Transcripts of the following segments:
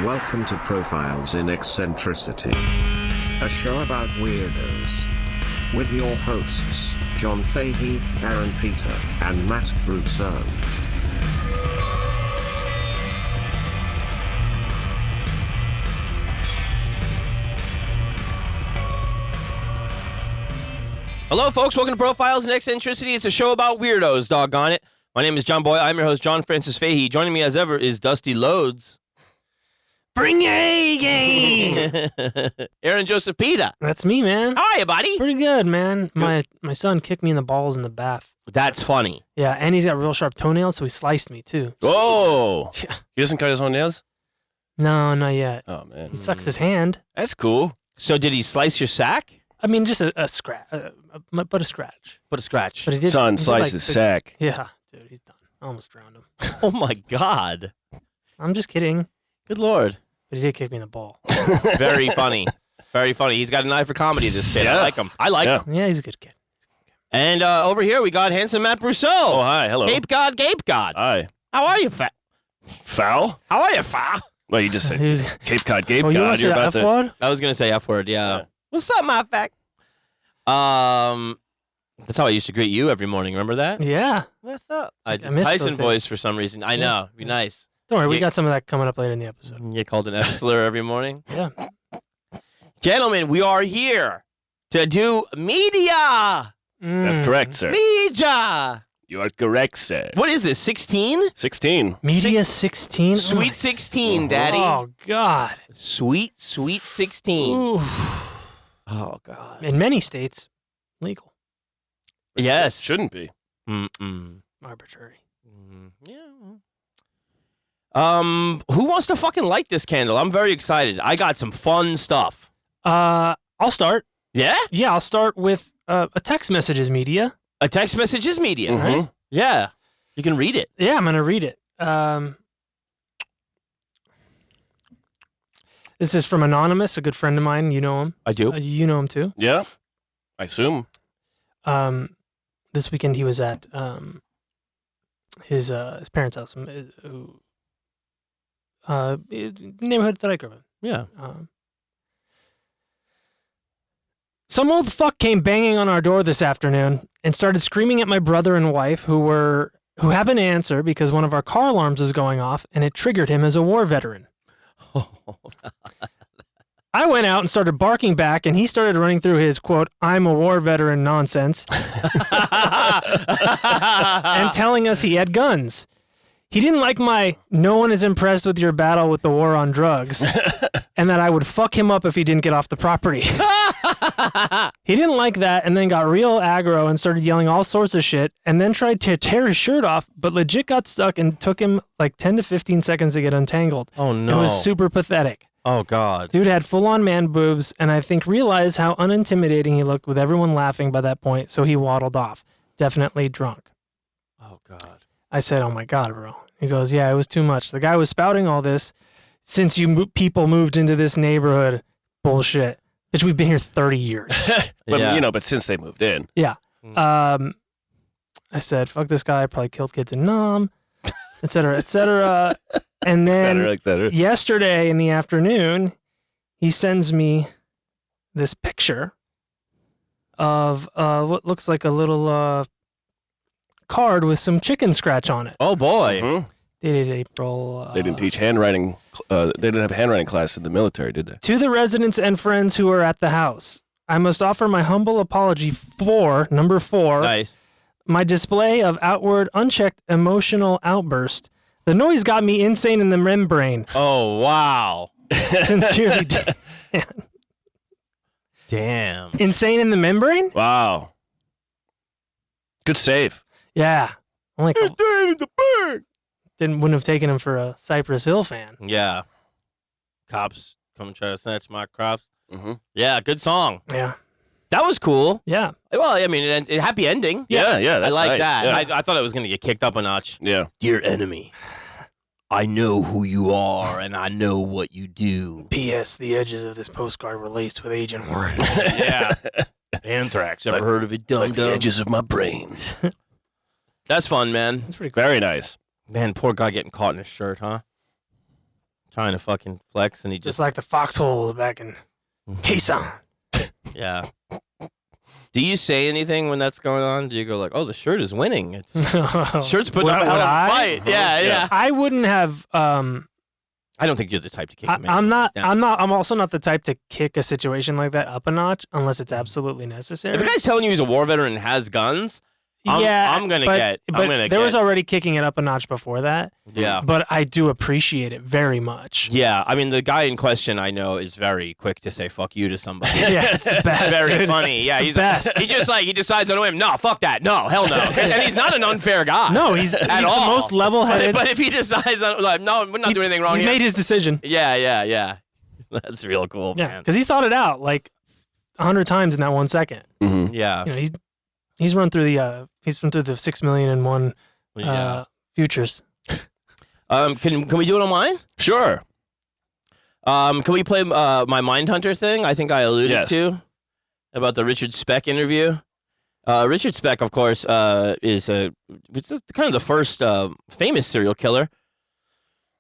Welcome to Profiles in Eccentricity, a show about weirdos. With your hosts, John Fahey, Aaron Peter, and Matt Brousseau. Hello, folks. Welcome to Profiles in Eccentricity. It's a show about weirdos, doggone it. My name is John Boy. I'm your host, John Francis Fahey. Joining me as ever is Dusty Loads. Bring your A game! Aaron Joseph Pita. That's me, man. How are you, buddy? Pretty good, man. My son kicked me in the balls in the bath. That's funny. Yeah, and he's got real sharp toenails, so he sliced me, too. Whoa! Yeah. He doesn't cut his own nails? No, not yet. Oh, man. He sucks his hand. That's cool. So did he slice your sack? I mean, just a scratch, but a scratch. Put a scratch. But he did. Son he did, slices like, sack. Yeah, dude, he's done. I almost drowned him. Oh, my God. I'm just kidding. Good Lord. But he did kick me in the ball. Very funny. Very funny. He's got an eye for comedy, this kid. Yeah. I like him. I like Yeah. him. Yeah, he's a good kid. And over here, we got handsome Matt Brousseau. Oh, hi. Hello. Cape God, Gape God. Hi. How are you, fat? Foul? How are you, fat? Well, you just said He's, Cape Cod, Gape oh, you want God. to say You're the about F to... word? I was going to say F word, yeah. Yeah. What's up, my fact? That's how I used to greet you every morning. Remember that? Yeah. What's up? I I did miss Tyson those voice days. for some reason. I Yeah. know. It'd be nice. Don't worry, we Yeah. got some of that coming up later in the episode. You get called an F slur every morning. Yeah. Gentlemen, we are here to do media. That's Mm. correct, sir. Media. You are correct, sir. What is this, 16? 16. Media 16? Sweet 16, Daddy. Oh, God. Sweet, sweet 16. Oof. Oh, God. In many states, legal. Yes. Shouldn't be. Mm-mm. Arbitrary. Yeah. Who wants to fucking light this candle? I'm very excited. I got some fun stuff. I'll start. Yeah? Yeah, I'll start with a text messages media. A text message is media. Mhm. Yeah. You can read it. Yeah, I'm going to read it. This is from Anonymous, a good friend of mine. You know him. I do. You know him too. Yeah. I assume. This weekend he was at his parents' house, neighborhood that I grew up in. Yeah. Some old fuck came banging on our door this afternoon and started screaming at my brother and wife, who happened to answer because one of our car alarms was going off, and it triggered him as a war veteran. I went out and started barking back, and he started running through his, quote, "I'm a war veteran" nonsense and telling us he had guns. He didn't like my "no one is impressed with your battle with the war on drugs" and that I would fuck him up if he didn't get off the property. He didn't like that and then got real aggro and started yelling all sorts of shit and then tried to tear his shirt off, but legit got stuck and took him like 10 to 15 seconds to get untangled. Oh, no. It was super pathetic. Oh, God. Dude had full-on man boobs and I think realized how unintimidating he looked with everyone laughing by that point, so he waddled off. Definitely drunk. Oh, God. I said, "Oh my God, bro." He goes, "Yeah, it was too much. The guy was spouting all this since people moved into this neighborhood. Bullshit. Bitch, we've been here 30 years. But, Yeah. but since they moved in. Yeah. I said, "Fuck this guy. Probably killed kids in Nam," et cetera, et cetera. And Et then cetera, et cetera. yesterday in the afternoon, he sends me this picture of what looks like a little card with some chicken scratch on it. Oh, boy. Mhm. Dated April. They didn't teach handwriting. They didn't have handwriting class in the military, did they? To the residents and friends who are at the house, I must offer my humble apology for, number 4, Nice. my display of outward, unchecked emotional outburst. The noise got me insane in the membrane. Oh, wow. Sincerely, Damn. insane in the membrane? Wow. Good save. Yeah. I'm like, wouldn't have taken him for a Cypress Hill fan. Yeah. Cops come try to snatch my crops. Mm-hmm. Yeah, good song. Yeah. That was cool. Yeah. Well, I mean, it happy ending. Yeah, I that's like nice. that. Yeah. I thought it was going to get kicked up a notch. Yeah. Dear enemy, I know who you are and I know what you do. P.S. The edges of this postcard were laced with Agent Orange. Yeah. Anthrax. Ever heard of it, dum Like the dum? edges of my brain. That's fun, man. That's pretty cool. Very nice. Man, poor guy getting caught in his shirt, huh? trying to fucking flex, and he Just just like the foxhole back in Quezon. yeah. Do you say anything when that's going on? Do you go like, "Oh, the shirt is winning"? Shirt's putting up a hell of a fight. Yeah. I wouldn't have. I don't think you're the type to kick him. I'm not. I'm also not the type to kick a situation like that up a notch unless it's absolutely necessary. If a guy's telling you he's a war veteran and has guns, I'm gonna get. There was already kicking it up a notch before that. Yeah. But I do appreciate it very much. Yeah, I mean the guy in question I know is very quick to say "fuck you" to somebody. Yeah, it's the best. Very dude. funny. Yeah, It's the he's best. he decides on a whim. No, fuck that. No, hell no. And he's not an unfair guy. No, he's at the all. most level-headed. But if he decides on like, no, we're not doing anything wrong. He's here. made his decision. Yeah. That's real cool. Yeah, man. because he's thought it out like 100 times in that 1 second. Mm-hmm. Yeah. You know, he's run through the 6 million and one Yeah. futures. Can we do it on mine? Sure. Can we play my Mindhunter thing? I think I alluded to about the Richard Speck interview. Richard Speck, of course, is kind of the first famous serial killer,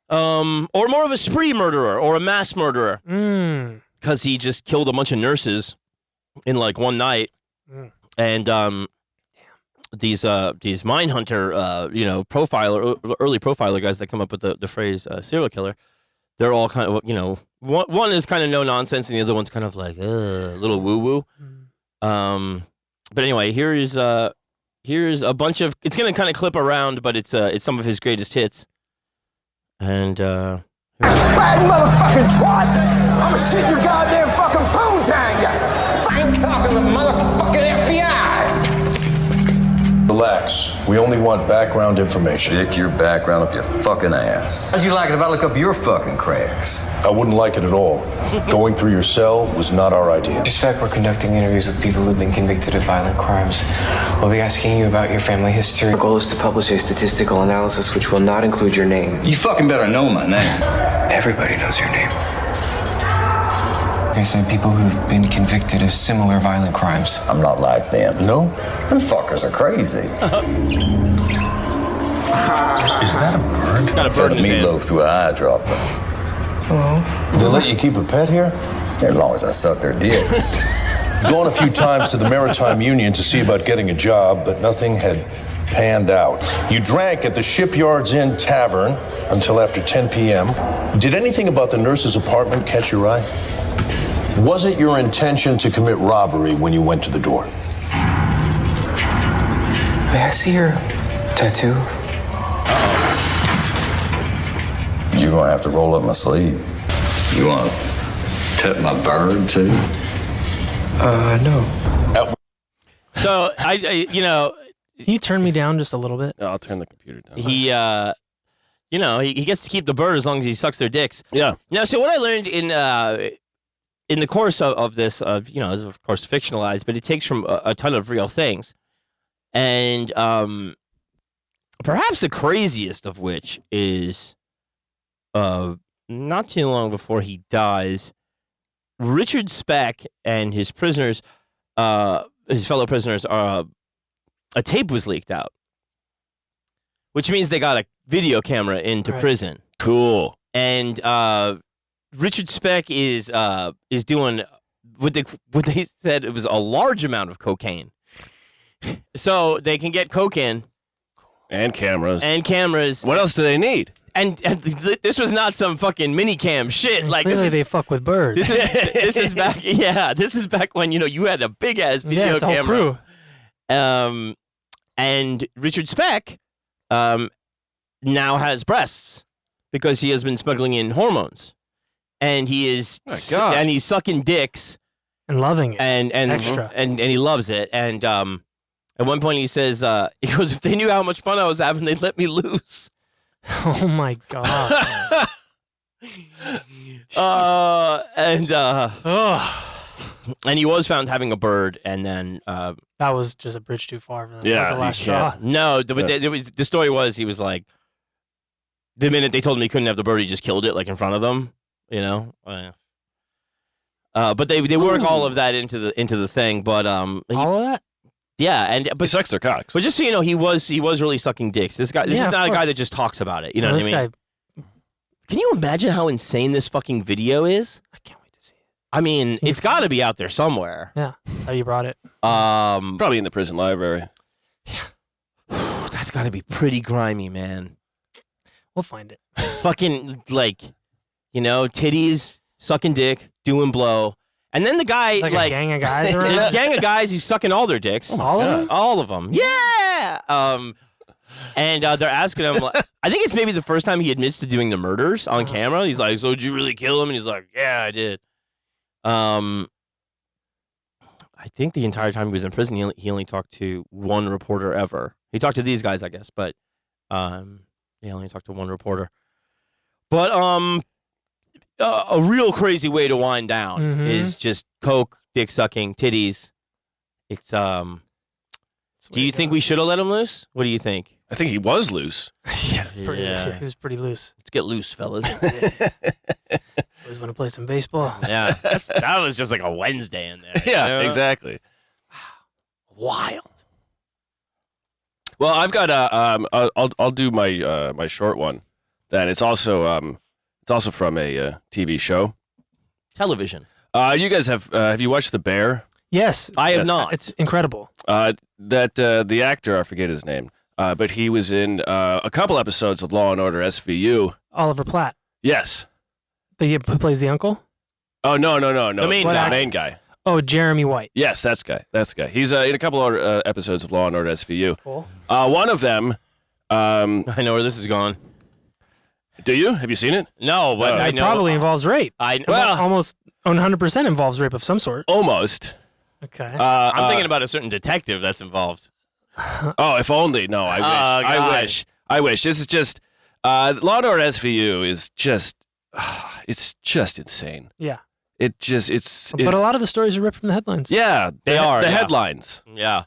or more of a spree murderer or a mass murderer, because he just killed a bunch of nurses in like one night, and these Mindhunter, early profiler guys that come up with the phrase serial killer. They're all kind of, one is kind of no nonsense, and the other one's kind of like a little woo woo. But anyway, here's a bunch of. It's gonna kind of clip around, but it's some of his greatest hits. And Bad motherfucking twat! I'ma shit your goddamn fucking poontang! I'm talking to the motherfucking FBI! Relax. We only want background information. Stick your background up your fucking ass. How'd you like it if I look up your fucking cracks? I wouldn't like it at all. Going through your cell was not our idea. We're conducting interviews with people who've been convicted of violent crimes. We'll be asking you about your family history. Our goal is to publish a statistical analysis which will not include your name. You fucking better know my name. Everybody knows your name. Like I said, people who've been convicted of similar violent crimes. I'm not like them. No? Them fuckers are crazy. Is that a bird? got a bird in his hand. Meatloaf through an eyedropper. They let you keep a pet here? As long as I suck their dicks. Gone a few times to the Maritime Union to see about getting a job, but nothing had panned out. You drank at the Shipyards Inn Tavern until after 10 p.m. Did anything about the nurse's apartment catch your eye? Was it your intention to commit robbery when you went to the door? May I see your tattoo? You're gonna have to roll up my sleeve. You wanna tap my bird too? No. So Can you turn me down just a little bit? I'll turn the computer down. he gets to keep the bird as long as he sucks their dicks. Yeah. Now, so what I learned in the course of this, is of course fictionalized, but it takes from a ton of real things, and perhaps the craziest of which is, not too long before he dies, Richard Speck and his prisoners, his fellow prisoners, a tape was leaked out, which means they got a video camera into prison. Cool. And Richard Speck is doing what they said it was a large amount of cocaine, so they can get cocaine And cameras. and What else do they need? and this was not some fucking mini cam shit. Like Clearly they fuck with birds. this is back. Yeah, this is back when you had a big ass video yeah, it's all camera. crew. And Richard Speck now has breasts because he has been smuggling in hormones, and he is God. and he's sucking dicks And loving it. and Extra. and he loves it. And at one point he says he goes, if they knew how much fun I was having, they'd let me loose. Oh my god. And he was found having a bird, and then That was just a bridge too far for them. Yeah, That was the last you straw. can't. no, the story was he was like, the minute they told him he couldn't have the bird, he just killed it like in front of them, But they work all of that into the thing, but All of that? yeah, He but sucks their cocks. just so you know, he was really sucking dicks. This Yeah, is of not a guy course. that just talks about it. You know Well, what I mean? this guy Can you imagine how insane this fucking video is? I can't wait to see it. I mean, it's got to be out there somewhere. Yeah. How you brought it? Probably in the prison library. That's got to be pretty grimy, man. We'll find it. Fucking like, titties, sucking dick, doing blow, and then the guy It's like a gang of guys around. there's a gang of guys. He's sucking all their dicks. All of them? All of them. Yeah. And they're asking him. I think it's maybe the first time he admits to doing the murders on camera. He's like, "So did you really kill him?" And he's like, "Yeah, I did." I think the entire time he was in prison, he only talked to one reporter ever. He talked to these guys, I guess, but he only talked to one reporter. But a real crazy way to wind down is just coke, dick sucking, titties. It's Do you think we should have let him loose? What do you think? I think he was loose. Yeah, he was pretty loose. Let's get loose, fellas. Always want to play some baseball. Yeah, that was just like a Wednesday in there. Yeah, exactly. Wild. Well, I've got I'll do my short one. Then it's also from a TV show. Television. You guys have you watched The Bear? Yes, I have not. It's incredible. That the actor, I forget his name, but he was in a couple episodes of Law and Order SVU. Oliver Platt, Yes. who plays the uncle. Oh no! The main guy. Main guy. Oh, Jeremy White. Yes, that's guy. That's guy. He's in a couple of episodes of Law and Order SVU. Cool. One of them. I know where this is going. Do you? Have you seen it? No, but I It know. probably involves rape. Well- Almost 100% involves rape of some sort. Almost. Okay. I'm thinking about a certain detective that's involved. Oh, if only. No, I wish. I God. wish. I wish. This is just Law and Order SVU is just it's just insane. Yeah. It's But a lot of the stories are ripped from the headlines. yeah, They are, the yeah. headlines. Yeah.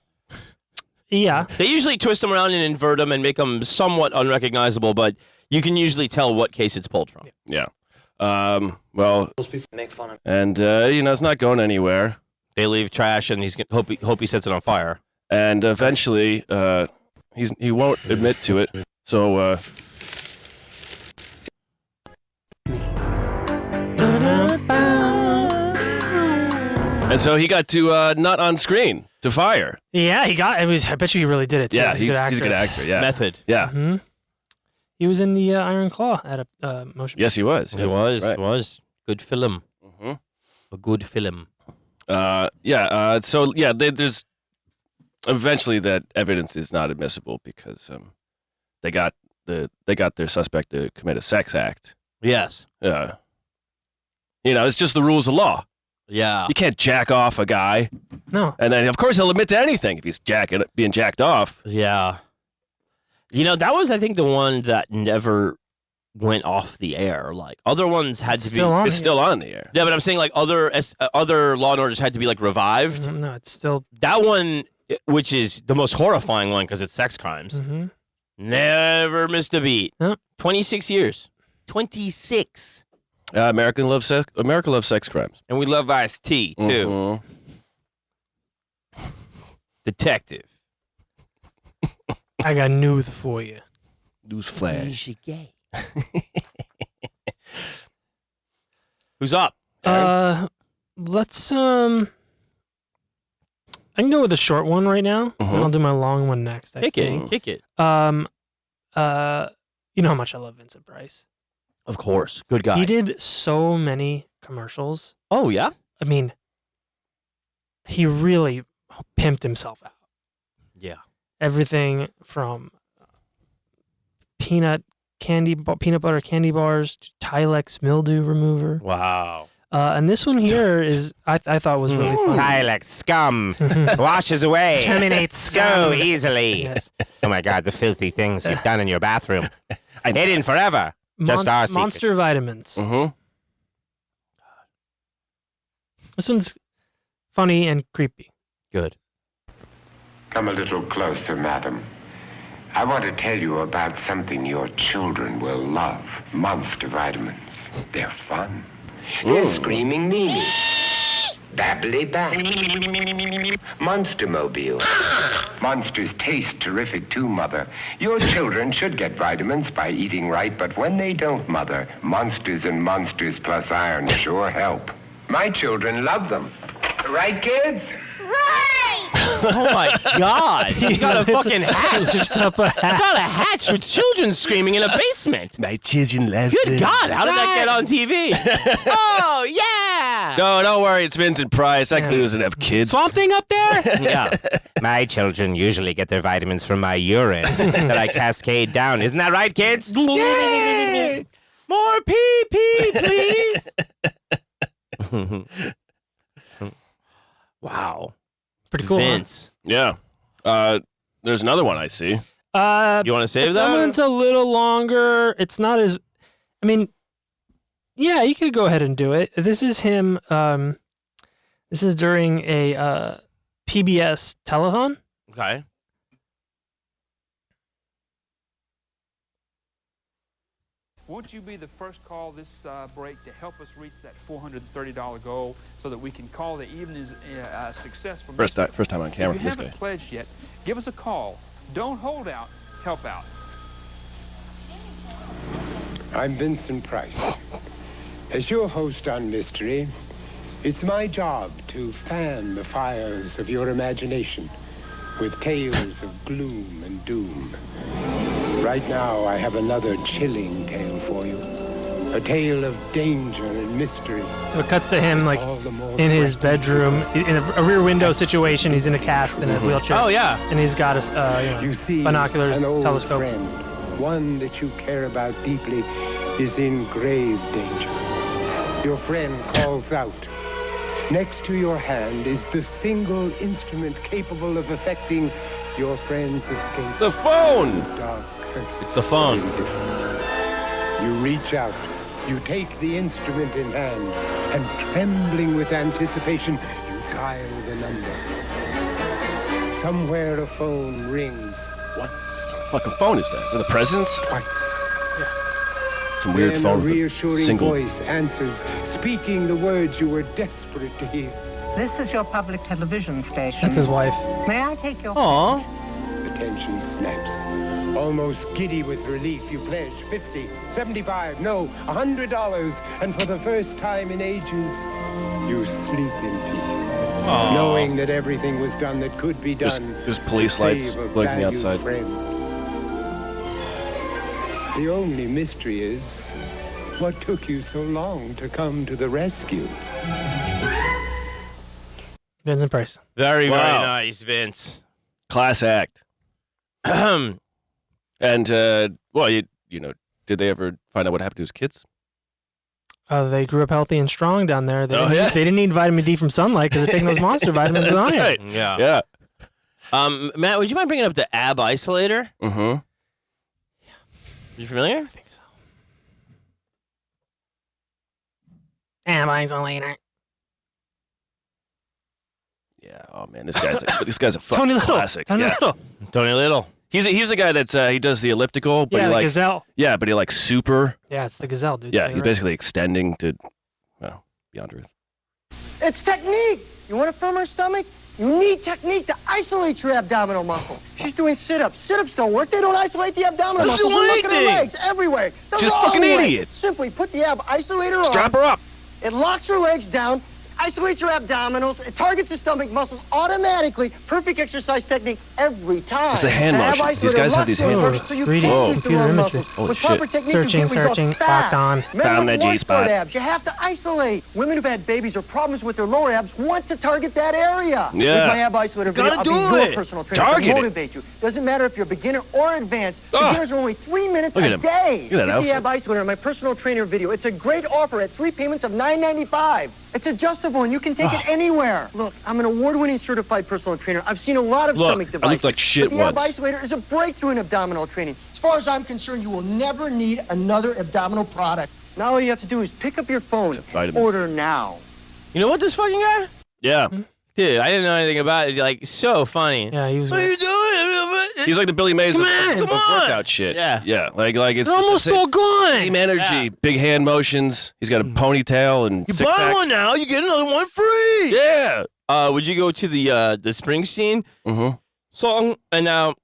Yeah. They usually twist them around and invert them and make them somewhat unrecognizable, but you can usually tell what case it's pulled from. Yeah. Well, Most people make fun of and it's not going anywhere. They leave trash and he's gonna hope he sets it on fire. And eventually, he won't admit to it. So and so he got to not on screen to fire. Yeah, he got. I bet you he really did it too. Yeah, he's a good actor. he's a good actor. Yeah. Method. Yeah. Hmm. He was in the Iron Claw at a motion. Yes, he was. It Yes, was. right. It was. Good film. Mhm. A good film. So there's eventually that evidence is not admissible because they got their suspect to commit a sex act. Yes. It's just the rules of law. Yeah. You can't jack off a guy, No. and then of course he'll admit to anything if he's being jacked off. Yeah. That was, I think, the one that never went off the air. Like, other ones had to Still be. on. It's still on the air. Yeah, but I'm saying, like, other Law and Orders had to be, like, revived. No, it's still. That one, which is the most horrifying one because it's sex crimes, Mhm. never missed a beat. Nope. 26 years. 26. America loves sex crimes. And we love Ice-T, too. Mhm. Detective. I got news for you. Newsflash. gay. Who's up? Let's I can go with a short one right now. And Mhm. I'll do my long one next. I Kick think. it. Kick it. You know how much I love Vincent Price. Of course. Good guy. He did so many commercials. Oh, yeah? I mean, he really pimped himself out. Yeah. Everything from peanut butter candy bars to Tilex mildew remover. Wow. And this one here is I thought was really fun. Tylex scum washes away Terminates so scum. easily. Yes. Oh my God, the filthy things you've done in your bathroom. Hidden forever. Just our secret. Monster vitamins. Mm-hmm. This one's funny and creepy. Good. Come a little closer, madam. I want to tell you about something your children will love. Monster vitamins. They're fun. They're screaming Mimi. Babbly bab. Monster Mobile. Monsters taste terrific too, Mother. Your children should get vitamins by eating right, but when they don't, Mother, Monsters and Monsters Plus Iron sure help. My children love them. Right, kids? Oh my God! He's got a fucking hatch. Lifts up a He's hat. got a hatch with children screaming in a basement. My children love Good God! How did that get on TV? Oh yeah! No, don't worry. It's Vincent Price. That Yeah. doesn't have kids. Swamp Thing up there? Yeah. My children usually get their vitamins from my urine that I cascade down. Isn't that right, kids? Yay! More pee, please. Wow. Pretty cool. Vince. Yeah. There's another one I see. Huh? You want to save That that? one's a little longer. It's not as. I mean, yeah, you could go ahead and do it. This is him. This is during a PBS telethon. Okay. Won't you be the first call this break to help us reach that $430 goal so that we can call the evening's success from First time on camera If for you this haven't guy. pledged yet, give us a call. Don't hold out. Help out. I'm Vincent Price. As your host on Mystery, it's my job to fan the fires of your imagination with tales of gloom and doom. Right now, I have another chilling tale for you. A tale of danger and mystery. So it cuts to him like All the more in his threatening bedroom, in a rear window situation. He's in a cast in a wheelchair. Oh yeah. And he's got a You see, binoculars, an old telescope. friend, one that you care about deeply, is in grave danger. Your friend calls out. Next to your hand is the single instrument capable of effecting your friend's escape. The phone! Dark curse. It's the phone. Difference. You reach out. You take the instrument in hand, and trembling with anticipation, you dial the number. Somewhere a phone rings once, Fucking phone is that? Is it the president's? twice. Some weird Then phone a with a reassuring single. voice answers, speaking the words you were desperate to hear. This is your public television station. That's his wife. May I take your Aw. The tension snaps. Almost giddy with relief, you pledge 50, 75, no, $100, and for the first time in ages, you sleep in peace, knowing that everything was done that could be done. There's police to lights save a blinking valued outside. friend. The only mystery is, what took you so long to come to the rescue? Vincent Price. Very Wow. nice, Vince. Class act. Ahem. And, well, you know, did they ever find out what happened to his kids? They grew up healthy and strong down there. They, Oh, didn't, yeah? they didn't need vitamin D from sunlight because they're taking those monster vitamins with That's iron. right. Yeah. Yeah. Matt, would you mind bringing up the ab isolator? Mm-hmm. You familiar? I think so. Ab isolator. Yeah. Oh man, this guy's a fucking Tony Little. classic. Tony yeah. Little. Tony Little. He's the guy that's he does the elliptical, but Yeah, he the like gazelle. yeah, but he like super. Yeah, it's the gazelle, dude. Yeah, You're he's right. basically extending to, well, beyond Earth. It's technique. You want a firmer stomach? You need technique to isolate your abdominal muscles. She's doing sit-ups. Sit-ups don't work. They don't isolate the abdominal Doesn't muscles. do Look at her anything. legs everywhere. The She's a wrong fucking way. idiot. Simply put the ab isolator Strap on. her up. It locks her legs down, isolates your abdominals. It targets the stomach muscles automatically. Perfect exercise technique every time. It's the hand The ab motions. These isolator guys have locks these you in hand perfect motions. So you 3D. can't use the Computer wrong imagery. muscles. Holy With shit. proper technique, you Searching, get results searching, fast. locked on. Men Found with that more G-spot. sport abs, you have to isolate. Women who've had babies or problems with their lower abs want to target that area. Yeah. With my ab isolator video, Gotta I'll do be your it. personal trainer Target to it. motivate you. Doesn't matter if you're beginner or advanced. Ah. Beginners are only 3 minutes Look at a him. day. Look at that Get the outfit. ab isolator in my personal trainer video. It's a great offer at 3 payments of $9.95. It's adjustable and you can take Ah. it anywhere. Look, I'm an award-winning certified personal trainer. I've seen a lot of Look, stomach I devices. look like shit but the ab once. isolator is a breakthrough in abdominal training. As far as I'm concerned, you will never need another abdominal product. Now all you have to do is pick up your phone, vitamin. order now. You know what, this fucking guy? Yeah. Dude, I didn't know anything about it. Like, so funny. Yeah, he was What are great. you doing? He's like the Billy Mays of on. workout shit. Yeah. Like it's They're just almost the same, all gone. same energy, big hand motions. He's got a ponytail and You six buy pack. one now, you get another one free. Yeah. Would you go to the Springsteen Mm-hmm. song? And now,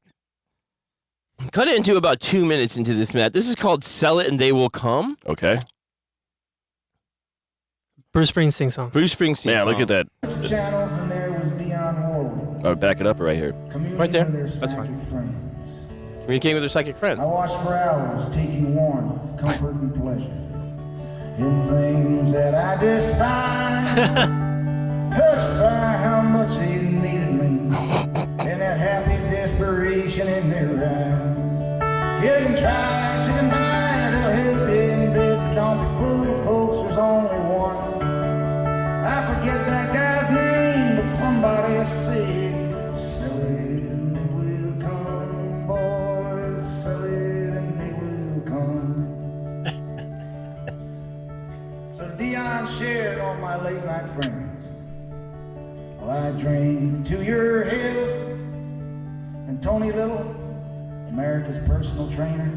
cut it into about 2 minutes into this, Matt. This is called "Sell It and They Will Come." Okay. Bruce Springsteen song. Bruce Springsteen. Yeah, song. look at that. Channels, and there was Dionne Warwick. I'll back it up right here. Right there. Communicating with their That's fine. psychic friends. Communicating with their psychic friends. I watched for hours, taking warmth, comfort, and pleasure in things that I despise. Touched by how much they needed me, and that happy desperation in their eyes. Getting tragic and bad, it'll help in bed, but don't be fooled, folks, there's only one. I forget that guy's name, but somebody said, sell it and they will come, boys, sell it and they will come. So Dion shared all my late night friends, while I drink to your health, and Tony Little, America's personal trainer,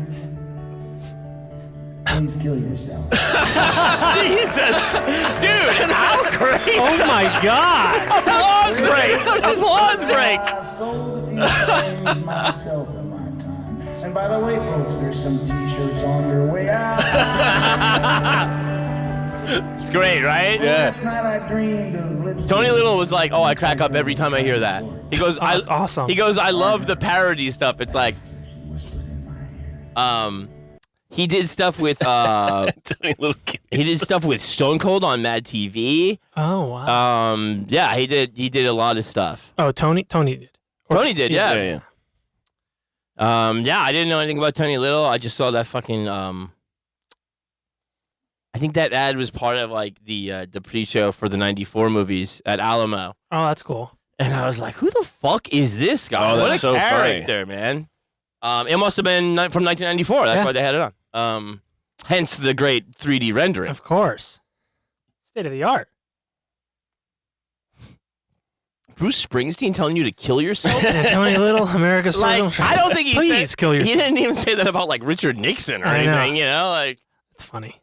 please kill yourself. Jesus, dude, how great! Oh my God! Applause break! Applause break! I've sold a few things myself in my time. And by the way, folks, there's some t-shirts on your way out. It's great, right? Last night I dreamed of lipstick. Tony Little was like, "Oh, I crack up every time I hear that." He goes, That's awesome. He goes, "I love the parody stuff." It's like, he did stuff with Tony Little Kid. he did stuff with Stone Cold on Mad TV. Oh wow. Yeah, he did a lot of stuff. Oh, Tony did. Tony did, yeah. Yeah. Yeah, I didn't know anything about Tony Little. I just saw that fucking I think that ad was part of like the pre-show for the '94 movies at Alamo, Oh, that's cool. and I was like, "Who the fuck is this guy? Oh, what that's a so funny. character, man!" It must have been from 1994. That's Yeah. why they had it on. Hence the great 3D rendering. Of course. State of the art. Bruce Springsteen telling you to kill yourself? Yeah, Tony Little, America's Like, personal I don't think he Please said, kill He yourself. didn't even say that about like Richard Nixon or I know. anything, you know? Like, It's funny.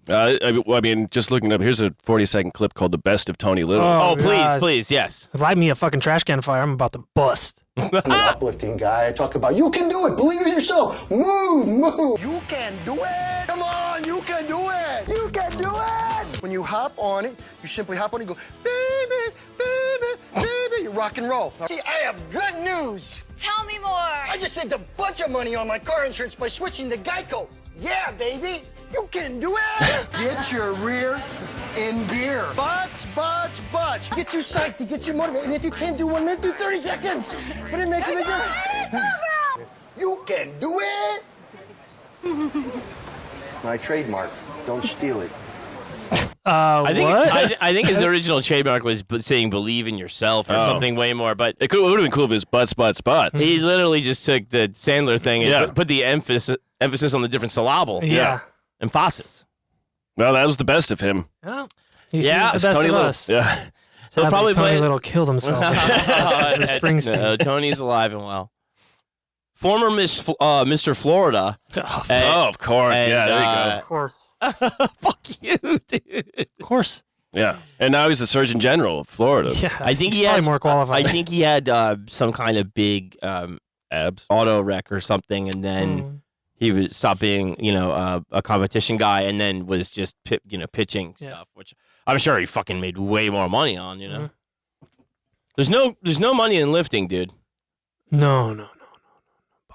I mean, just looking up, here's a 40-second clip called "The Best of Tony Little." oh, please, God. please, yes. Light me a fucking trash can fire. I'm about to bust. I'm an uplifting guy. I talk about you can do it. Believe in yourself. Move, move. You can do it. Come on, you can do it. You can do it. When you hop on it, you simply hop on it and go, baby, baby, baby. You rock and roll. See, I have good news. Tell me more. I just saved a bunch of money on my car insurance by switching to Geico. Yeah, baby. You can do it. Get your rear in gear. Butts. Get you psyched. To get you motivated. And if you can't do 1 minute, do 30 seconds. But it makes a big difference. You can do it. My trademark. Don't steal it. I think What? I think his original trademark was saying "believe in yourself" or Oh. something way more, but It would have been cool if it was butts. he literally just took the Sandler thing and Yeah. put the emphasis on the different syllable. Yeah. Emphasis. Well, that was the best of him. Yeah. Yeah, He's the best Tony of Little. us. Yeah. So Sadly, probably Tony play Little killed himself. Bruce Springsteen. No, Tony's alive and well. Former Mr. Florida. Oh, Oh, of course. And, yeah, there you of course. Fuck you, dude. Of course. go. Yeah. And now he's the Surgeon General of Florida. Yeah. I think he's he probably had more qualified. I think he had some kind of big Abs. auto wreck or something, and then he would stop being, a competition guy, and then was just pitching Yeah. stuff, which I'm sure he fucking made way more money on. Mm-hmm. There's no money in lifting, dude. No.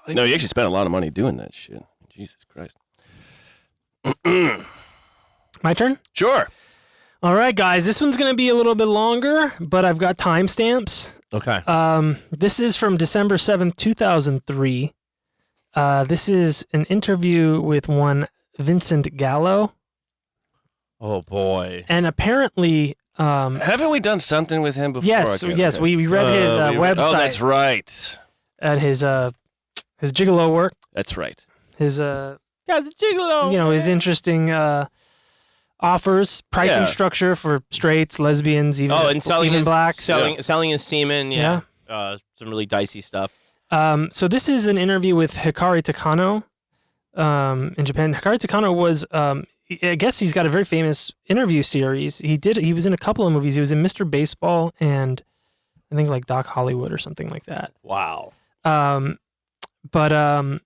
No, you actually spent a lot of money doing that shit. Jesus Christ. My turn? Sure. All right, guys. This one's going to be a little bit longer, but I've got timestamps. Okay. This is from December 7th, 2003. This is an interview with one Vincent Gallo. Oh boy. And apparently, Haven't we done something with him before? yes, Okay, yes, okay. we read his website. Oh, that's right. And his gigolo work. That's right. His Got the gigolo. his interesting offers, pricing Yeah. structure for straights, lesbians, even and selling even his blacks. selling his semen. Yeah. Some really dicey stuff. So this is an interview with Hikari Takano in Japan. Hikari Takano was, I guess he's got a very famous interview series. He was in a couple of movies. He was in Mr. Baseball and I think like Doc Hollywood or something like that. Wow. But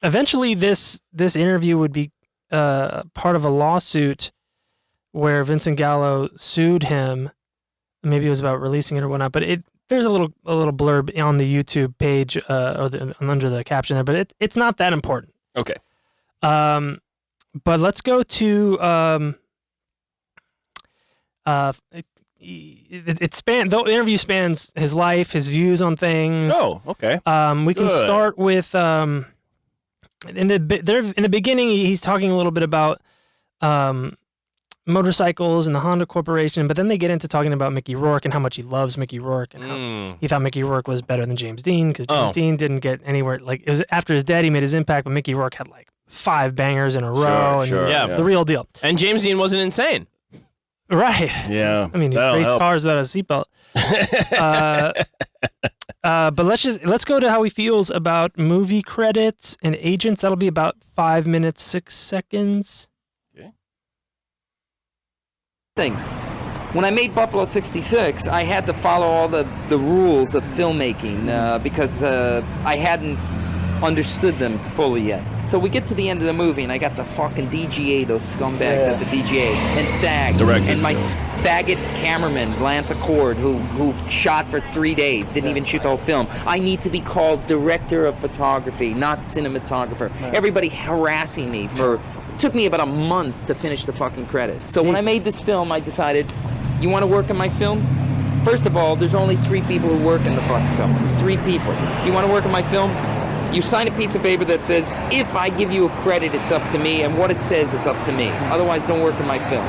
eventually this interview would be part of a lawsuit where Vincent Gallo sued him. Maybe it was about releasing it or whatnot, but there's a little blurb on the YouTube page under the caption there, but it's not that important. Okay. But let's go to the interview spans his life, his views on things. Oh, okay. We can start with in the beginning he's talking a little bit about motorcycles and the Honda Corporation, but then they get into talking about Mickey Rourke and how much he loves Mickey Rourke and how he thought Mickey Rourke was better than James Dean because James Dean didn't get anywhere. Like it was after his dad, he made his impact, but Mickey Rourke had like 5 bangers in a row, and he was the real deal. And James Dean wasn't insane, right? Yeah, I mean, he raced cars without a seatbelt. But let's go to how he feels about movie credits and agents. That'll be about 5 minutes 6 seconds. Thing. When I made Buffalo 66, I had to follow all the rules of filmmaking because I hadn't understood them fully yet. So we get to the end of the movie, and I got the fucking DGA, those scumbags at the DGA, and SAG, and my faggot cameraman, Lance Accord, who shot for 3 days, didn't even shoot the whole film. I need to be called director of photography, not cinematographer. Everybody harassing me for... took me about a month to finish the fucking credit. So when I made this film, I decided, you want to work in my film? First of all, there's only 3 people who work in the fucking film. 3 people. You want to work in my film? You sign a piece of paper that says, if I give you a credit, it's up to me, and what it says is up to me. Otherwise, don't work in my film.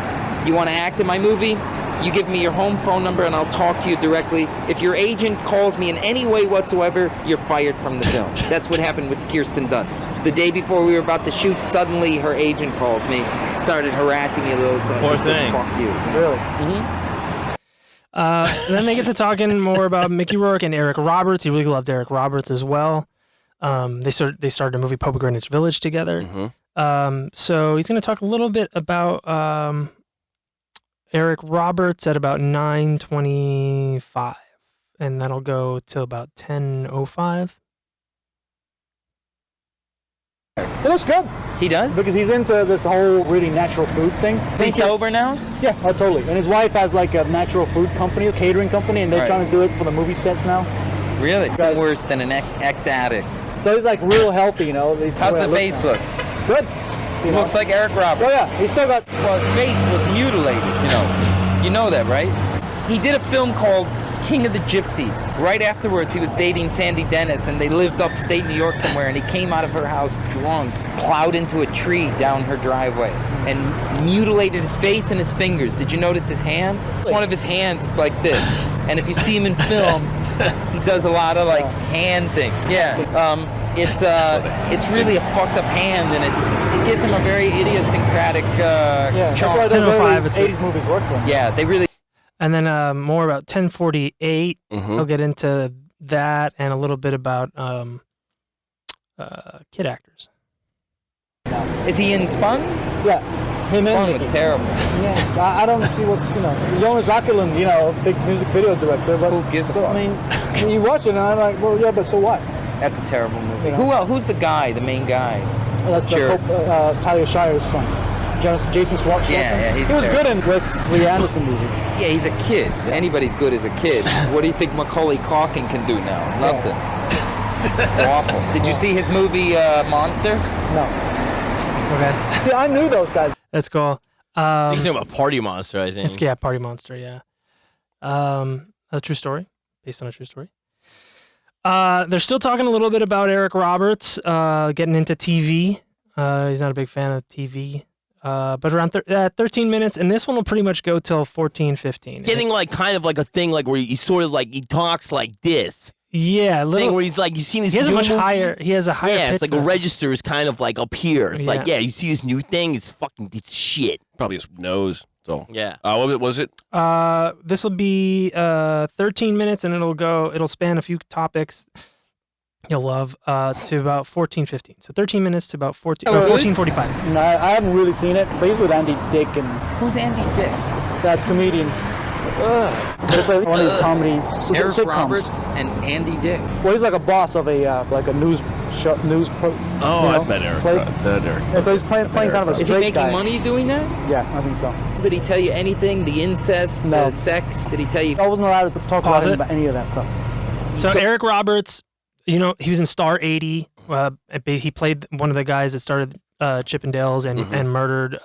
You want to act in my movie? You give me your home phone number and I'll talk to you directly. If your agent calls me in any way whatsoever, you're fired from the film. That's what happened with Kirsten Dunst. The day before we were about to shoot, suddenly her agent calls me, started harassing me a little, so I just said, fuck you. Really? Then they get to talking more about Mickey Rourke and Eric Roberts. He really loved Eric Roberts as well. They started a movie, Pope Greenwich Village, together. So he's going to talk a little bit about Eric Roberts at about 9:25, and that'll go till about 10:05. It looks good. He does? Because he's into this whole really natural food thing. Is he sober now? Yeah, oh, totally. And his wife has like a natural food company, a catering company, and they're trying to do it for the movie sets now. Really? Worse than an ex-addict. So he's like real healthy, you know. How's the face look? Good. He looks like Eric Roberts. Oh yeah, he's still got... Well, his face was mutilated, you know. You know that, right? He did a film called King of the Gypsies. Right afterwards, he was dating Sandy Dennis, and they lived upstate New York somewhere, and he came out of her house drunk, plowed into a tree down her driveway, and mutilated his face and his fingers. Did you notice his hand? One of his hands is like this. And if you see him in film, he does a lot of like hand things. Yeah. It's really a fucked up hand, and it gives him a very idiosyncratic charm. That's why those 80s movies work for him. Yeah, they really... And then more about 10:48. He'll get into that and a little bit about kid actors. Is he in Spun? Yeah. Spun was terrible. Yes, I don't see what's, you know, Jonas Åkerlund, you know, big music video director, but who gives a fuck? I mean, you watch it and I'm like, well, yeah, but so what? That's a terrible movie. You know? Who's the guy, the main guy? That's Talia Shire's son. Jason Schwartzman. Yeah, he was good in Wesley Anderson movie. Yeah, he's a kid. Anybody's good as a kid. What do you think Macaulay Culkin can do now? Nothing. It's awful. Did you see his movie Monster? No. Okay. See, I knew those guys. That's cool. He's talking about Party Monster, I think. It's Party Monster. Yeah. A true story, based on a true story. They're still talking a little bit about Eric Roberts getting into TV. He's not a big fan of TV. But around 13 minutes, and this one will pretty much go till 14:15. It's getting like kind of like a thing like where he sort of like he talks like this. Yeah, a little thing where he's like, you seen this. He has new a much movie? higher. He has a higher. Yeah, it's pitch like a now. register is kind of like up here. It's like, Yeah. yeah, you see this new thing. It's shit. Probably his nose. So yeah. What was it? This will be 13 minutes, and it'll span a few topics. you'll love to about 14:15. So 13 minutes to about 14. Oh, really? 14:45. No, I haven't really seen it, but he's with Andy Dick and Who's Andy Dick? that comedian. It's like one of these comedy Eric sitcoms. Roberts and Andy Dick. Well, he's like a boss of a like a news show, I've met Eric. place. Eric. Yeah, so he's playing kind of a Is he straight making guy. money doing that? Yeah, I think so. Did he tell you anything? The incest, No. the sex? Did he tell you? I wasn't allowed to talk Pause about any of that stuff. So Eric Roberts, he was in Star 80. He played one of the guys that started Chippendales and murdered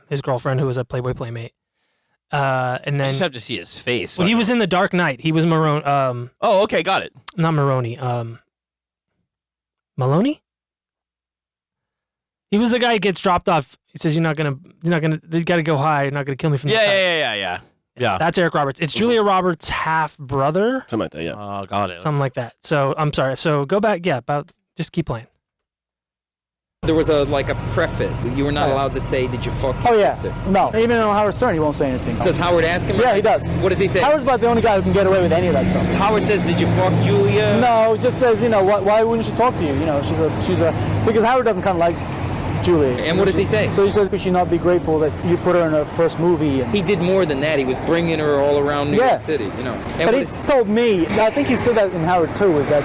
his girlfriend, who was a Playboy playmate. And then You just have to see his face. well, he was in The Dark Knight. He was Marone. Oh, okay, got it. Not Maroney. Maloney. He was the guy who gets dropped off. He says, "You're not gonna. You got to go high. You're not gonna kill me from the side." Yeah. That's Eric Roberts. It's Julia Roberts' half brother. Something like that, yeah. Oh, got it. Something like that. So I'm sorry. So go back. Yeah, just keep playing. There was a preface. You were not allowed to say, "Did you fuck your Oh yeah, sister?" no. Even on Howard Stern, he won't say anything. Does Howard ask him? Yeah, he does. What does he say? Howard's about the only guy who can get away with any of that stuff. Howard says, "Did you fuck Julia?" No, he just says, why wouldn't she talk to you? Because Howard doesn't kind of like Julia. And what does he say? So he says, could she not be grateful that you put her in her first movie? And He did more than that. He was bringing her all around New York City. And but he told me, I think he said that in Howard too, is that,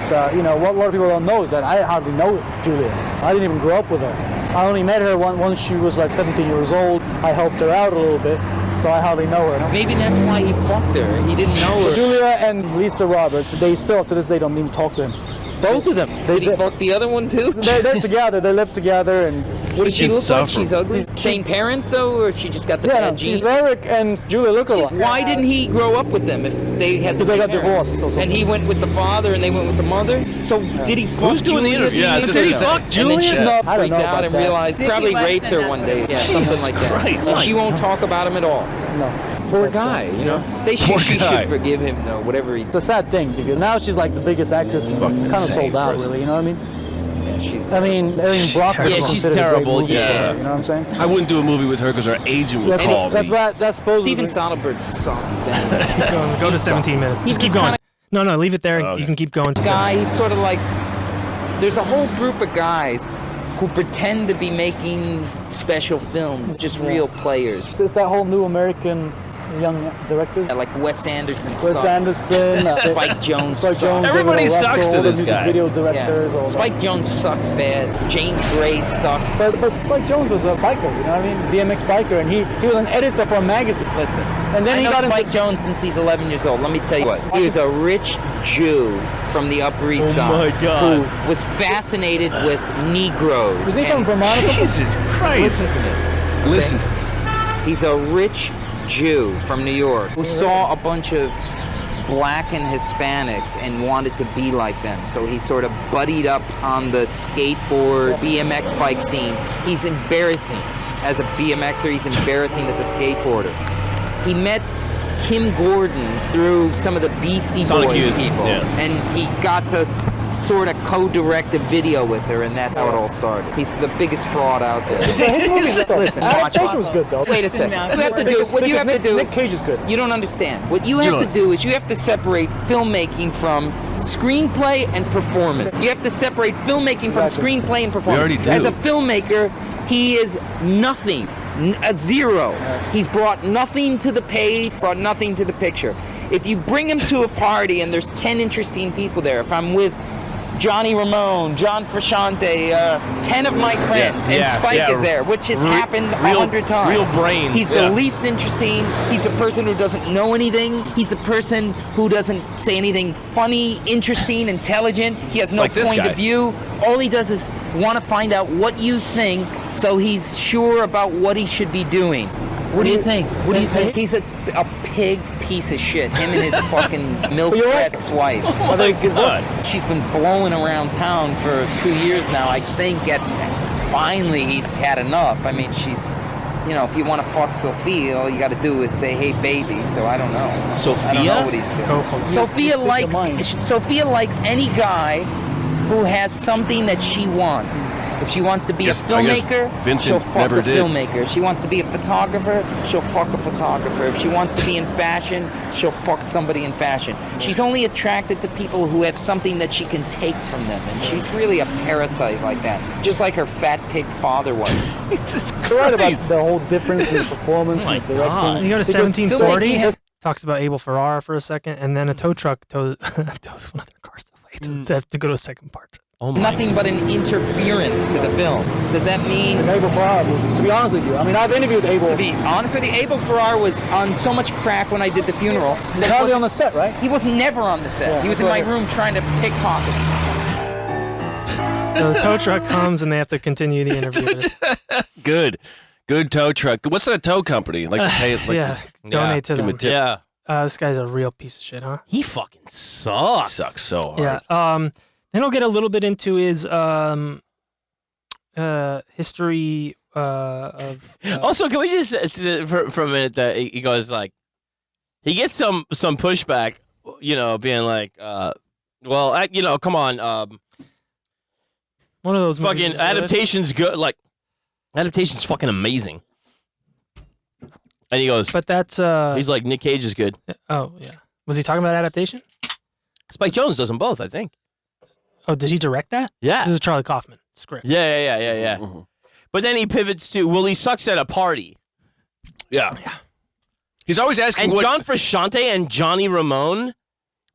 what a lot of people don't know is that I hardly know Julia. I didn't even grow up with her. I only met her once she was like 17 years old. I helped her out a little bit, so I hardly know her. Maybe that's why he fucked her. He didn't know her. Julia and Lisa Roberts, they still to this day don't even talk to him. Both of them. Did he fuck the other one too? They're together. They live together, and What does she look like? She's ugly. Same parents though, or she just got the bad genes? she's Eric and Julia look alike. Why didn't he grow up with them if they had the Because they same got parents? divorced or something. And he went with the father, and they went with the mother. So did he fuck Who's doing the Julia? interview? Yeah, Did did he fuck fuck Julia? Julia? And then I she don't freaked know out about and that. realized Vicky probably West raped her and one that's day. what Yeah, it something is. like that. Christ. And she won't talk about him at all. No. Poor guy, They Poor she guy. should forgive him though, whatever he. It's a sad thing because now she's like the biggest actress, kind of insane sold out, person. really. You know what I mean? Yeah, she's. I mean, Erin Brock. terrible. Yeah, she's terrible, yeah. You know what I'm saying? I wouldn't do a movie with her because her agent would call me. That's supposed Steven Soderbergh sucks. Go to 17 minutes. He's Just keep this going. kinda No, leave it there. Okay. You can keep going. To guy. He's sort of like. There's a whole group of guys who pretend to be making special films, just real players. It's that whole new American young directors. Like Wes Anderson Wes sucks. Anderson, Spike Jones Spike sucks. Jones, Everybody David O. sucks Russell, to all the this music guy. Video directors, all Spike that. Jones sucks bad. James Gray sucks. But Spike Jones was a biker, you know what I mean? BMX biker, and he was an editor for a magazine. Listen, And then I he know got Spike into Jones since he's 11 years old. Let me tell you what. He was a rich Jew from the Upper East Side my God. who was fascinated with Negroes. Is he from and- Vermont or something? Jesus Christ. Listen to me. Listen to me. He's a rich Jew from New York who saw a bunch of black and Hispanics and wanted to be like them. So he sort of buddied up on the skateboard, BMX bike scene. He's embarrassing as a BMXer. He's embarrassing as a skateboarder. He met Kim Gordon through some of the Beastie Sonic Boys Youth, people, yeah. and he got to sort of co-direct a video with her, and that's how it all started. He's the biggest fraud out there. Listen, watch Adaptation it. was good though. Wait a second. What you have to do. Nick Cage is good. You don't understand. What you have to do is you have to separate filmmaking from screenplay and performance. You have to separate filmmaking from screenplay and performance. already do. As a filmmaker, he is nothing. A zero. He's brought nothing to the page, brought nothing to the picture. If you bring him to a party and there's 10 interesting people there, if I'm with Johnny Ramone, John Frusciante, 10 of my friends, and Spike is there, which has happened 100 times. Real brains. He's the least interesting. He's the person who doesn't know anything. He's the person who doesn't say anything funny, interesting, intelligent. He has no Like this point guy. of view. All he does is want to find out what you think, so he's sure about what he should be doing. What do you think? What do you think? He's a pig piece of shit. Him and his fucking milk ex-wife. She's been blowing around town for 2 years now. I think finally he's had enough. I mean, she's, if you want to fuck Sophia, all you got to do is say, "Hey, baby." So I don't know. Sophia? I don't know what he's doing. Sophia likes any guy who has something that she wants. If she wants to be Yes, a I guess filmmaker, Vincent she'll fuck never a did. filmmaker. If she wants to be a photographer, she'll fuck a photographer. If she wants to be in fashion, she'll fuck somebody in fashion. She's only attracted to people who have something that she can take from them, and she's really a parasite like that, just like her fat pig father was. Right about the whole difference in performance and directing. You go to Because 1740, filmmaking talks about Abel Ferrara for a second, and then a tow truck tows one of their cars away. So it's have to go to a second part. Oh my Nothing but an interference to the film. Does that mean... Abel Ferrara movies, to be honest with you. I mean, I've interviewed Abel. To be honest with you, Abel Ferrara was on so much crack when I did the funeral. He's hardly on the set, right? He was never on the set. Yeah, He was in go my ahead. room trying to pickpocket. So the tow truck comes, and they have to continue the interview. Good tow truck. What's that tow company? Like to pay, like Yeah, donate to give him them. a tip. Yeah. This guy's a real piece of shit, huh? He fucking sucks. Sucks so hard. Yeah. Then I'll get a little bit into his history of. Also, can we just for a minute that he goes like, he gets some pushback, being like, come on, one of those movies fucking is good. adaptation's good, like, adaptation's fucking amazing. And he goes, But that's he's like, Nick Cage is good. Oh yeah. Was he talking about adaptation? Spike Jonze does them both, I think. Oh, did he direct that? Yeah. This is Charlie Kaufman script. Yeah. Mm-hmm. But then he pivots to, well, he sucks at a party. Yeah. He's always asking And what... John Frusciante and Johnny Ramone.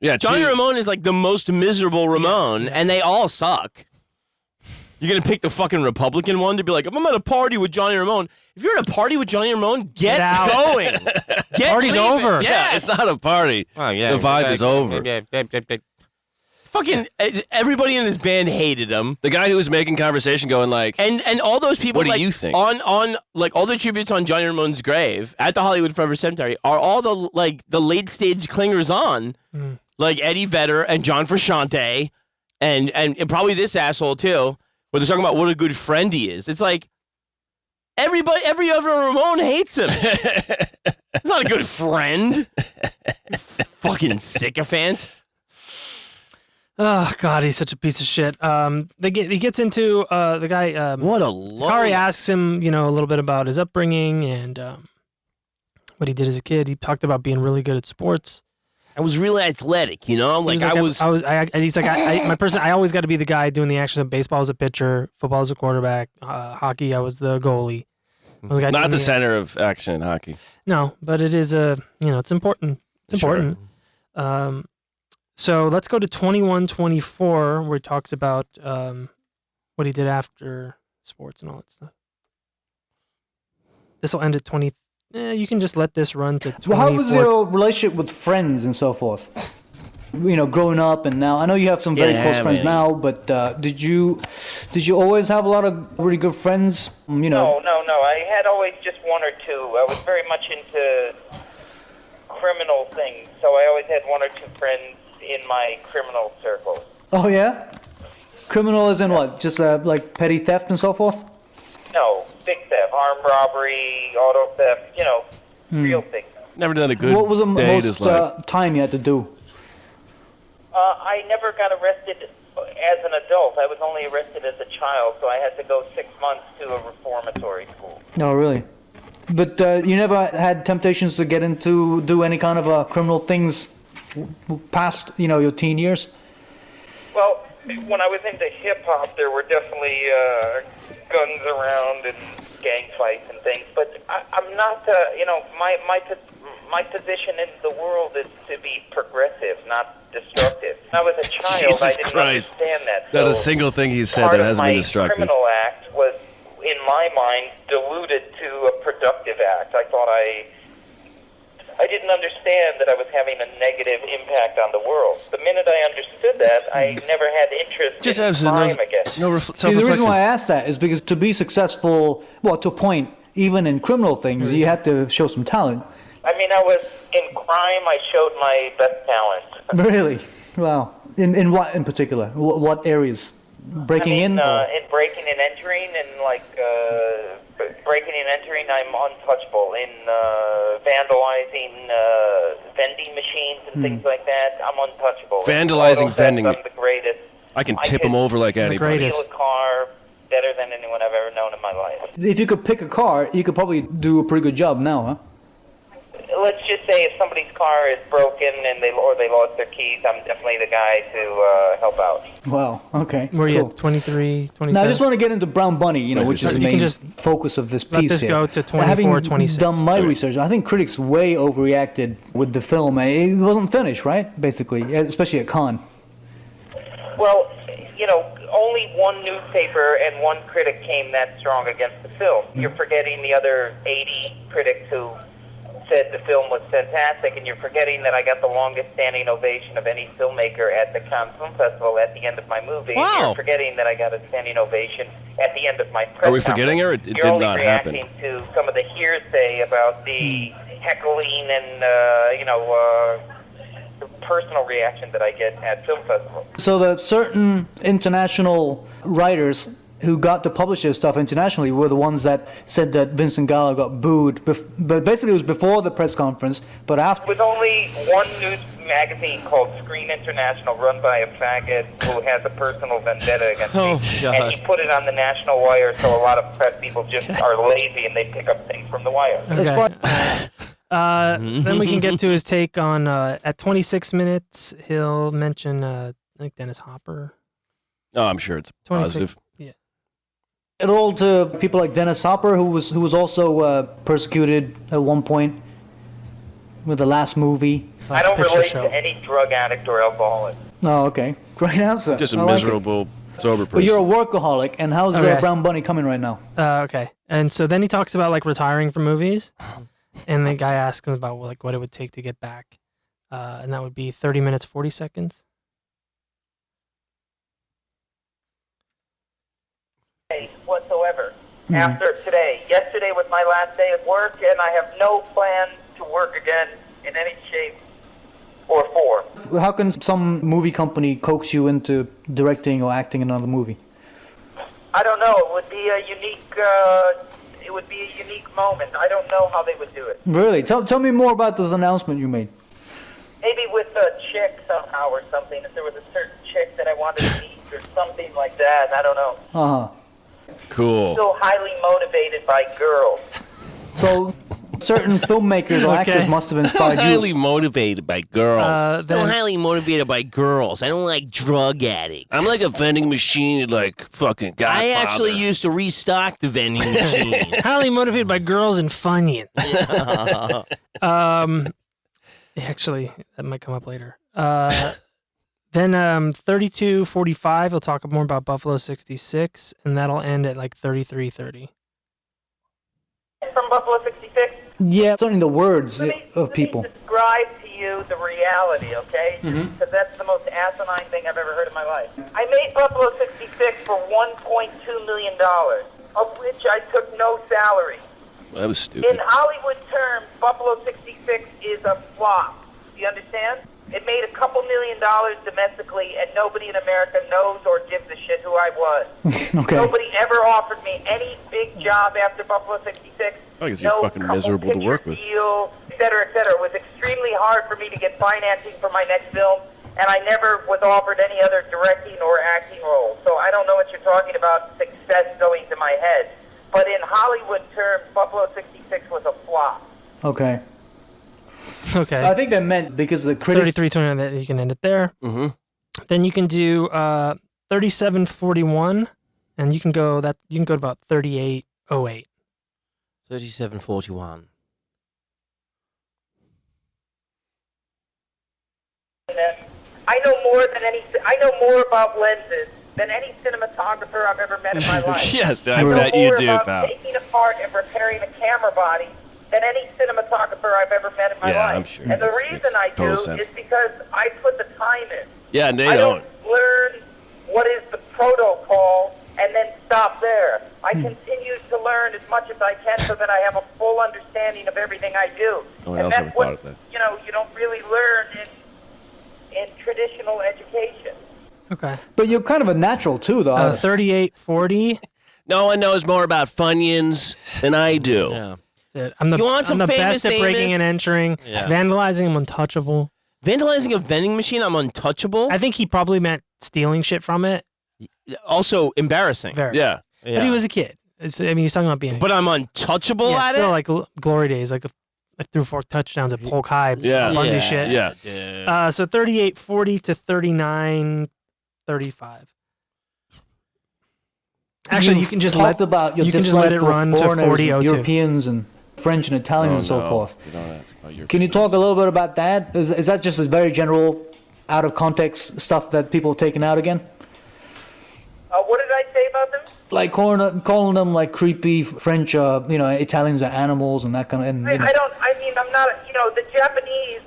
Yeah, Johnny Ramone is like the most miserable Ramone, and they all suck. You're going to pick the fucking Republican one to be like, I'm at a party with Johnny Ramone. If you're at a party with Johnny Ramone, get out. going. Party's over. Yeah, it's not a party. Oh, yeah. The vibe is over. Fucking everybody in this band hated him. The guy who was making conversation going like... And all those people, What do like, you think? on like all the tributes on Johnny Ramone's grave at the Hollywood Forever Cemetery are all the late stage clingers on, like Eddie Vedder and John Frusciante, and probably this asshole too, where they're talking about what a good friend he is. It's like every other Ramone hates him. He's not a good friend. Fucking sycophant. Oh God, he's such a piece of shit. He gets into the guy. What a low. Kari asks him, a little bit about his upbringing and what he did as a kid. He talked about being really good at sports. I was really athletic, Like I was. He's like, I always got to be the guy doing the actions of baseball as a pitcher, football as a quarterback, hockey. I was the goalie. I was the guy Not doing the center of action in hockey. No, but it is it's important. It's important. So let's go to 2124, where he talks about what he did after sports and all that stuff. This will end at 20. You can just let this run to 24. Well, how was your relationship with friends and so forth? Growing up and now. I know you have some very close friends now, but did you always have a lot of really good friends? No. I had always just one or two. I was very much into criminal things, so I always had one or two friends in my criminal circle. Oh yeah, criminal as in what? Just like petty theft and so forth? No, big theft, armed robbery, auto theft. Real things. Never done a good What was the day in his life. most time you had to do? I never got arrested as an adult. I was only arrested as a child, so I had to go 6 months to a reformatory school. No, really. But you never had temptations to get into do any kind of criminal things past your teen years? Well, when I was into hip-hop, there were definitely guns around and gang fights and things, but I'm not, my position in the world is to be progressive, not destructive. When I was a child, Jesus I didn't Christ. understand that. Not so a single thing he said part that of hasn't my been destructive. criminal act was, in my mind, diluted to a productive act. I thought I didn't understand that I was having a negative impact on the world. The minute I understood that, I never had interest in crime again. See, the reason why I asked that is because to be successful, to a point, even in criminal things, you have to show some talent. I mean, I was in crime. I showed my best talent. Really? Wow. In what in particular? What areas? Breaking in? In breaking and entering, breaking and entering, I'm untouchable. In vandalizing vending machines and things like that, I'm untouchable. Vandalizing In auto theft, vending. I'm the greatest. I can tip him over like anybody. Steal a car that better than anyone I've ever known in my life. If you could pick a car, you could probably do a pretty good job now, huh? Let's just say if somebody's car is broken and they lost their keys, I'm definitely the guy to help out. Wow. Okay. Where are you cool. at? 23, 27? Now, I just want to get into Brown Bunny, which is the You main can just focus of this piece let this here. go to 24, Having 26. done my research, I think critics way overreacted with the film. It wasn't finished, right? Basically, especially at Cannes. Well, only one newspaper and one critic came that strong against the film. You're forgetting the other 80 critics who said the film was fantastic, and you're forgetting that I got the longest standing ovation of any filmmaker at the Cannes Film Festival at the end of my movie. Wow. And you're forgetting that I got a standing ovation at the end of my press Are we forgetting her? It You're did only not happen. reacting to some of the hearsay about the heckling and, the personal reaction that I get at film festivals. So that certain international writers who got to publish their stuff internationally were the ones that said that Vincent Gallo got booed. But basically it was before the press conference, but after. With only one news magazine called Screen International, run by a faggot who has a personal vendetta against me. God. And he put it on the National Wire, so a lot of press people just are lazy and they pick up things from the wire. Okay. Then we can get to his take on, at 26 minutes, he'll mention, I think, Dennis Hopper. Oh, I'm sure it's 26. positive. Yeah. It all to people like Dennis Hopper, who was also persecuted at one point with the last movie. I don't relate to any drug addict or alcoholic. Oh, okay. Great answer. Just a I like it. miserable, sober person. But you're a workaholic, and how's Okay. Brown Bunny coming right now? Okay. And so then he talks about like retiring from movies, and the guy asks him about like what it would take to get back, and that would be 30 minutes 40 seconds. Whatsoever. After today. Yesterday was my last day at work, and I have no plans to work again in any shape or form. How can some movie company coax you into directing or acting in another movie? I don't know. It would be a unique moment. I don't know how they would do it. Really? Tell me more about this announcement you made. Maybe with a chick somehow or something. If there was a certain chick that I wanted to meet or something like that. I don't know. Uh-huh. Cool. So highly motivated by girls. So certain filmmakers or actors must have inspired you. Highly motivated by girls. Still highly motivated by girls. I don't like drug addicts. I'm like a vending machine, like fucking Godfather. I actually used to restock the vending machine. Highly motivated by girls and Funyuns. Actually, that might come up later. Then 32:45, he'll talk more about Buffalo 66, and that'll end at like 33:30. From Buffalo 66, Yeah, certainly the words of people. describe to you the reality, okay? Mhm. Because that's the most asinine thing I've ever heard in my life. I made Buffalo 66 for $1.2 million, of which I took no salary. That was stupid. In Hollywood terms, Buffalo 66 is a flop. Do you understand? It made a couple $1 million domestically, and nobody in America knows or gives a shit who I was. Okay. Nobody ever offered me any big job after Buffalo 66. I guess you're fucking miserable to work with. Deal, et cetera, et cetera. It was extremely hard for me to get financing for my next film, and I never was offered any other directing or acting role. So I don't know what you're talking about, success going to my head. But in Hollywood terms, Buffalo 66 was a flop. Okay. Okay. I think that meant because the critics. 33:29, that you can end it there. Mm-hmm. Then you can do 37:41, and you can go to about 38:08. 37:41. I know more about lenses than any cinematographer I've ever met in my life. Yes, I know bet you more do, about pal. taking apart and repairing a camera body than any cinematographer I've ever met in my Yeah, life. I'm sure. And the That reason makes I do total sense. is because I put the time in. Yeah, and they I don't. learn what is the protocol and then stop there. I continue to learn as much as I can so that I have a full understanding of everything I do. No one and else that's ever what, thought of that. you don't really learn in traditional education. Okay. But you're kind of a natural too, though. 38:40. No one knows more about Funyuns than I do. Yeah. I'm the, You want I'm some the famous best at breaking Amos? and entering. Yeah. Vandalizing, I'm untouchable. Vandalizing a vending machine, I'm untouchable. I think he probably meant stealing shit from it. Also embarrassing. Very. Yeah. But he Yeah. was a kid. He's talking about being. But I'm untouchable yeah, at still it. like glory days, like I threw 4 touchdowns at Polk High. Yeah. Bundy Yeah. shit. Yeah. Dude. So 38-40 to 39-35. Actually, you can just talked about your you can just dislike let it for run to foreigners, 40-02. Europeans and French and Italians and so forth. You don't ask about your Can you talk a little bit about that? Is that just a very general, out of context stuff that people are taking out again? What did I say about them? Like calling them like creepy French, Italians are animals and that kind of. And, you know. I'm not. The Japanese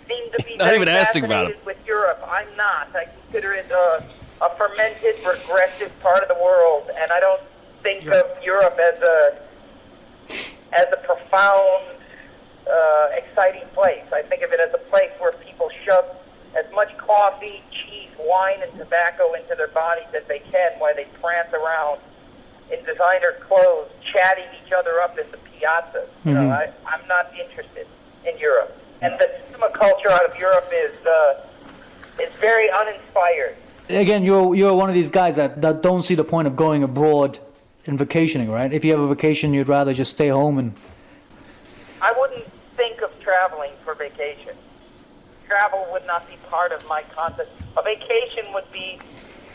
seem to be Not very even asking about fascinated with Europe. I'm not. I consider it a fermented, regressive part of the world, and I don't think of Europe as a profound, exciting place. I think of it as a place where people shove as much coffee, cheese, wine, and tobacco into their bodies as they can while they prance around in designer clothes, chatting each other up in the piazzas. I'm not interested in Europe. And the cinema culture out of Europe is very uninspired. Again, you're one of these guys that don't see the point of going abroad and vacationing, right? If you have a vacation, you'd rather just stay home and. I wouldn't think of traveling for vacation. Travel would not be part of my concept. A vacation would be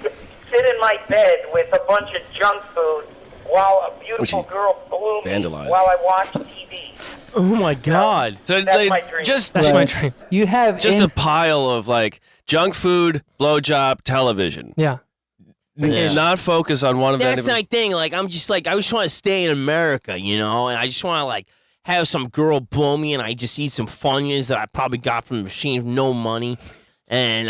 to sit in my bed with a bunch of junk food while a beautiful girl blew me vandalize. while I watch TV. Oh my God! So That's my dream. That's my dream. You have just a pile of like junk food, blowjob, television. Yeah. Not focus on one of them. That's my thing. Like, I'm just like, I just want to stay in America, and I just want to like have some girl blow me, and I just eat some Funyuns that I probably got from the machine with no money, and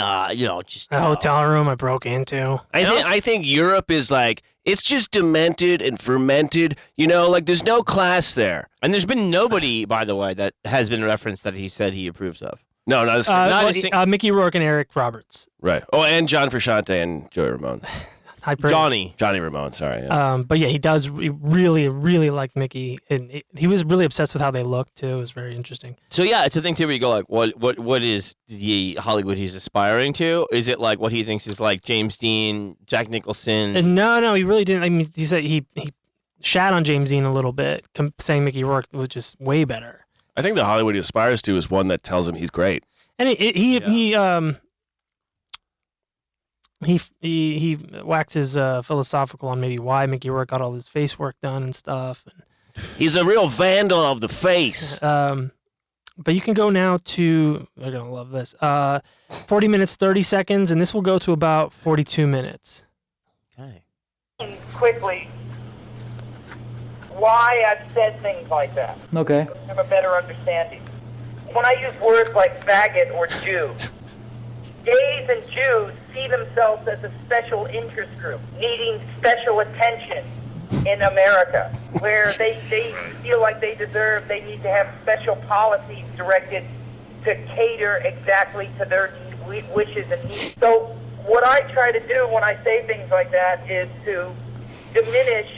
just A hotel room I broke into. I think Europe is like, it's just demented and fermented. Like there's no class there. And there's been nobody, by the way, that has been referenced that he said he approves of. No, not Mickey Rourke and Eric Roberts. Right. Oh, and John Frusciante and Joey Ramone. High praise. Johnny Ramone. Sorry. Yeah. But yeah, he does really, really like Mickey, and he was really obsessed with how they looked too. It was very interesting. So yeah, it's a thing too where you go like, what is the Hollywood he's aspiring to? Is it like what he thinks is like James Dean, Jack Nicholson? And no, he really didn't. I mean, he said he shat on James Dean a little bit, saying Mickey Rourke was just way better. I think the Hollywood he aspires to is one that tells him he's great. And he waxes philosophical on maybe why Mickey Rourke got all his face work done and stuff. He's a real vandal of the face. But you can go now to, you're going to love this, 40 minutes, 30 seconds, and this will go to about 42 minutes. Okay. Quickly, why I've said things like that. Okay. Have a better understanding. When I use words like faggot or Jew, gays and Jews see themselves as a special interest group, needing special attention in America, where they feel like they need to have special policies directed to cater exactly to their wishes and needs. So what I try to do when I say things like that is to diminish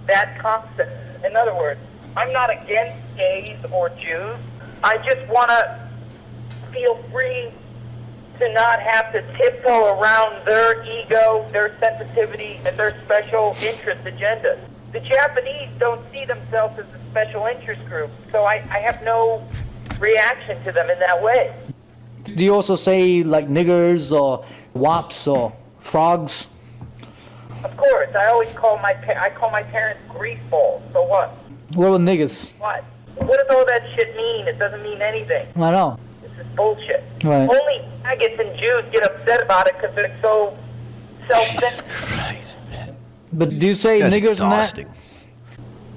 that concept. In other words, I'm not against gays or Jews. I just want to feel free to not have to tiptoe around their ego, their sensitivity, and their special interest agendas. The Japanese don't see themselves as a special interest group, so I have no reaction to them in that way. Do you also say like niggers or wops or frogs? Of course, I always call my parents greaseballs. So what? What about niggas? What? What does all that shit mean? It doesn't mean anything. I know. This is bullshit. Right. Only faggots and Jews get upset about it because they're so self-centered. Christ, man. But do you say That's niggers exhausting. and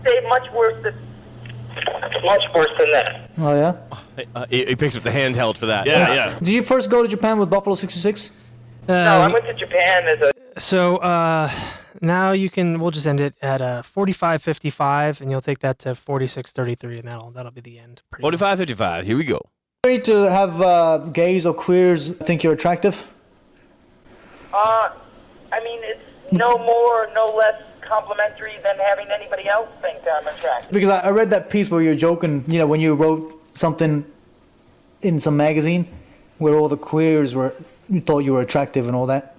that? Say much worse than that. Oh yeah. He picks up the handheld for that. Yeah. Did you first go to Japan with Buffalo 66? No, I went to Japan as a... So now we'll just end it at 45:55, and you'll take that to 46:33, and that'll be the end. 45:55. Here we go. Are you to have gays or queers think you're attractive? I mean, it's no more, no less complimentary than having anybody else think I'm attractive. Because I read that piece where you're joking, when you wrote something in some magazine where all the queers you thought you were attractive and all that.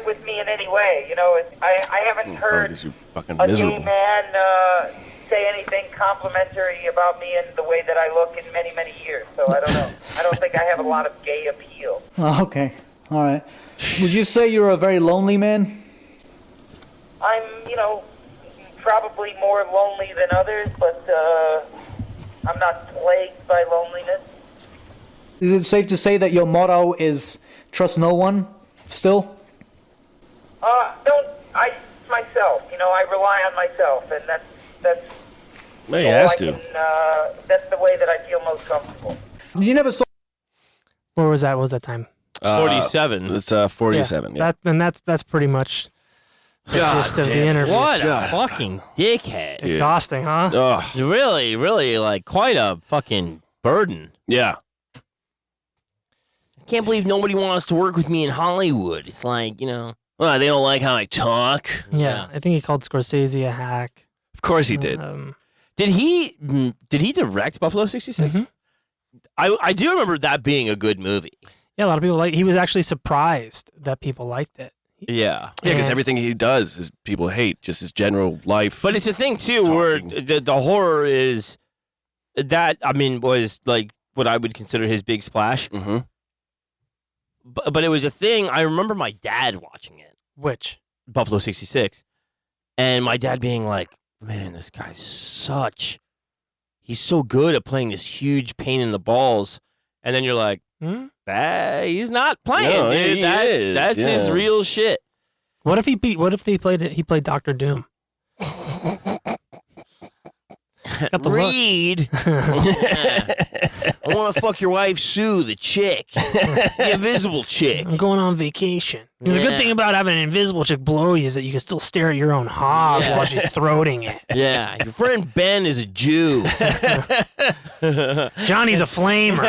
with me in any way. I haven't heard Because you're fucking a miserable. gay man say anything complimentary about me and the way that I look in many, many years. So I don't know. I don't think I have a lot of gay appeal. Oh, okay. All right. Would you say you're a very lonely man? I'm, probably more lonely than others, but I'm not plagued by loneliness. Is it safe to say that your motto is trust no one still? Myself. I rely on myself, and that's Well, he all has I to. can, that's the way that I feel most comfortable. You never saw. Where was that? What was that time? 47. It's 47. Yeah. That's pretty much the God gist of the damn. interview. What a fucking dickhead. Dude. Exhausting, huh? Ugh. Really, really, like, quite a fucking burden. Yeah. I can't believe nobody wants to work with me in Hollywood. It's like, Well, they don't like how I talk. Yeah, I think he called Scorsese a hack. Of course he did. Did he direct Buffalo 66? Mm-hmm. I do remember that being a good movie. Yeah, a lot of people he was actually surprised that people liked it. Yeah. Yeah, because And- everything he does is people hate, just his general life. But it's a thing, too, where the horror is that, was like what I would consider his big splash. Mm-hmm. But it was a thing. I remember my dad watching it. Which? Buffalo 66. And my dad being like, man, this guy's he's so good at playing this huge pain in the balls. And then you're like, he's not playing, No, dude. he That's is, his yeah. real shit. What if he played Dr. Doom? Got the look. Reed. I want to fuck your wife, Sue, the chick. The invisible chick. I'm going on vacation. The good Yeah. thing about having an invisible chick blow you is that you can still stare at your own hog while she's throating it. Yeah, your friend Ben is a Jew. Johnny's a flamer.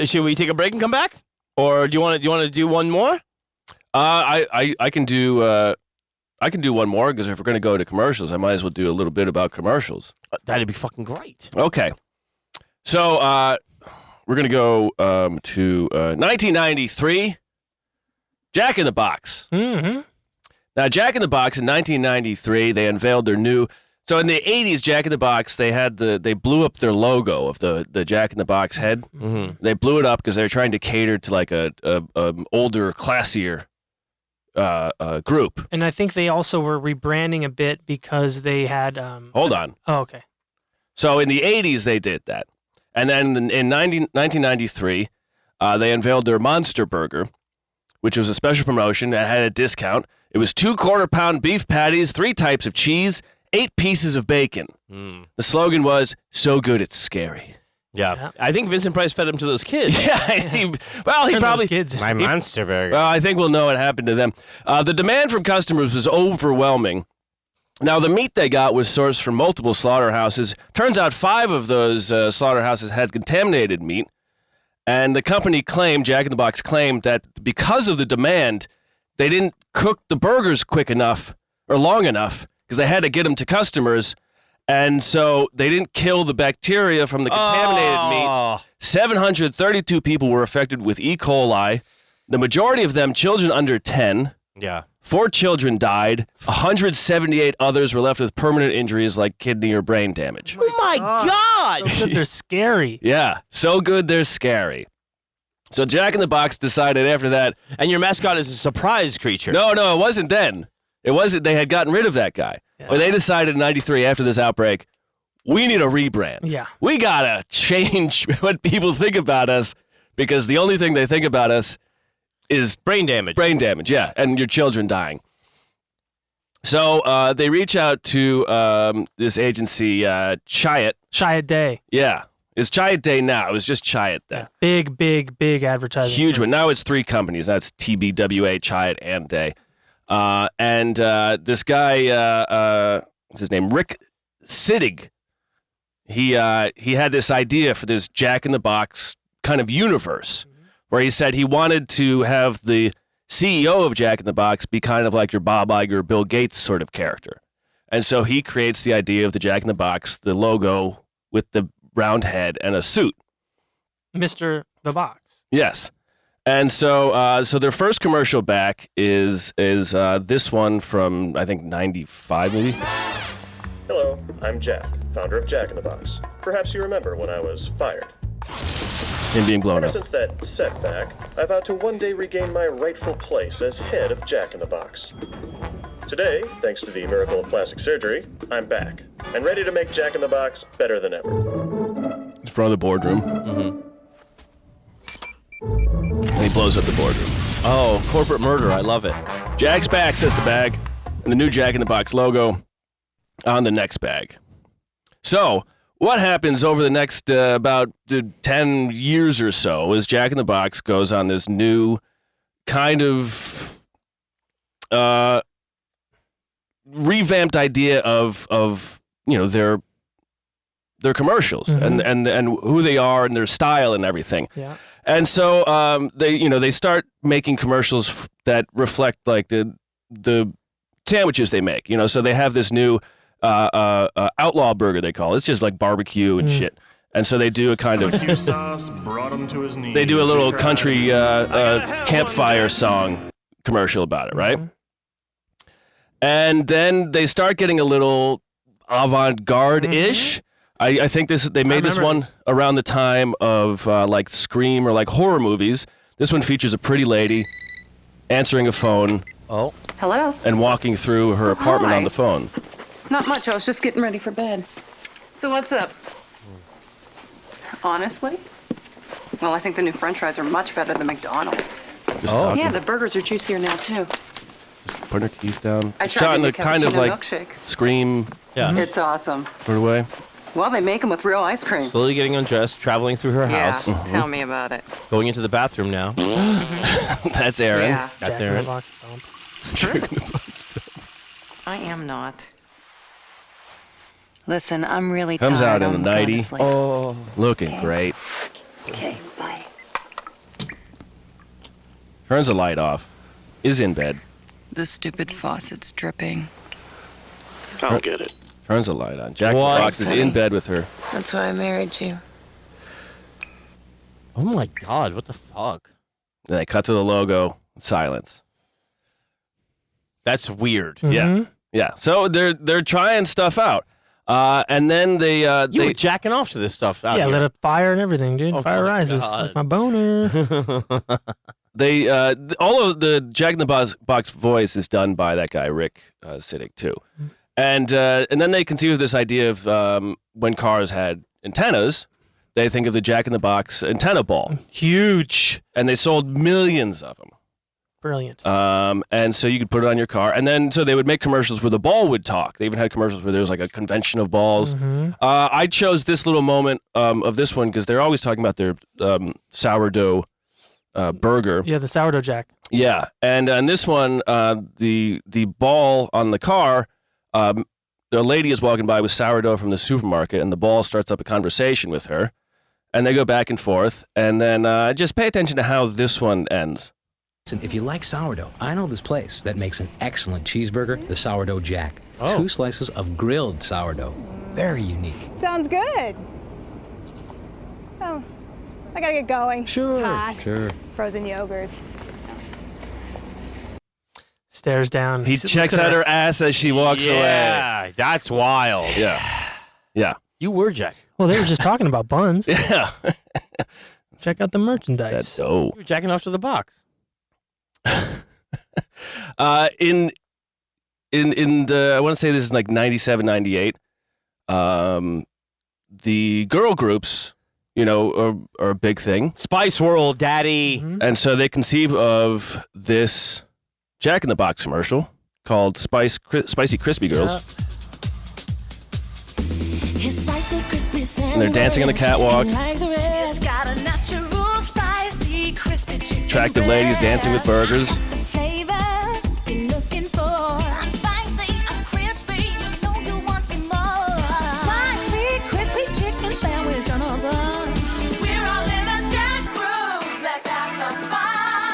Should we take a break and come back, or do you want to do one more? I can do one more because if we're going to go to commercials, I might as well do a little bit about commercials. That'd be fucking great. Okay, so we're going to go to 1993. Jack in the Box. Mm-hmm. Now, Jack in the Box in 1993, they unveiled their new. So in the 80s, Jack in the Box, they blew up their logo of the Jack in the Box head. Mm-hmm. They blew it up because they were trying to cater to like a older, classier group. And I think they also were rebranding a bit because they had. Hold on. Oh, okay. So in the 80s, they did that. And then in 1993, they unveiled their Monster Burger, which was a special promotion that had a discount. It was 2 quarter-pound beef patties, 3 types of cheese, 8 pieces of bacon. The slogan was, so good it's scary. Yeah. I think Vincent Price fed him to those kids. Yeah, he probably... kids. My Monster Burger. Well, I think we'll know what happened to them. The demand from customers was overwhelming. Now, the meat they got was sourced from multiple slaughterhouses. Turns out 5 of those slaughterhouses had contaminated meat. And the company claimed, Jack in the Box claimed, that because of the demand, they didn't cook the burgers quick enough or long enough because they had to get them to customers. And so they didn't kill the bacteria from the contaminated meat. 732 people were affected with E. coli. The majority of them children under 10. Yeah. 4 children died. 178 others were left with permanent injuries like kidney or brain damage. Oh my God! So good they're scary. Yeah, so good they're scary. So Jack in the Box decided after that. And your mascot is a surprise creature. No, it wasn't then. It wasn't. They had gotten rid of that guy. Yeah. But they decided in 93 after this outbreak, we need a rebrand. Yeah. We got to change what people think about us because the only thing they think about us is brain damage. Brain damage, yeah, and your children dying. So they reach out to this agency, Chiat. Chiat Day. Yeah. It's Chiat Day now. It was just Chiat then. Big, big, big advertising. Huge one. Now it's 3 companies. That's TBWA, Chiat, and Day. And this guy, what's his name? Rick Sittig. He had this idea for this Jack in the Box kind of universe where he said he wanted to have the CEO of Jack in the Box be kind of like your Bob Iger, Bill Gates sort of character. And so he creates the idea of the Jack in the Box, the logo with the round head and a suit. Mr. The Box. Yes. And so so their first commercial back is this one from, I think, 95 maybe? Hello, I'm Jack, founder of Jack in the Box. Perhaps you remember when I was fired. Him being blown Ever up. since that setback, I vowed to one day regain my rightful place as head of Jack in the Box. Today, thanks to the miracle of plastic surgery, I'm back and ready to make Jack in the Box better than ever. In front of the boardroom. And he blows up the boardroom. Oh, corporate murder. I love it. Jack's back, says the bag. And the new Jack in the Box logo on the next bag. So, what happens over the next about 10 years or so is Jack in the Box goes on this new kind of revamped idea of their commercials and who they are and their style and everything. Yeah. And so they start making commercials that reflect like the sandwiches they make. So they have this new outlaw burger, they call it. It's just like barbecue and shit. And so they do a kind of sauce brought him to his knees. they do a little country campfire song commercial about it, right? And then they start getting a little avant-garde-ish. I think they made this one around the time of like Scream or like horror movies. This one features a pretty lady answering a phone. Oh. Hello? And walking through her apartment Hi. on the phone. Not much. I was just getting ready for bed. So what's up? Honestly? Well, I think the new french fries are much better than McDonald's. Just talking. Yeah, the burgers are juicier now, too. Just putting her keys down. I Shot tried in the a kind of cappuccino like milkshake. Scream It's awesome. sort of way. Well, they make them with real ice cream. Slowly getting undressed, traveling through her Yeah, house. tell me about it. Going into the bathroom now. That's Aaron. Yeah. That's Aaron. I am not. Listen, I'm really Comes tired. out in a I'm going to nightie. sleep. Oh, looking great. Okay, bye. Turns the light off. Is in bed. The stupid faucet's dripping. I don't get it. Turns the light on. Jack What? Fox is in bed with her. That's why I married you. Oh my God! What the fuck? Then they cut to the logo. Silence. That's weird. Yeah. So they're trying stuff out. And then they You were jacking off to this stuff out Yeah, here. lit a fire and everything, dude. Oh Fire my rises. God. Like my boner. They all of the Jack in the Box voice is done by that guy Rick Siddick too, and then they conceive of this idea of when cars had antennas, they think of the Jack in the Box antenna ball, huge, and they sold millions of them. Brilliant. And so you could put it on your car, and then so they would make commercials where the ball would talk. They even had commercials where there was like a convention of balls. I chose this little moment of this one because they're always talking about their sourdough. Burger. Yeah, the sourdough jack. Yeah, and on this one, the ball on the car, the lady is walking by with sourdough from the supermarket, and the ball starts up a conversation with her, and they go back and forth, and then just pay attention to how this one ends. If you like sourdough, I know this place that makes an excellent cheeseburger, the Sourdough Jack. Oh. 2 slices of grilled sourdough. Very unique. Sounds good. Oh, I gotta get going. Sure, Hot. sure. Frozen yogurt. Stares down. He checks out her ass as she walks away. Yeah, that's wild. Yeah. Yeah. You were jacking. Well, they were just talking about buns. Yeah. Check out the merchandise. That's dope. You were jacking off to the box. In the I want to say this is like 97, 98. The girl groups, are a big thing. Spice World, Daddy. And so they conceive of this Jack in the Box commercial called Spicy Crispy Girls. And they're dancing on the catwalk. Attractive ladies dancing with burgers.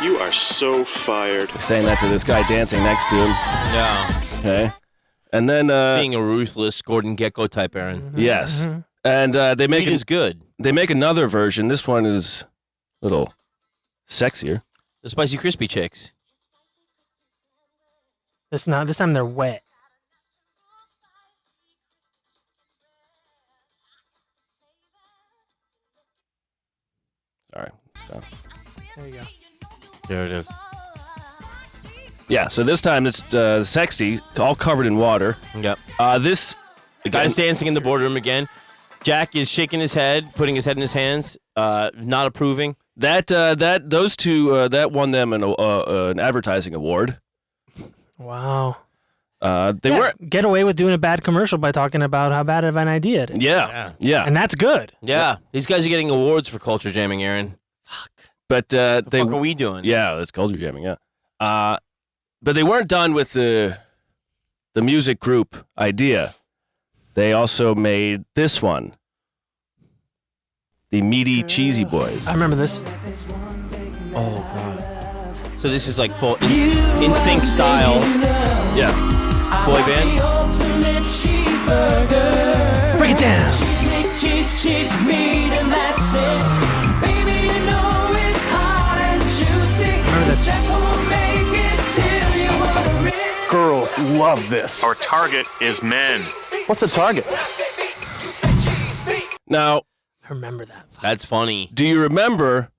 You are so fired. Saying that to this guy dancing next to him. Yeah. Okay. And then being a ruthless Gordon Gekko type, Aaron. Yes. And they make Meat is good. They make another version. This one is a little sexier. The spicy crispy chicks. This time they're wet. Sorry. So. There you go. There it is. Yeah, so this time it's sexy, all covered in water. Yep. This The guy's dancing in the boardroom again. Jack is shaking his head, putting his head in his hands, not approving. Those two that won them an advertising award. Wow. They were get away with doing a bad commercial by talking about how bad of an idea it is. Yeah. And that's good. Yeah. These guys are getting awards for culture jamming, Aaron. But What the fuck are we doing? Yeah, that's culture jamming. Yeah. But they weren't done with the music group idea. They also made this one, the Meaty Cheesy Boys. I remember this. Oh god. So this is like full in sync style. Yeah. Boy band. Break it down. Cheese, meat, and that's it. Baby, you know it's hot and juicy. Jack will make it till you want to rid. Girls love this. Our target is men. What's a target? Now, I remember that. That's funny. Do you remember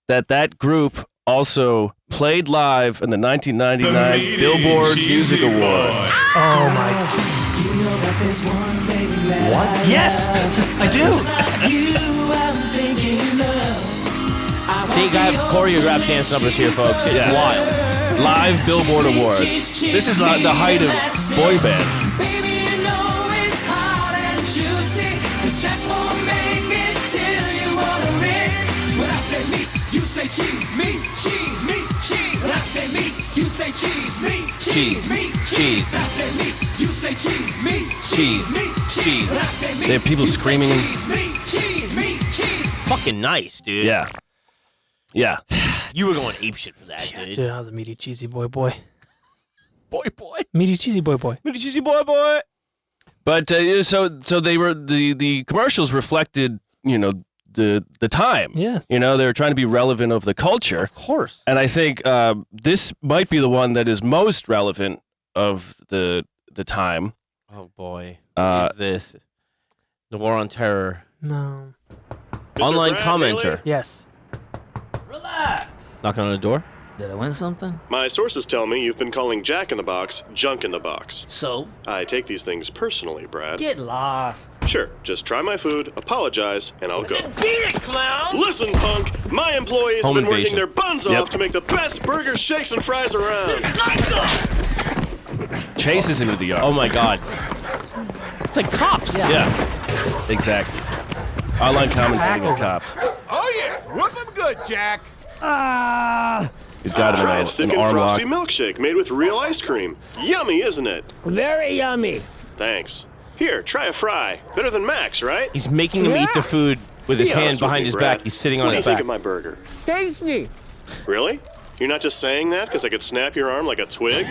that group also played live in the 1999 Billboard Music Awards? Oh my. What? Yes, I do. They got choreographed dance numbers here, folks. It's wild. Live Billboard Awards. This is the height of boy bands. Cheese. They have people screaming. Fucking nice, dude. Yeah. Yeah. You were going apeshit for that, dude. Dude, I was a meaty cheesy boy. Boy. Meaty cheesy boy. Meaty cheesy boy. But so they were the commercials reflected, the time. Yeah. They were trying to be relevant of the culture. Of course. And I think this might be the one that is most relevant of the time. Oh boy. What is this? The War on Terror. No. Online Brad commenter. Haley? Yes. Relax. Knocking on the door. Did I win something? My sources tell me you've been calling Jack in the Box junk in the box. So? I take these things personally, Brad. Get lost. Sure, just try my food, apologize, and I'll go. Beat it, clown! Listen, punk! My employees have Home been working invasion. their buns off to make the best burgers, shakes, and fries around. Chases him into the yard. Oh my god. It's like cops. Yeah. Exactly. Online commentating with cops. Oh yeah, whoop 'em good, Jack. He's got him Try in a thick an and arm lock. frosty milkshake made with real ice cream. Yummy, isn't it? Very yummy. Thanks. Here, try a fry. Better than Max, right? He's making him eat the food with his Be hand honest with behind me, his Brad. back. He's sitting What on do his you think back. of my burger? Tasty. Really? You're not just saying that because I could snap your arm like a twig?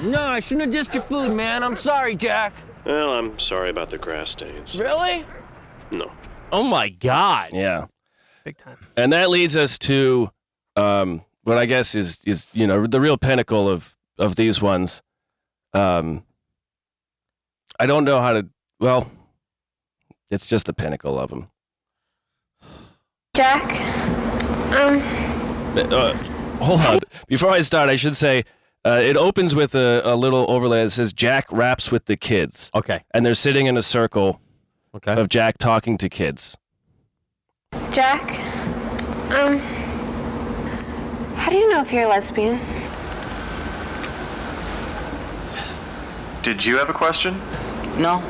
No, I shouldn't have dissed your food, man. I'm sorry, Jack. Well, I'm sorry about the grass stains. Really? No. Oh my god. Yeah. Big time. And that leads us to what I guess is the real pinnacle of these ones. I don't know how to. Well, it's just the pinnacle of them. Jack, Hold on. Before I start, I should say it opens with a little overlay that says Jack raps with the kids. Okay. And they're sitting in a circle of Jack talking to kids. Jack, how do you know if you're a lesbian? Did you have a question? No.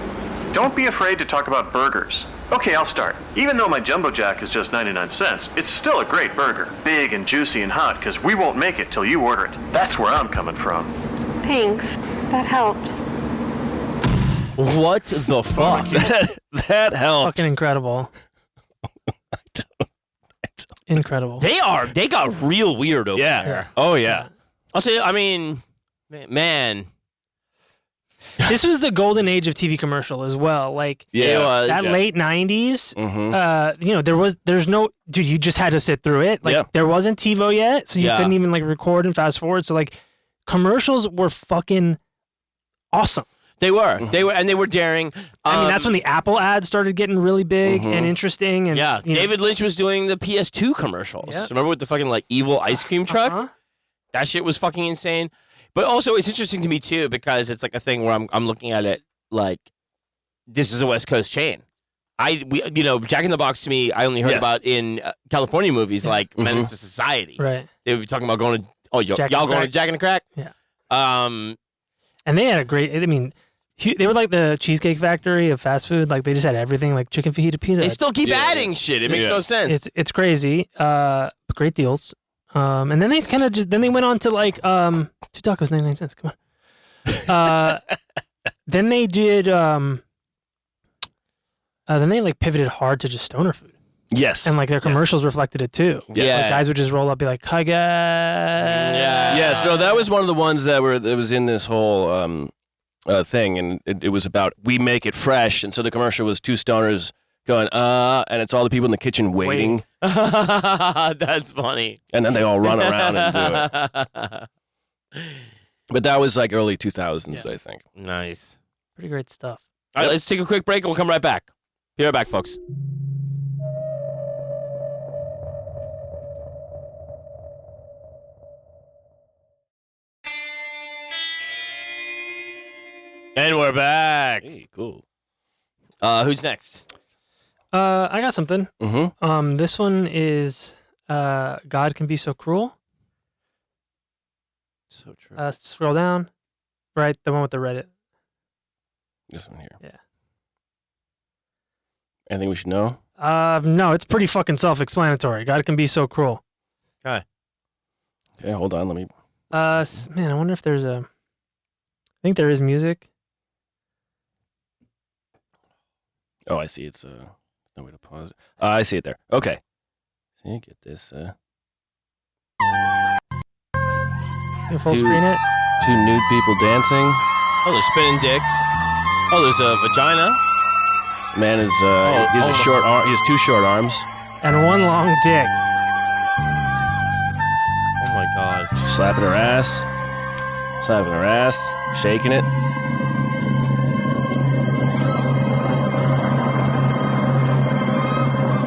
Don't be afraid to talk about burgers. Okay, I'll start. Even though my Jumbo Jack is just 99 cents, it's still a great burger. Big and juicy and hot, because we won't make it till you order it. That's where I'm coming from. Thanks. That helps. What the fuck? that helps. Fucking incredible. Incredible. They got real weird over Yeah. there. Oh yeah. I'll say, I mean, man. This was the golden age of TV commercial as well. Like It was. that late 90s, you know, there's no, dude, you just had to sit through it. Like there wasn't TiVo yet, so you Yeah. couldn't even like record and fast forward. So like commercials were fucking awesome. They were. They were, and they were daring. I mean, that's when the Apple ads started getting really big and interesting. And Yeah, you know, David Lynch was doing the PS2 commercials. Yeah. Remember with the fucking like evil ice cream truck? That shit was fucking insane. But also, it's interesting to me too because it's like a thing where I'm looking at it like this is a West Coast chain. You know, Jack in the Box to me, I only heard about in California movies like Menace to Society. Right. They would be talking about going to Jack y'all and going Crack. to Jack and the Crack? Yeah. And they had a great. I mean, they were like the Cheesecake Factory of fast food. Like they just had everything, like chicken fajita pita. They still keep adding shit. It makes no sense. It's crazy. Great deals. And then they kind of just they went on to like 2 tacos 99 cents. Come on. Then they did then they like pivoted hard to just stoner food. Yes. And like their commercials reflected it too. Yeah. Like guys would just roll up, be like, "Hi guys." Yeah. So that was one of the ones that was in this whole thing, and it was about we make it fresh, and so the commercial was 2 stoners going and it's all the people in the kitchen waiting. That's funny. And then they all run around and do it. But that was like early 2000s, I think. Nice. Pretty great stuff. All right, let's take a quick break and we'll come right back. Be right back, folks. And we're back. Hey, cool. Who's next? I got something. Mm-hmm. This one is God Can Be So Cruel. So true. Scroll down. Right, the one with the Reddit. This one here. Yeah. Anything we should know? No, it's pretty fucking self-explanatory. God Can Be So Cruel. Okay. Okay, hold on. Let me. Man, I wonder if there's a. I think there is music. Oh, I see. It's no way to pause it. I see it there. Okay. See, get this. You full screen it. 2 nude people dancing. Oh, they're spinning dicks. Oh, there's a vagina. Man is he has a short arm. He has 2 short arms. And 1 long dick. Oh my god. She's slapping her ass. Slapping her ass. Shaking it.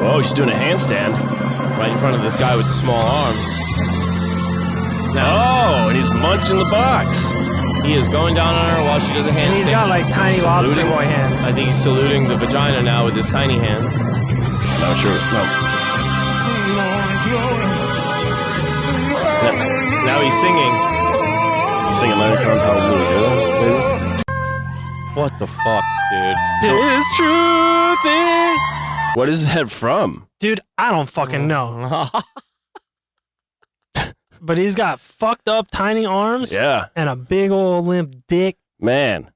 Oh, she's doing a handstand. Right in front of this guy with the small arms. Oh, and he's munching the box. He is going down on her while she does a handstand. And he's got like tiny lobster boy hands. I think he's saluting the vagina now with his tiny hands. Not sure. No. Now he's singing. Singing Leprechaun's Hallelujah. What the fuck, dude? This truth is. What is that from? Dude, I don't fucking know. But he's got fucked up tiny arms. Yeah. And a big old limp dick. Man.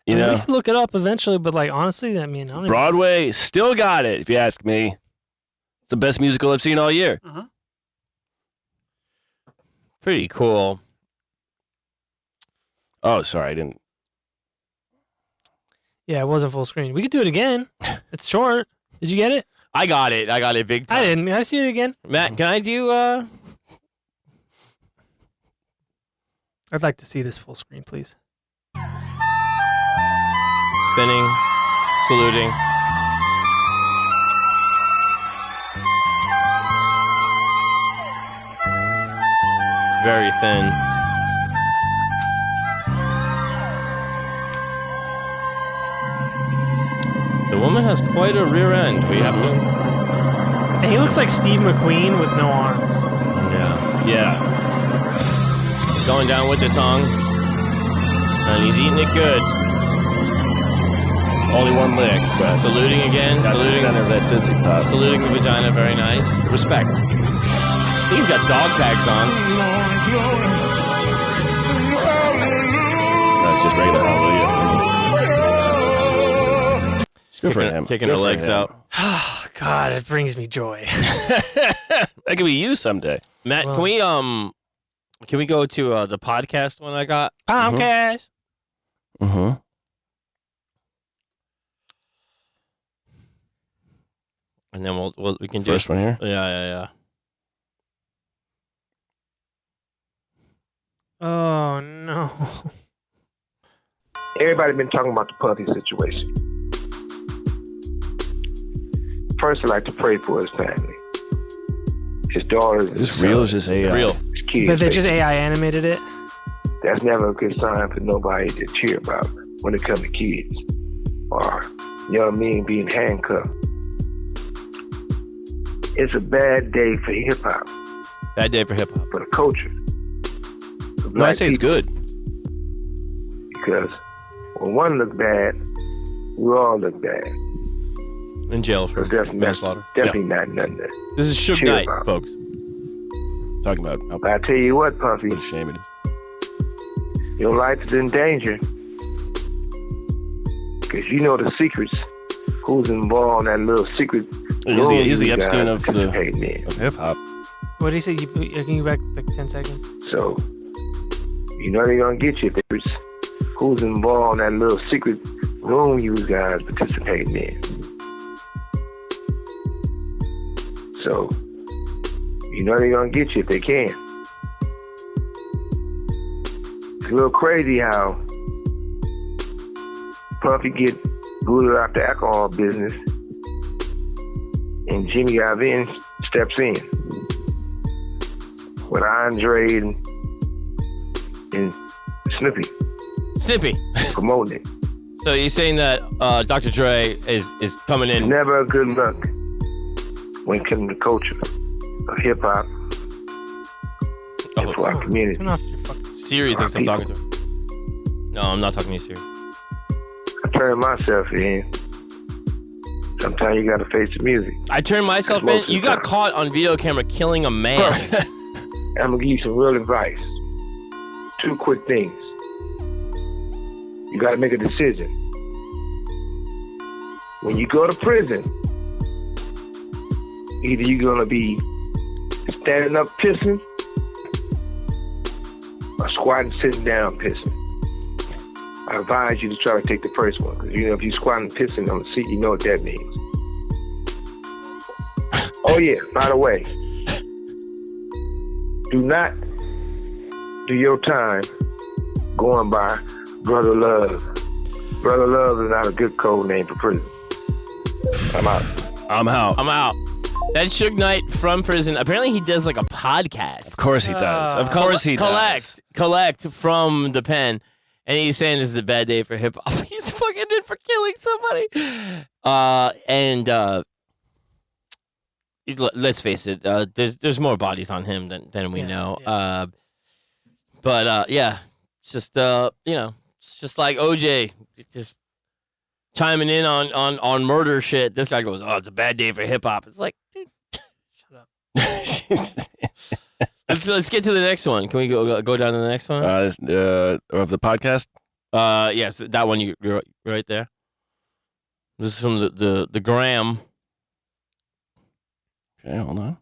You I mean, know, we could look it up eventually, but like honestly, I mean, I don't Broadway still got it, if you ask me. It's the best musical I've seen all year. Pretty cool. Oh, sorry, I didn't. Yeah, it wasn't full screen. We could do it again. It's short. Did you get it? I got it. I got it big time. I didn't. Can I see it again? Matt, can I do I'd like to see this full screen, please. spinning, saluting. Very thin. The woman has quite a rear end. We have to. And he looks like Steve McQueen with no arms. Yeah. Yeah. He's going down with the tongue. And he's eating it good. Only one lick, but saluting again. Got Saluting. the center of that Tootsie Pop. Saluting the vagina. Very nice. Respect. I think he's got dog tags on. No, it's just regular Hallelujah. Good for him. Kicking Good her for legs him. out. Oh, God, it brings me joy. That could be you someday. Matt, Well. can we go to the podcast one I got? Podcast. Mm-hmm. And then we can do First one here? Yeah. Oh no. Everybody been talking about the Puffy situation. First, I'd like to pray for his family. His daughters. Is this real or is this AI? Real. His kids. But they just AI animated it. That's never a good sign for nobody to cheer about when it comes to kids or young men being handcuffed. It's a bad day for hip hop. Bad day for hip hop. For the culture. No, I say it's good. Because when one looks bad, we all look bad. In jail for manslaughter. Definitely not nothing. This is Suge Knight, folks. Talking about how I tell you what, Puffy. What a shame it is. Your life is in danger. Because you know the secrets. Who's involved in that little secret. He's the Epstein of hip hop. What did he say? Can you back like 10 seconds? So, you know they're going to get you. There's who's involved in that little secret room you guys participating in. So, you know they're going to get you if they can. It's a little crazy how Puffy get booted out the alcohol business and Jimmy Iovine steps in with Andre and Snoopy promoting it. So you're saying that Dr. Dre is coming in? Never a good look when it comes to culture of hip hop and for our community. Turn off your fucking. Siri thinks I'm talking to her. No, I'm not talking to you, Siri. I turn myself in. Sometimes you gotta face the music. I turned myself in. You got caught on video camera killing a man. I'm gonna give you some real advice. 2 quick things. You gotta make a decision. When you go to prison, either you're gonna be standing up pissing or squatting sitting down pissing. I advise you to try to take the first one, because you know if you're squatting pissing on the seat, you know what that means. Oh yeah, by the way, do not do your time going by Brother Love. Brother Love is not a good code name for prison. I'm out. I'm out. That's Suge Knight from prison. Apparently he does like a podcast. Of course he does. Of course he does. Collect from the pen. And he's saying this is a bad day for hip hop. He's fucking in for killing somebody. Let's face it. There's more bodies on him than we know. Yeah. Yeah, it's just it's just like OJ, just chiming in on murder shit. This guy goes, "Oh, it's a bad day for hip hop." It's like, dude, shut up. Let's get to the next one. Can we go down to the next one? Of the podcast? Yes, that one you're right there. This is from the Gram. Okay, hold on.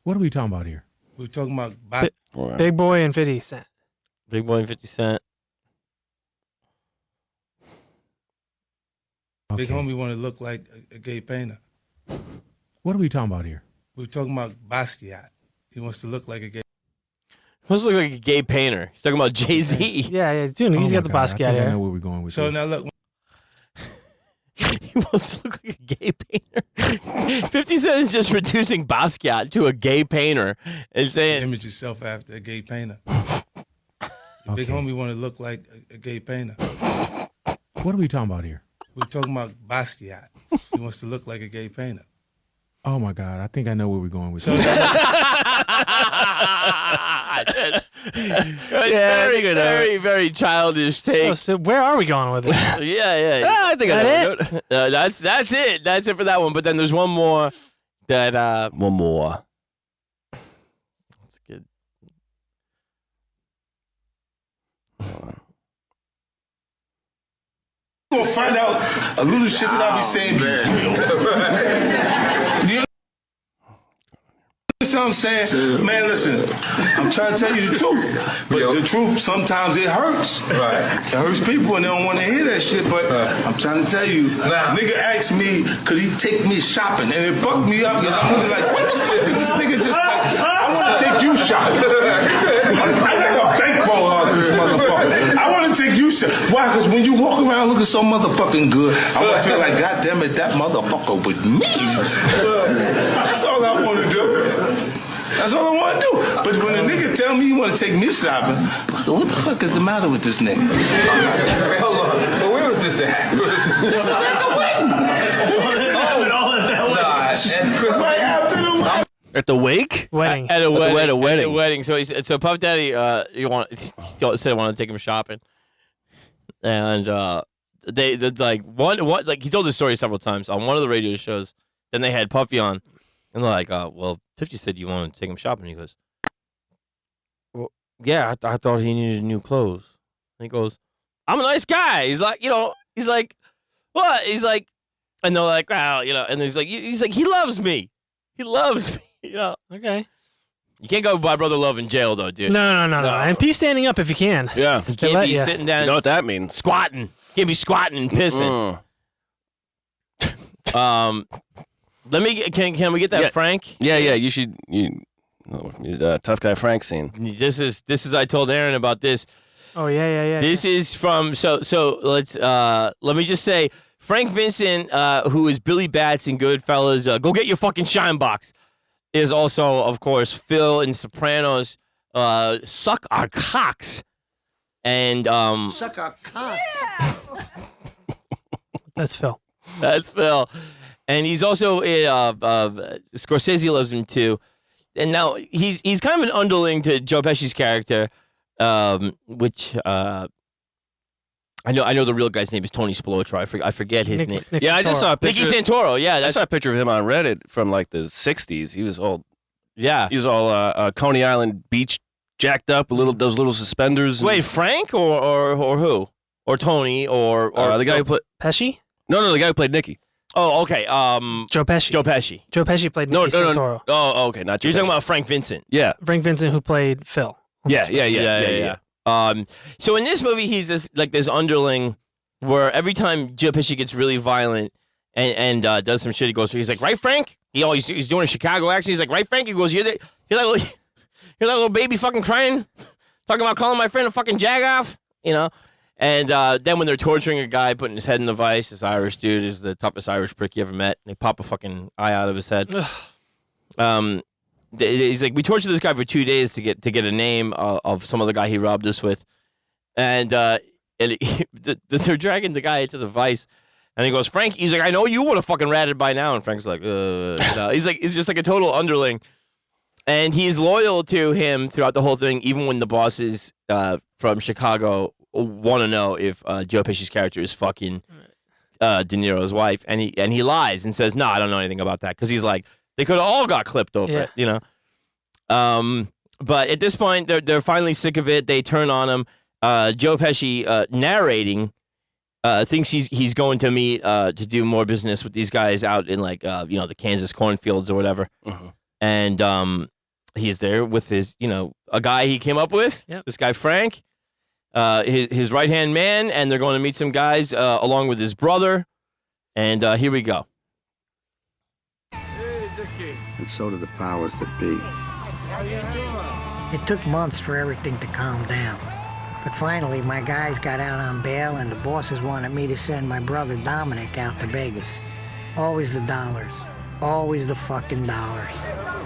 What are we talking about here? We're talking about Big Boy and 50 Cent. Big Boy and 50 Cent. Big homie want to look like a gay painter. What are we talking about here? We're talking about Basquiat. He wants to look like a gay. He wants to look like a gay painter. He's talking about Jay-Z. Yeah, dude, he's got the Basquiat I hair. know where we're going with this. Now look. He wants to look like a gay painter. 50 Cent is just reducing Basquiat to a gay painter and saying, image yourself after a gay painter. Big homie want to look like a gay painter. What are we talking about here? We're talking about Basquiat. He wants to look like a gay painter. Oh my God, I think I know where we're going with this. Very good, very childish take. So where are we going with it? Yeah. I think I know it. That's it. That's it for that one. But then there's one more that one more. That's good. We'll find out a little shit that I be saying. You what I'm saying? Man, listen, I'm trying to tell you the truth. But the truth, sometimes it hurts. Right. It hurts people and they don't want to hear that shit, but I'm trying to tell you. Nigga asked me, could he take me shopping? And it bucked me up because I'm looking like, what the fuck is this nigga just like, I want to take you shopping. I got a bankroll out this motherfucker. I want to take you shopping. Why? Because when you walk around looking so motherfucking good, I want to feel like, God damn it, that motherfucker with me. That's all I want to do. That's all I want to do. But when a nigga tell me he want to take me shopping, what the fuck is the matter with this nigga? Wait, hold on. But where was this at? This was at the wedding. At the wake? Wedding. At a wedding. At a wedding. At a wedding. So Puff Daddy, he said I want to take him shopping, and they like he told this story several times on one of the radio shows. Then they had Puffy on, and they're like, well, 50 said you want to take him shopping. He goes, well, yeah, I thought he needed new clothes. And he goes, I'm a nice guy. He's like, what? He's like, and they're like, well, and he's like, he loves me. He loves me. Okay. You can't go by brother love in jail though, dude. No. And pee standing up if you can. Yeah. You can't be sitting down. You know what that means? Squatting. You can't be squatting and pissing. Can we get that Frank? Yeah. You should. Tough guy Frank scene. This is. I told Aaron about this. Oh yeah. This is from. So let's. Let me just say, Frank Vincent, who is Billy Bats in Goodfellas. Go get your fucking shine box. Is also, of course, Phil in Sopranos. Suck our cocks. And Suck our cocks. That's Phil. That's Phil. And he's also Scorsese loves him too. And now he's kind of an underling to Joe Pesci's character, which I know the real guy's name is Tony Spilotro. I forget his name. Yeah, I just saw a picture. Nicky Santoro. Yeah, I saw a picture of him on Reddit from like the '60s. He was all Coney Island beach jacked up, those little suspenders. Wait, Frank or who? Or Tony or the guy who played Pesci? No, the guy who played Nicky. Oh, okay. Joe Pesci. Joe Pesci played Nicky Santoro. Oh, okay. Not Joe You're talking Pesci. about Frank Vincent. Yeah. Frank Vincent, who played Phil. Yeah. So in this movie, he's this underling where every time Joe Pesci gets really violent and does some shit, he's like, right, Frank? He's doing a Chicago accent. He's like, right, Frank? He goes, you're that little baby fucking crying, talking about calling my friend a fucking jagoff, And then when they're torturing a guy, putting his head in the vice, this Irish dude is the toughest Irish prick you ever met. And they pop a fucking eye out of his head. He's like, we tortured this guy for 2 days to get a name of some other guy he robbed us with, and they're dragging the guy into the vice, and he goes, Frank. He's like, I know you would have fucking ratted by now, and Frank's like, no. He's just like a total underling, and he's loyal to him throughout the whole thing, even when the bosses from Chicago want to know if Joe Pesci's character is fucking De Niro's wife, and he lies and says, no, I don't know anything about that, because he's like, they could have all got clipped over it, But at this point, they're finally sick of it. They turn on him. Joe Pesci, narrating, thinks he's going to meet to do more business with these guys out in the Kansas cornfields or whatever. Mm-hmm. And he's there with his a guy he came up with. Yep. This guy Frank, his right hand man, and they're going to meet some guys along with his brother. And here we go. And so do the powers that be. It took months for everything to calm down. But finally, my guys got out on bail, and the bosses wanted me to send my brother Dominic out to Vegas. Always the dollars. Always the fucking dollars.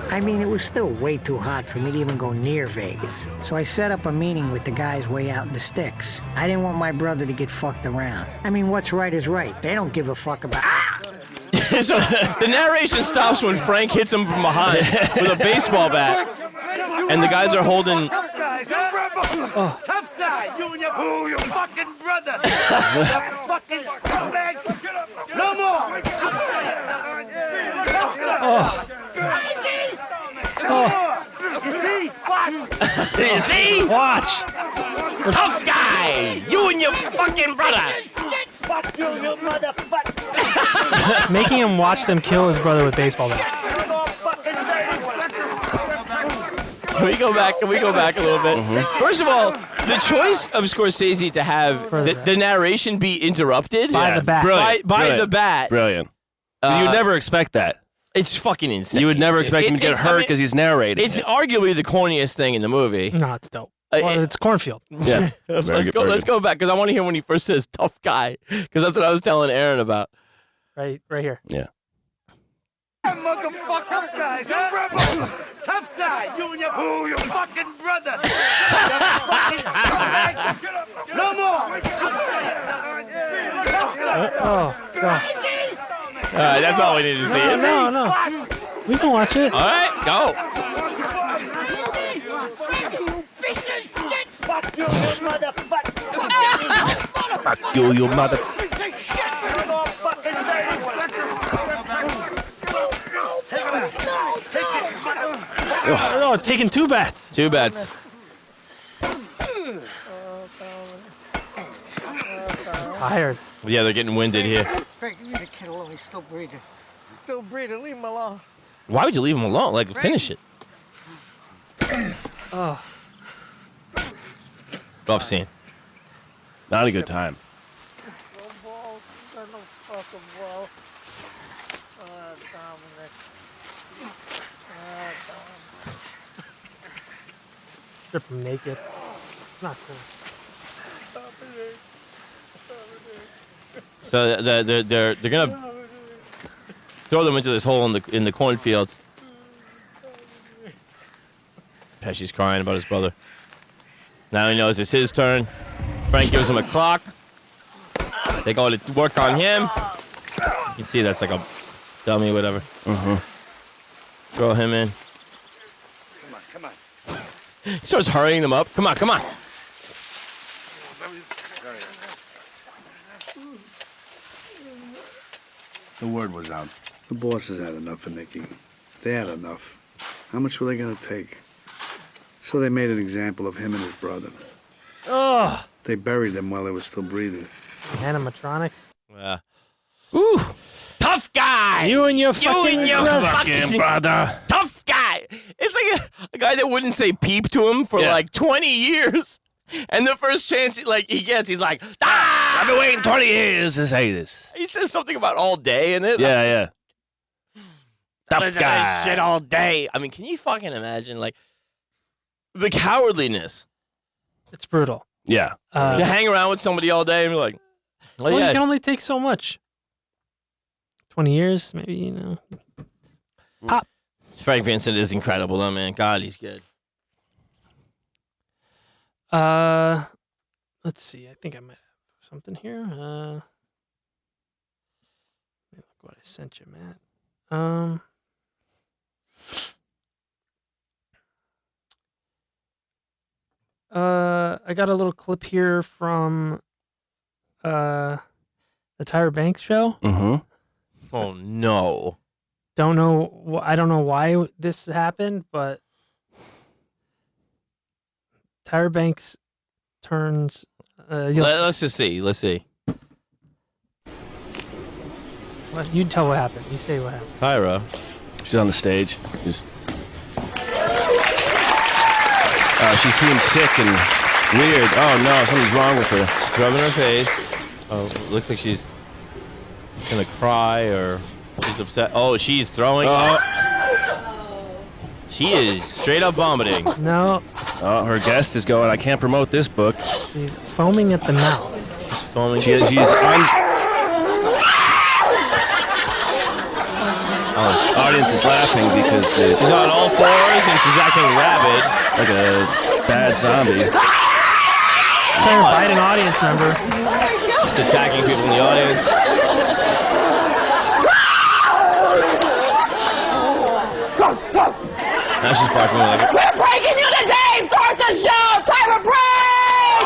I mean, it was still way too hot for me to even go near Vegas. So I set up a meeting with the guys way out in the sticks. I didn't want my brother to get fucked around. I mean, what's right is right. They don't give a fuck about... So the narration stops when Frank hits him from behind with a baseball bat, and the guys are holding. Tough guy, you and your fucking brother. You fucking scumbag. No more. You see? Watch. You see? Watch. Tough guy, you and your fucking brother. Fuck you, you motherfucker. Making him watch them kill his brother with baseball bats. Can we go back? Can we go back a little bit? First of all, the choice of Scorsese to have the narration be interrupted By the bat. Brilliant. by Brilliant. the bat. Brilliant. 'Cause you would never expect that. It's fucking insane. You would never expect him to get hurt because he's narrating. It's arguably the corniest thing in the movie. No, it's dope. Well, it's cornfield. Yeah. Let's go back because I want to hear when he first says "tough guy" because that's what I was telling Aaron about. Right here. Yeah. Motherfucker, tough guys, huh? Tough guy, you and your fucking brother. No more. Oh, God. All right, that's all we need to see. No. We can watch it. All right, go. Fuck you, motherfucker. Fuck you, you mother. Oh, taking 2 bats. 2 bets. Tired. Yeah, they're getting winded here. Frank, leave the kid alone. He's still breathing. Still breathing. Leave him alone. Why would you leave him alone? Like, finish it. Oh. Rough scene. Not a good time. Strip him naked. Not cool. So they're gonna throw them into this hole in the cornfields. Pesci's crying about his brother. Now he knows it's his turn. Frank gives him a clock. They go to work on him. You can see that's like a dummy, whatever. Throw him in. Come on. He starts hurrying them up. Come on. The word was out. The bosses had enough of Nicky. They had enough. How much were they going to take? So they made an example of him and his brother. Oh. They buried him while they were still breathing. Animatronic. Yeah. Ooh. Tough guy. You and your fucking brother. Tough guy. It's like a guy that wouldn't say peep to him for like 20 years. And the first chance he gets, he's like, ah! I've been waiting 20 years to say this. He says something about all day in it. Yeah. Tough guy. Shit all day. I mean, can you fucking imagine, like, the cowardliness? It's brutal. Yeah. To hang around with somebody all day and be like, well, you can only take so much. 20 years, maybe, you know. Pop. Frank Vincent is incredible, though, man. God, he's good. Let's see. I think I might have something here. Look what I sent you, Matt. I got a little clip here from the Tyra Banks show. Oh no! Don't know. I don't know why this happened, but Tyra Banks turns. Let's just see. Let's see. You tell what happened. You say what happened. Tyra. She's on the stage. She seems sick and weird. Oh no, something's wrong with her. She's rubbing her face. Oh, looks like she's gonna cry or she's upset. Oh, she's throwing up. She is straight up vomiting. No. Oh, her guest is going, I can't promote this book. She's foaming at the mouth. She's foaming. She's audience is laughing because she's on all fours and she's acting rabid. Like a bad zombie. Trying to bite an audience member. Just attacking people in the audience. Now she's barking like it. We're breaking you today! Start the show! Tyra break!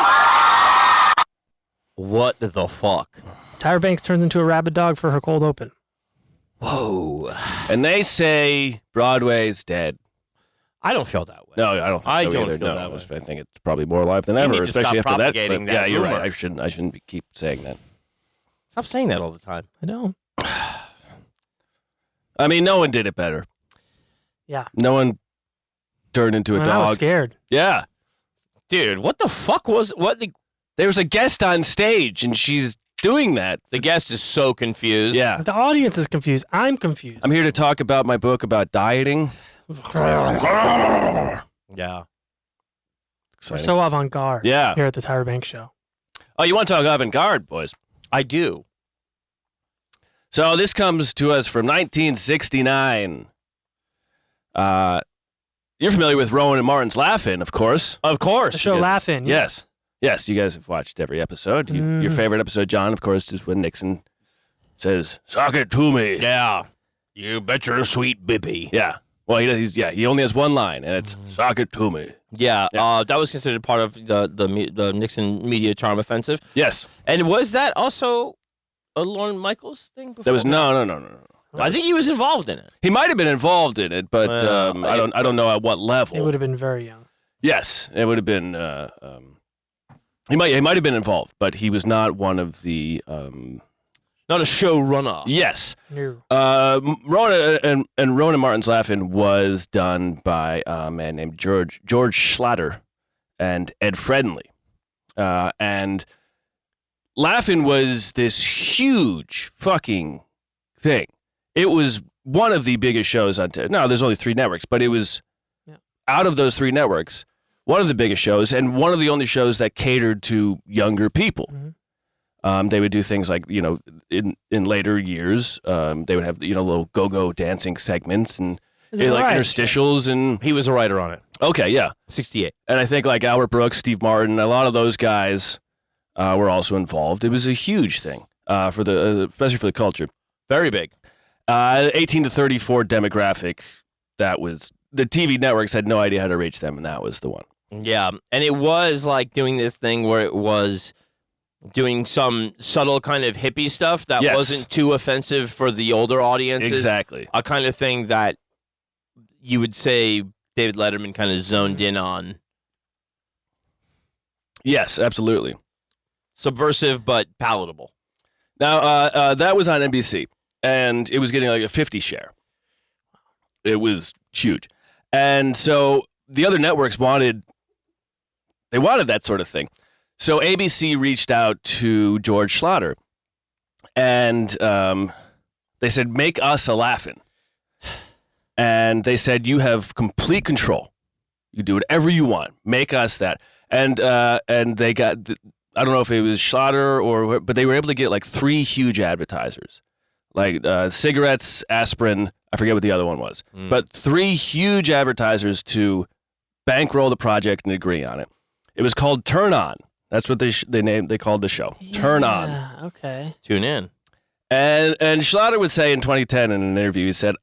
What the fuck? Tyra Banks turns into a rabid dog for her cold open. Whoa. And they say Broadway's dead. I don't feel that way. No, I don't think I so don't either. feel No, that way. I think it's probably more alive than You ever, need to especially stop after that. propagating But, that yeah, you're rumor. right. I shouldn't keep saying that. Stop saying that all the time. I don't. I mean, no one did it better. Yeah. No one turned into a Man, dog. I was scared. Yeah. Dude, what the fuck was what the There was a guest on stage, and she's doing that. The guest is so confused. Yeah. The audience is confused. I'm confused. I'm here to talk about my book about dieting. Yeah. We're Exciting. so avant-garde. Yeah. Here at the Tyra Banks Show. Oh, you want to talk avant-garde, boys? I do. So this comes to us from 1969. You're familiar with Rowan and Martin's Laugh-In, of course. Of course. The show Yes. Laugh-In. Yes. Yes, you guys have watched every episode. Your favorite episode, John, of course, is when Nixon says, "Sock it to me." Yeah. You bet your sweet bippy. Yeah. Well, he only has one line, and it's "Sock it to me." Yeah, that was considered part of the Nixon media charm offensive. Yes. And was that also a Lorne Michaels thing before? There was no. I think he was involved in it. He might have been involved in it, but Well, I don't know at what level. It would have been very young. Yes, it would have been. He might have been involved, but he was not one of the. Not a showrunner. Yes. No. Rowan and Rowan and Martin's Laugh-In was done by a man named George Schlatter and Ed Friendly, and Laugh-In was this huge fucking thing. It was one of the biggest shows on. No, there's only 3 networks, but it was out of those 3 networks, one of the biggest shows, and one of the only shows that catered to younger people. They would do things like, in later years, they would have, little go-go dancing segments and like interstitials. And he was a writer on it. Okay, yeah. 68. And I think like Albert Brooks, Steve Martin, a lot of those guys were also involved. It was a huge thing especially for the culture. Very big. 18 to 34 demographic. That was the TV networks had no idea how to reach them, and that was the one. Yeah, and it was like doing this thing where it was doing some subtle kind of hippie stuff that wasn't too offensive for the older audiences. Exactly. A kind of thing that you would say David Letterman kind of zoned in on. Yes, absolutely. Subversive but palatable. Now, that was on NBC, and it was getting like a 50 share. It was huge. And so the other networks wanted that sort of thing. So ABC reached out to George Schlatter, and they said, "Make us a Laugh-In." And they said, "You have complete control. You do whatever you want. Make us that." And they got, I don't know if it was Schlatter but they were able to get like 3 huge advertisers, like cigarettes, aspirin. I forget what the other one was, but 3 huge advertisers to bankroll the project and agree on it. It was called Turn On. That's what they called the show. Turn On. Yeah, okay. Tune in. And Schlatter would say in 2010 in an interview, he said,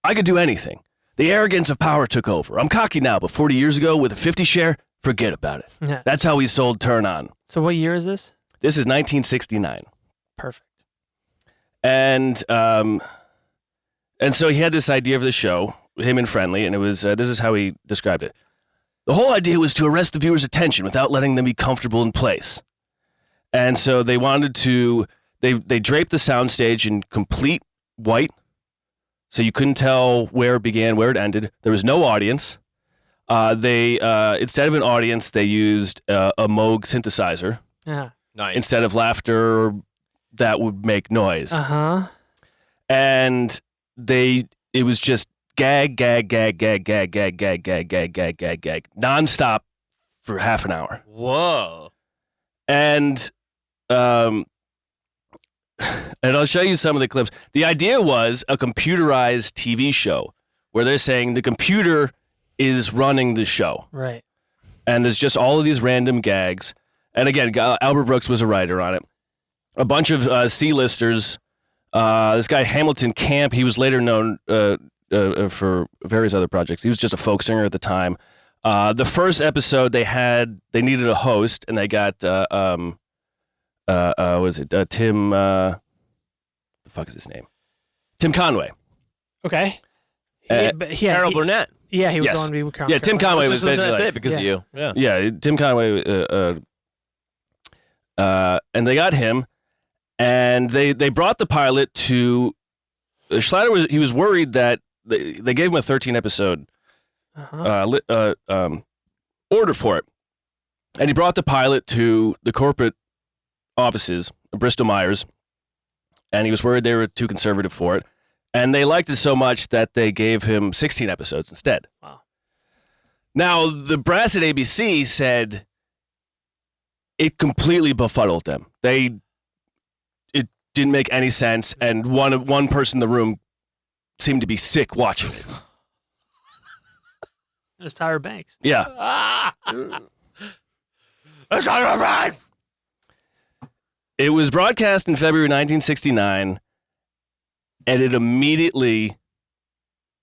"I could do anything. The arrogance of power took over. I'm cocky now, but 40 years ago with a 50 share, forget about it." Yeah. That's how he sold Turn On. So what year is this? This is 1969. Perfect. And so he had this idea for the show, him and Friendly, and it was this is how he described it. The whole idea was to arrest the viewer's attention without letting them be comfortable in place. And so they wanted to, they draped the soundstage in complete white, so you couldn't tell where it began, where it ended. There was no audience. They instead of an audience, they used a Moog synthesizer. Yeah. Nice. Instead of laughter that would make noise. Uh-huh. And it was just gag, nonstop for half an hour. Whoa. And I'll show you some of the clips. The idea was a computerized TV show where they're saying the computer is running the show. Right. And there's just all of these random gags. And again, Albert Brooks was a writer on it. A bunch of C-listers. This guy, Hamilton Camp, he was later known for various other projects. He was just a folk singer at the time. The first episode they needed a host, and they got Tim, the fuck is his name? Tim Conway. Okay. Harold Burnett. Yeah, he was Yes. going to be with Yeah, Tim Conway was basically like, because of you. Yeah. Yeah, Tim Conway, and they got him, and they brought the pilot to Schlatter. He was worried that they gave him a 13 episode order for it. And he brought the pilot to the corporate offices of Bristol Myers, and he was worried they were too conservative for it. And they liked it so much that they gave him 16 episodes instead. Wow. Now, the brass at ABC said it completely befuddled them. It didn't make any sense, and one person in the room seemed to be sick watching it. It was Tyra Banks. Yeah. It was broadcast in February 1969, and it immediately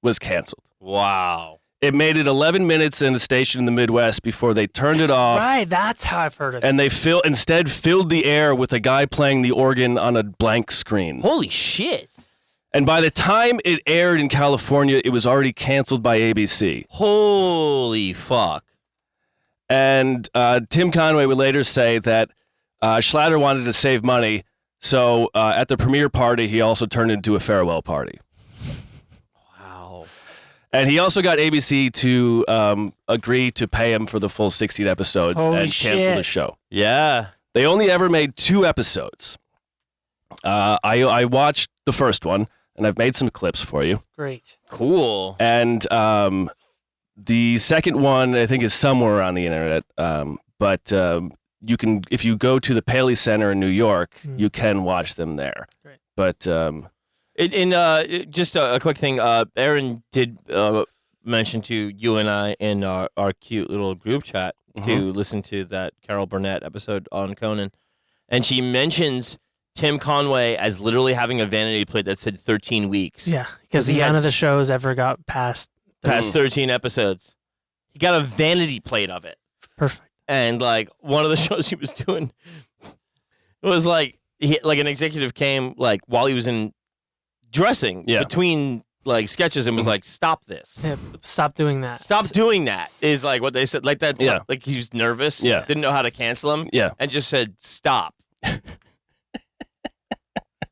was canceled. Wow. It made it 11 minutes in a station in the Midwest before they turned it off. Right, that's how I've heard of it. And they instead filled the air with a guy playing the organ on a blank screen. Holy shit. And by the time it aired in California, it was already canceled by ABC. Holy fuck. And Tim Conway would later say that Schlatter wanted to save money, so at the premiere party, he also turned it into a farewell party. Wow. And he also got ABC to agree to pay him for the full 16 episodes Holy and cancel shit. the show. Yeah. They only ever made 2 episodes. I watched the first one, and I've made some clips for you. Great. Cool. And the second one, I think, is somewhere on the internet. But you can, if you go to the Paley Center in New York, you can watch them there. Great. But just a quick thing. Aaron did mention to you and I in our cute little group chat to listen to that Carol Burnett episode on Conan, and she mentions Tim Conway as literally having a vanity plate that said 13 weeks. Yeah, because none of the shows ever got past 13 episodes. He got a vanity plate of it. Perfect. And like one of the shows he was doing, it was like an executive came like while he was in dressing between like sketches and was like, "Stop this! Yeah, stop doing that! Stop doing that!" Is like what they said. Like that. Yeah. Like he was nervous. Yeah. Didn't know how to cancel him. Yeah. And just said, "Stop."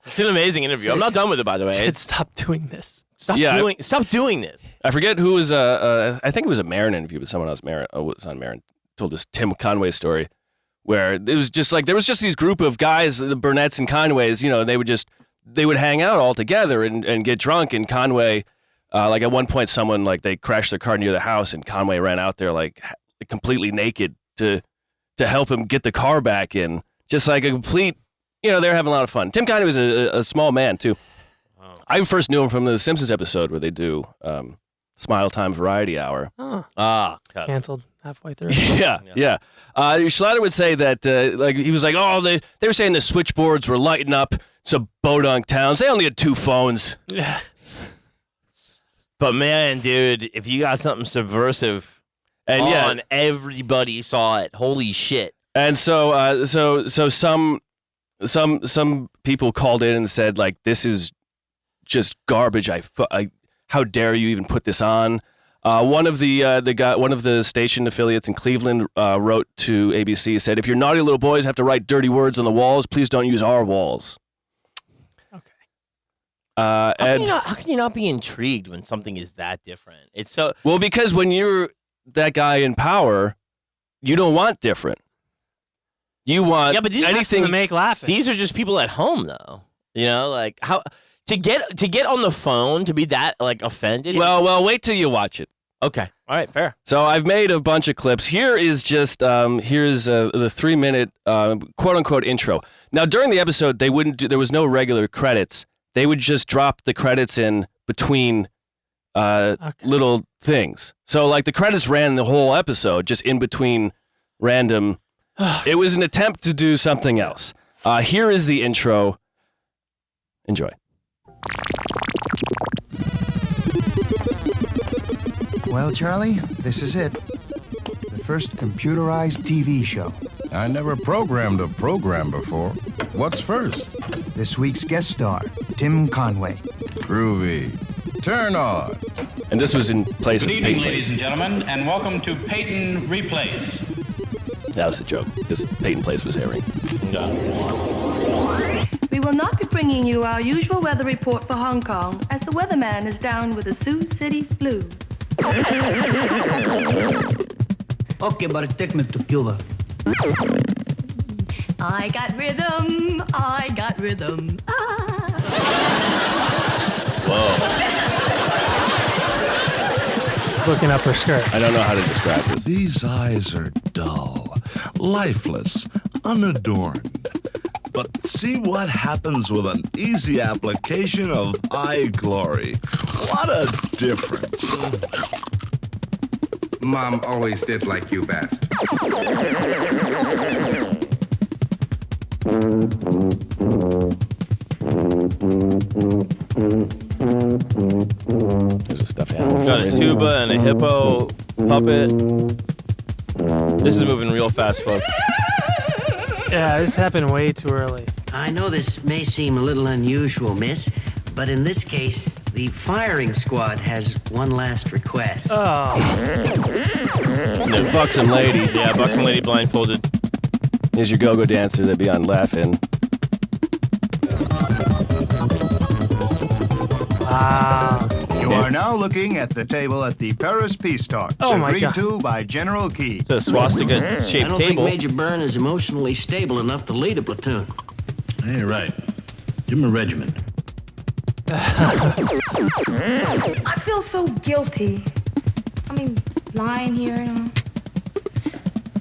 It's an amazing interview. I'm not done with it, by the way. Stop doing this. Stop doing this. I forget who was. I think it was a Maron interview with someone else. Maron was on Maron. Told this Tim Conway story, where it was just like there was just these group of guys, the Burnetts and Conways. You know, they would hang out all together and get drunk. And Conway, like at one point, someone like they crashed their car near the house, and Conway ran out there like completely naked to help him get the car back in. Just like a complete. You know, they're having a lot of fun. Tim Conway was a small man, too. Wow. I first knew him from the Simpsons episode where they do Smile Time Variety Hour. Oh. Canceled halfway through. Yeah. Schlatter would say that, like, he was like, oh, they were saying the switchboards were lighting up some podunk towns. They only had 2 phones. Yeah. But man, dude, if you got something subversive on, everybody saw it. Holy shit. And so some people called in and said, like, this is just garbage. How dare you even put this on? One of the station affiliates in Cleveland wrote to ABC, said, if your naughty little boys have to write dirty words on the walls, please don't use our walls. Okay. How can you not be intrigued when something is that different? It's so well because when you're that guy in power, you don't want different. You want but these anything to make laughing. These are just people at home, though. You know, like how to get on the phone to be that like offended. Well, wait till you watch it. Okay, all right, fair. So I've made a bunch of clips. Here is just here's the 3-minute quote unquote intro. Now during the episode, there was no regular credits. They would just drop the credits in between little things. So like the credits ran the whole episode, just in between random. It was an attempt to do something else. Here is the intro. Enjoy. Well, Charlie, this is it. The first computerized TV show. I never programmed a program before. What's first? This week's guest star, Tim Conway. Groovy. Turn on. And this was in place Good of evening, Peyton ladies Place. and gentlemen, and welcome to Peyton Replays. That was a joke, because Peyton Place was airing. We will not be bringing you our usual weather report for Hong Kong, as the weatherman is down with the Sioux City flu. Okay, but take me to Cuba. I got rhythm. I got rhythm. Looking up her skirt. I don't know how to describe this. These eyes are dull, lifeless, unadorned. But see what happens with an easy application of eye glory. What a difference. Mom always did like you best. There's a stuffed animal. Got a tuba and a hippo puppet. This is moving real fast, folks. Yeah, this happened way too early. I know this may seem a little unusual, miss, but in this case, the firing squad has one last request. Oh. The Buxom Lady. Yeah, Buxom Lady blindfolded. Here's your go-go dancer that be on laughing. You are now looking at the table at the Paris Peace Talks, Oh my agreed God. to by General Key. It's a swastika-shaped I don't table. think Major Byrne is emotionally stable enough to lead a platoon. Hey, right. Give him a regiment. I feel so guilty. I mean, lying here and all.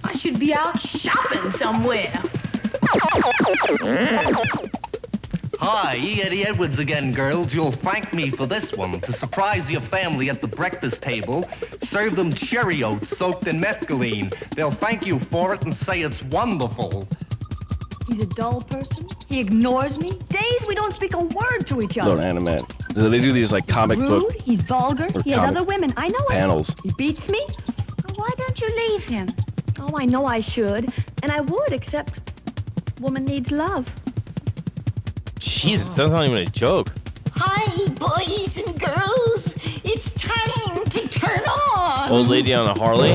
I should be out shopping somewhere. Hi, E. Eddie Edwards again, girls. You'll thank me for this one. To surprise your family at the breakfast table, serve them Cheerios soaked in methylene. They'll thank you for it and say it's wonderful. He's a dull person. He ignores me. Days we don't speak a word to each Little other. animate. So they do these like comic Rude. book He's vulgar. or He has comic other women. I know panels. it. He beats me. Well, why don't you leave him? Oh, I know I should, and I would, except woman needs love. Jesus, that's not even a joke. Hi, boys and girls. It's time to turn on. Old lady on a Harley.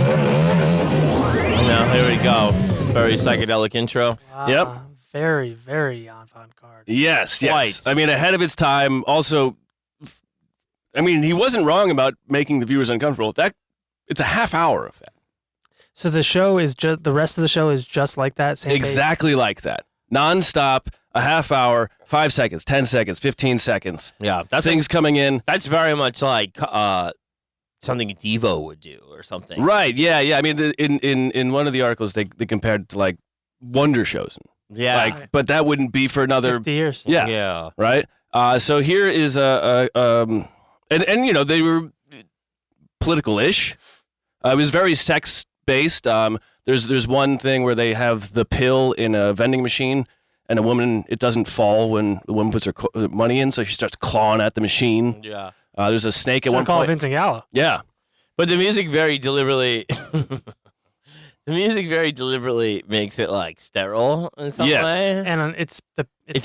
Now, here we go. Very psychedelic intro. Yep. Very, very avant-garde. Yes, yes. Quite. I mean, ahead of its time. Also, I mean, he wasn't wrong about making the viewers uncomfortable. It's a half hour of that. So the show is just the rest of the show is just like that. Same pace? Exactly like that. Non-stop, a half hour, 5 seconds, 10 seconds, 15 seconds. Yeah, that's Things coming in. That's very much like something Devo would do or something. Right, yeah. I mean, in one of the articles, they compared to like Wonder shows. Yeah. Like, but that wouldn't be for another 50 years. Yeah. Yeah. Right. So here is and you know, they were political-ish. It was very sex-based. There's one thing where they have the pill in a vending machine, and a woman, it doesn't fall when the woman puts her money in, so she starts clawing at the machine. Yeah. There's a snake at one Call point. Vincent Gallo. Yeah. But the music very deliberately makes it like sterile in some Yes. way. And It's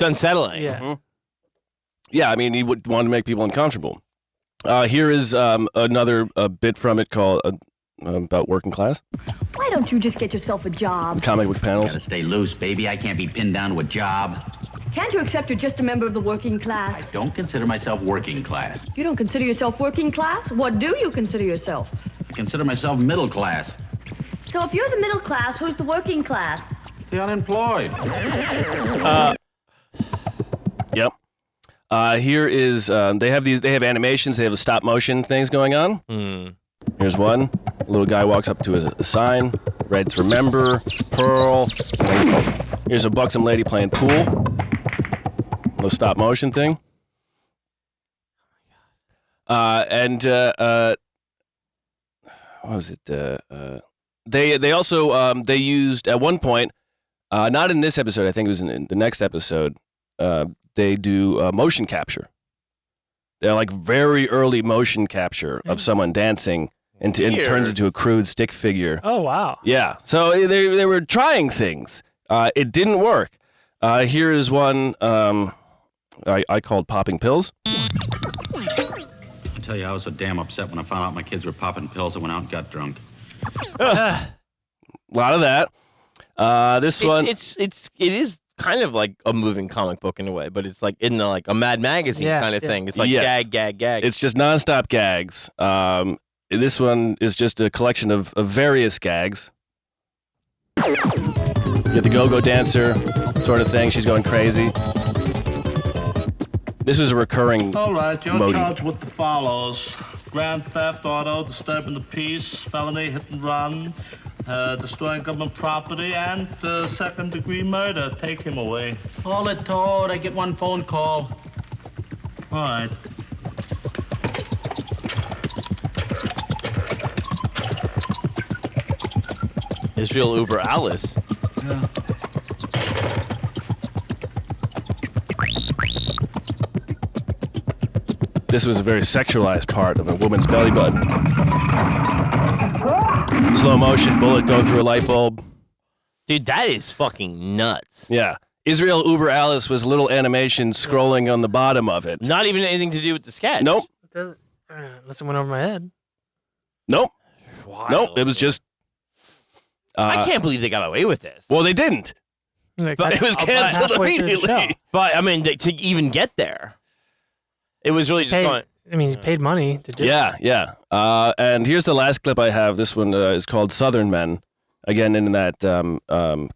unsettling. Yeah. Mhm. Yeah, I mean, he would want to make people uncomfortable. Here is another bit from it called about working class. Why don't you just get yourself a job? Comic book panels. Gotta stay loose, baby. I can't be pinned down to a job. Can't you accept you're just a member of the working class? Don't consider myself working class. You don't consider yourself working class? What do you consider yourself? I consider myself middle class. So if you're the middle class, who's the working class? The unemployed. Yep. Here is they have animations. They have stop motion things going on. Here's one. A little guy walks up to a sign. Red's remember, Pearl. Here's a buxom lady playing pool. Little stop motion thing. What was it? They also they used at one point, not in this episode. I think it was in the next episode. They do motion capture. They're like very early motion capture of someone dancing, and it turns into a crude stick figure. Oh wow. Yeah. So they were trying things. It didn't work. Here is one I called popping pills. I tell you, I was so damn upset when I found out my kids were popping pills and went out and got drunk. A lot of that. This one. It is kind of like a moving comic book in a way, but it's like in a Mad Magazine kind of thing. It's like Yes. gag. It's just nonstop gags. This one is just a collection of various gags. You get the go-go dancer sort of thing. She's going crazy. This is a recurring All right, you're motive. charged with the follows. Grand theft auto, disturbing the peace, felony hit and run, destroying government property, and second-degree murder. Take him away. Hold it, Toad. I get one phone call. All right. Israel Uber Alice. Yeah. This was a very sexualized part of a woman's belly button. Slow motion, bullet going through a light bulb. Dude, that is fucking nuts. Yeah. Israel Uber Alice was a little animation scrolling on the bottom of it. Not even anything to do with the sketch. Nope. Unless it went over my head. Nope. Wild. Nope. It was just. I can't believe they got away with this. Well, they didn't. Like, But it was canceled immediately. But I mean, to even get there, it was really just going. I mean, he paid money to do it. Yeah. And here's the last clip I have. This one is called Southern Men. Again, in that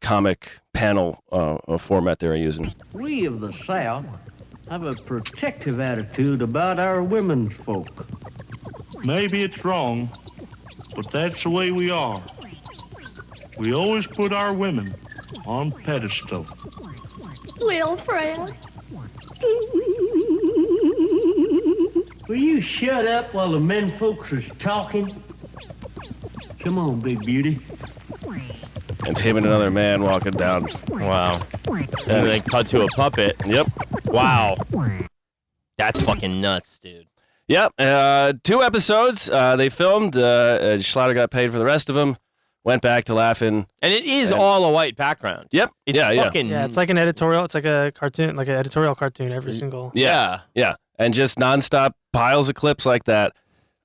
comic panel format they're using. We of the South have a protective attitude about our women's folk. Maybe it's wrong, but that's the way we are. We always put our women on pedestal. Wilfred. Will you shut up while the men folks is talking? Come on, big beauty. It's him and another man walking down. Wow. And then they cut to a puppet. Yep. Wow. That's fucking nuts, dude. Yep. 2 episodes. They filmed. Schlatter got paid for the rest of them. Went back to laughing. And it is all a white background. Yep. It's fucking. Yeah, it's like an editorial. It's like a cartoon, like an editorial cartoon every single. Yeah. And just nonstop piles of clips like that.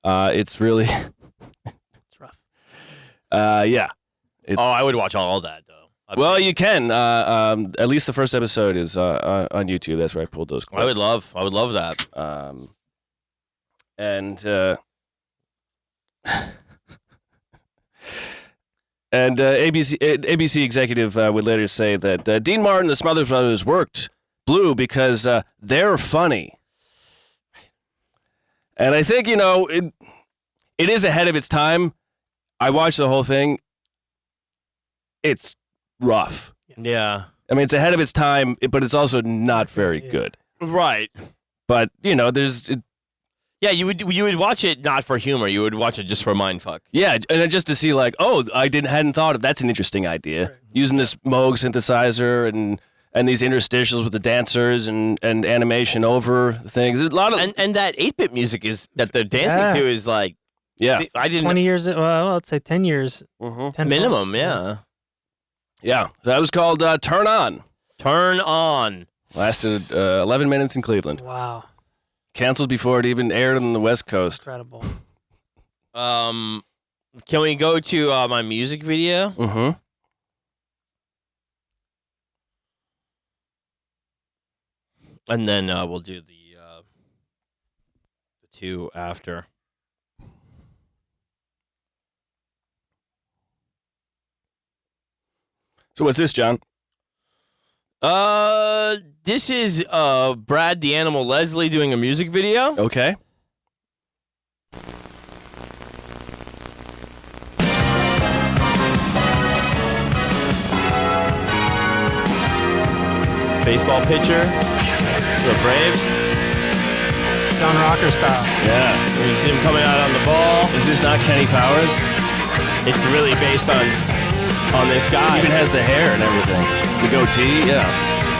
It's really. It's rough. Yeah. I would watch all that though. Well, you can. At least the first episode is on YouTube. That's where I pulled those clips. I would love that. And ABC executive would later say that Dean Martin, the Smothers Brothers, worked Blue because they're funny. And I think, it is ahead of its time. I watched the whole thing. It's rough. Yeah. I mean, it's ahead of its time, but it's also not very good. Right. But, there's... Yeah, you would watch it not for humor. You would watch it just for mindfuck. Yeah, and then just to see I hadn't thought of that's an interesting idea. Right. Using this Moog synthesizer and these interstitials with the dancers and animation over things. A lot of and that 8-bit music that they're dancing to is like see, I didn't 20 years. Well, let's say 10 years. 10 minimum. Yeah. Yeah, that was called Turn On. Turn On. Lasted 11 minutes in Cleveland. Wow. Canceled before it even aired on the West Coast. Incredible. Can we go to my music video? Mm-hmm. And then we'll do the 2 after. So what's this, John? This is Brad the Animal Leslie doing a music video. Okay. Baseball pitcher, the Braves. John Rocker style. Yeah. You see him coming out on the ball. Is this not Kenny Powers? It's really based on this guy. He even has the hair and everything. The goatee, yeah.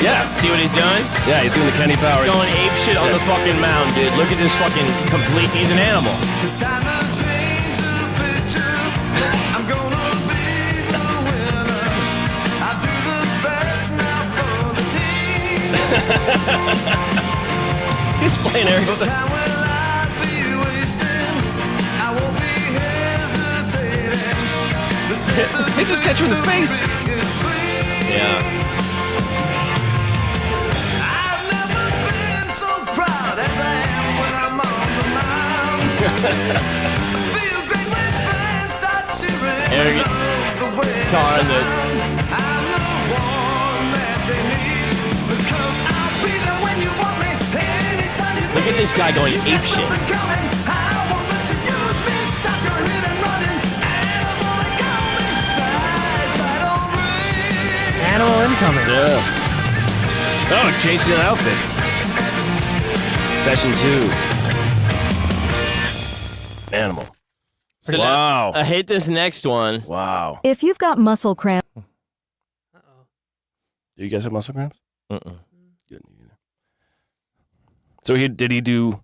Yeah. See what he's doing? Yeah, he's doing the Kenny Powers. He's going ape shit on the fucking mound, dude. Look at this fucking complete. He's an animal. It's time to change the picture. I'm gonna be the winner. I do the best now for the team. He's playing everything. Time will I be wasting? I won't be hesitating. He's just catching the face. Yeah. I've never been so proud as I am when I'm on the mound. I feel air guitar and the. Look at this guy going apeshit. Animal incoming. Yeah. Oh, changed the outfit. Session 2. Animal. So Wow. I hate this next one. Wow. If you've got muscle cramp. Do you guys have muscle cramps? Uh-uh. Good. So did he do?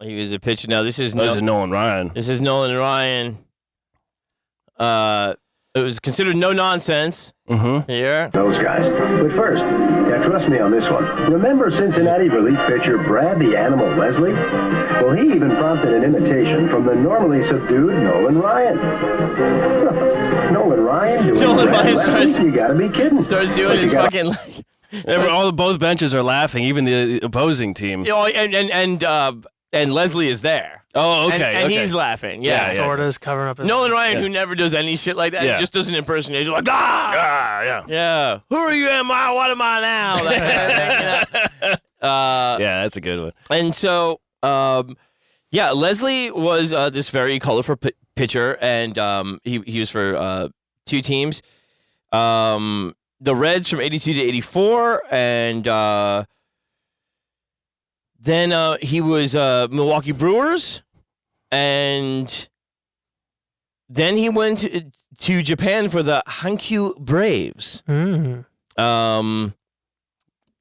He was a pitcher. Now this is This is Nolan Ryan. This is Nolan Ryan. It was considered no nonsense. Mm-hmm. Here. Those guys. But first, trust me on this one. Remember Cincinnati relief pitcher Brad the Animal Leslie? Well, he even prompted an imitation from the normally subdued Nolan Ryan. Nolan Ryan doing Nolan Brad Ryan Leslie? starts- You gotta be kidding. Starts doing But you his gotta- fucking. Both benches are laughing, even the opposing team. You know, and Leslie is there. Oh, okay. And okay. he's laughing. Yeah. Sorta's covering up his Nolan Ryan, Yeah. who never does any shit like that, Yeah. just does an impersonation like, ah! Yeah. Yeah. Who are you? Am I? What am I now? That kind of thing, you know? Yeah, that's a good one. And so, Leslie was this very colorful pitcher, and he was for two teams. The Reds from 82 to 84, and then he was Milwaukee Brewers, and then he went to Japan for the Hankyu Braves.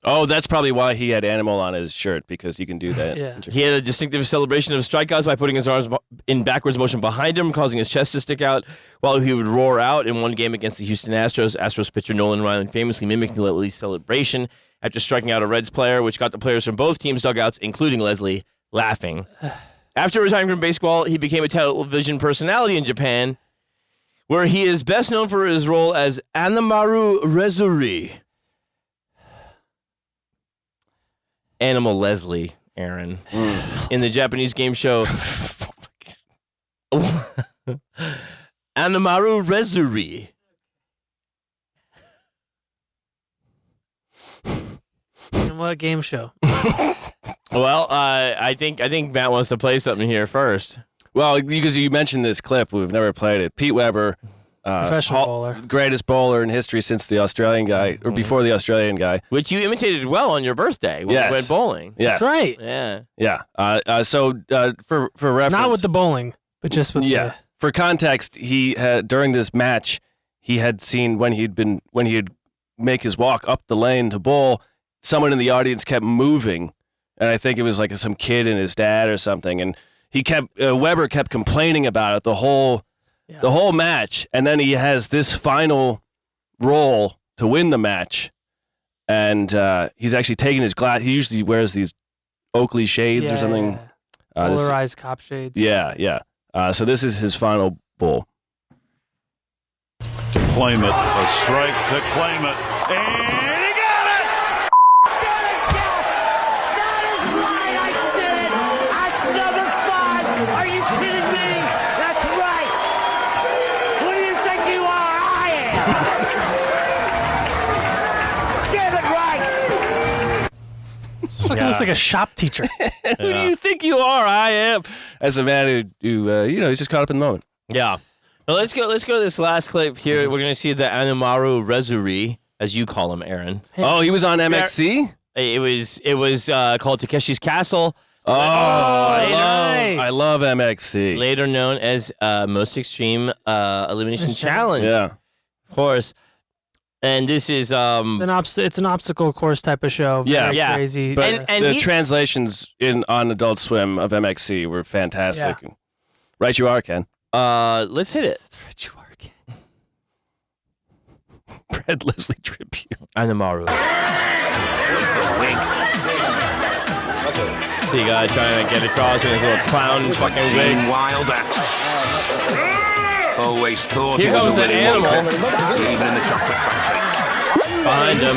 Oh, that's probably why he had Animal on his shirt, because you can do that. Yeah. He had a distinctive celebration of strikeouts by putting his arms in backwards motion behind him, causing his chest to stick out while he would roar out. In one game against the Houston Astros, Astros pitcher Nolan Ryan famously mimicked Leslie's celebration after striking out a Reds player, which got the players from both teams' dugouts, including Leslie, laughing. After retiring from baseball, he became a television personality in Japan, where he is best known for his role as Anamaru Rezuri. Animal Leslie, Aaron, in the Japanese game show Anamaru Rezuri. And what game show? Well, I think Matt wants to play something here first. Well, because you mentioned this clip, we've never played it. Pete Weber, Professional bowler. greatest bowler in history since the Australian guy, or before the Australian guy. Which you imitated well on your birthday when Yes. you went bowling. Yes. That's right. Yeah. Yeah. So for reference, Not with the bowling, but just with yeah. For context, he had during this match, he had seen when he'd make his walk up the lane to bowl, someone in the audience kept moving, and I think it was like some kid and his dad or something, and he kept Weber kept complaining about it the whole match, and then he has this final roll to win the match, and he's actually taking his glass. He usually wears these Oakley shades or something. Polarized cop shades. Yeah. So this is his final bowl. To claim it, a strike to claim it, and he got it! Are you kidding me? That's right. Who do you think you are? I am. Get it right. Fucking looks like a shop teacher. Who do you think you are? I am. As a man who he's just caught up in the moment. Yeah. Well, let's go to this last clip here. We're gonna see the Anamaru Rezuri, as you call him, Aaron. Oh, he was on MXC? It was called Takeshi's Castle. Oh, I love MXC. Later known as Most Extreme Elimination Challenge. Yeah. Of course. And this is It's an obstacle course type of show. Very crazy. But the translations on Adult Swim of MXC were fantastic. Yeah. Right you are, Ken. Let's hit it. Right you are, Ken. Brad Leslie tribute. Anamaru. See a guy trying to get across in his little clown fucking wig. Wild always thought Here he was comes a the Willy animal. Wonka, even in the chocolate factory. Behind him.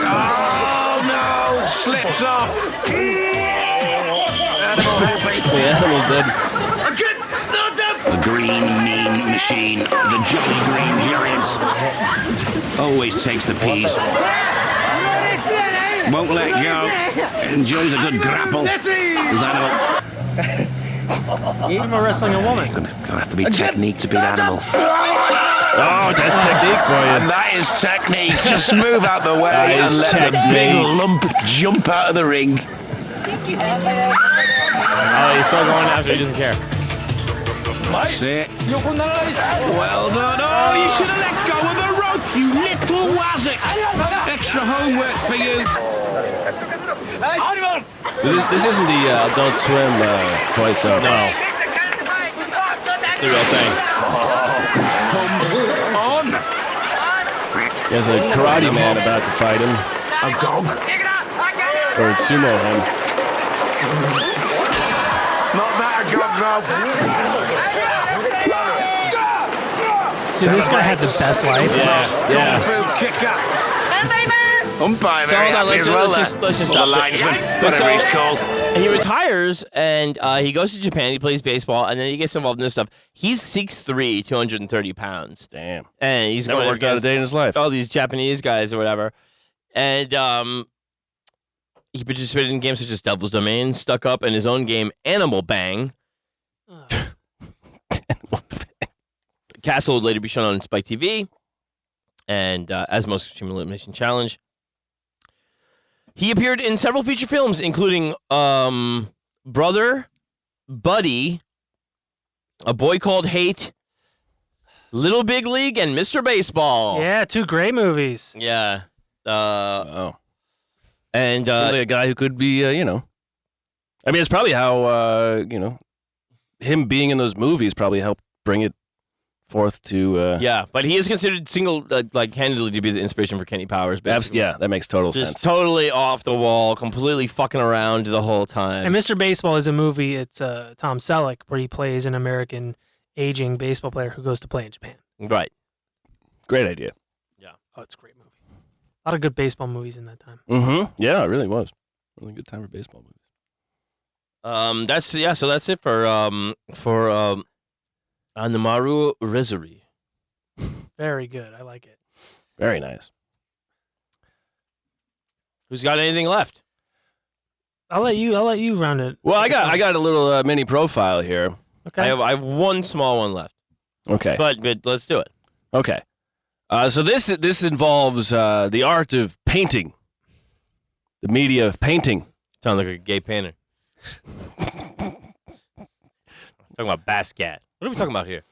Oh no! Slips off. Animal happy. The animal did. The green mean machine. machine, the Jolly Green Giants. Always takes the peas. Won't let go. Enjoys a good grapple. His animal. I'm wrestling a woman. Gonna have to be technique to beat animal. Oh, that's technique for you. And that is technique. Just move out the way That and is let the big technique. lump jump out of the ring. Oh, he's still going after. He doesn't care. That's it. Well done. Oh, you should have let go of the rope, you little wazzock. Extra homework for you. So this isn't the Adult Swim voiceover. No. It's the real thing. On. There's a karate man about to fight him. A dog. Or sumo him. Not that a dog, Dude, this guy had the best life. Yeah. Food kicker. Umpire So very hold on, happy as well. let's just Or stop. the linesman, But whatever he's called. And he retires, and he goes to Japan. He plays baseball, and then he gets involved in this stuff. He's 6'3", 230 pounds. Damn. And he's Never going worked out a against day in his life. all these Japanese guys or whatever. And he participated in games such as Devil's Domain, Stuck Up, and his own game, Animal Bang. Castle would later be shown on Spike TV, and Asimo's Extreme Elimination Challenge. He appeared in several feature films, including Brother, Buddy, A Boy Called Hate, Little Big League, and Mr. Baseball. Yeah, 2 great movies. Yeah. Oh. And Seems like a guy who could be, I mean, it's probably how, him being in those movies probably helped bring it forth to. yeah, but he is considered handedly to be the inspiration for Kenny Powers. Basically. Yeah, that makes total Just sense. totally off the wall, completely fucking around the whole time. And Mr. Baseball is a movie. It's Tom Selleck, where he plays an American aging baseball player who goes to play in Japan. Right. Great idea. Yeah. Oh, it's a great movie. A lot of good baseball movies in that time. Mm-hmm. Yeah, it really was. Really good time for baseball movies. So that's it for Anamaru Rezuri. Very good. I like it. Very nice. Who's got anything left? I'll let you round it. Well, I got a little mini profile here. Okay. I have one small one left. Okay. But let's do it. Okay. So this involves the art of painting, the media of painting. Sound like a gay painter. Talking about Basquiat. What are we talking about here?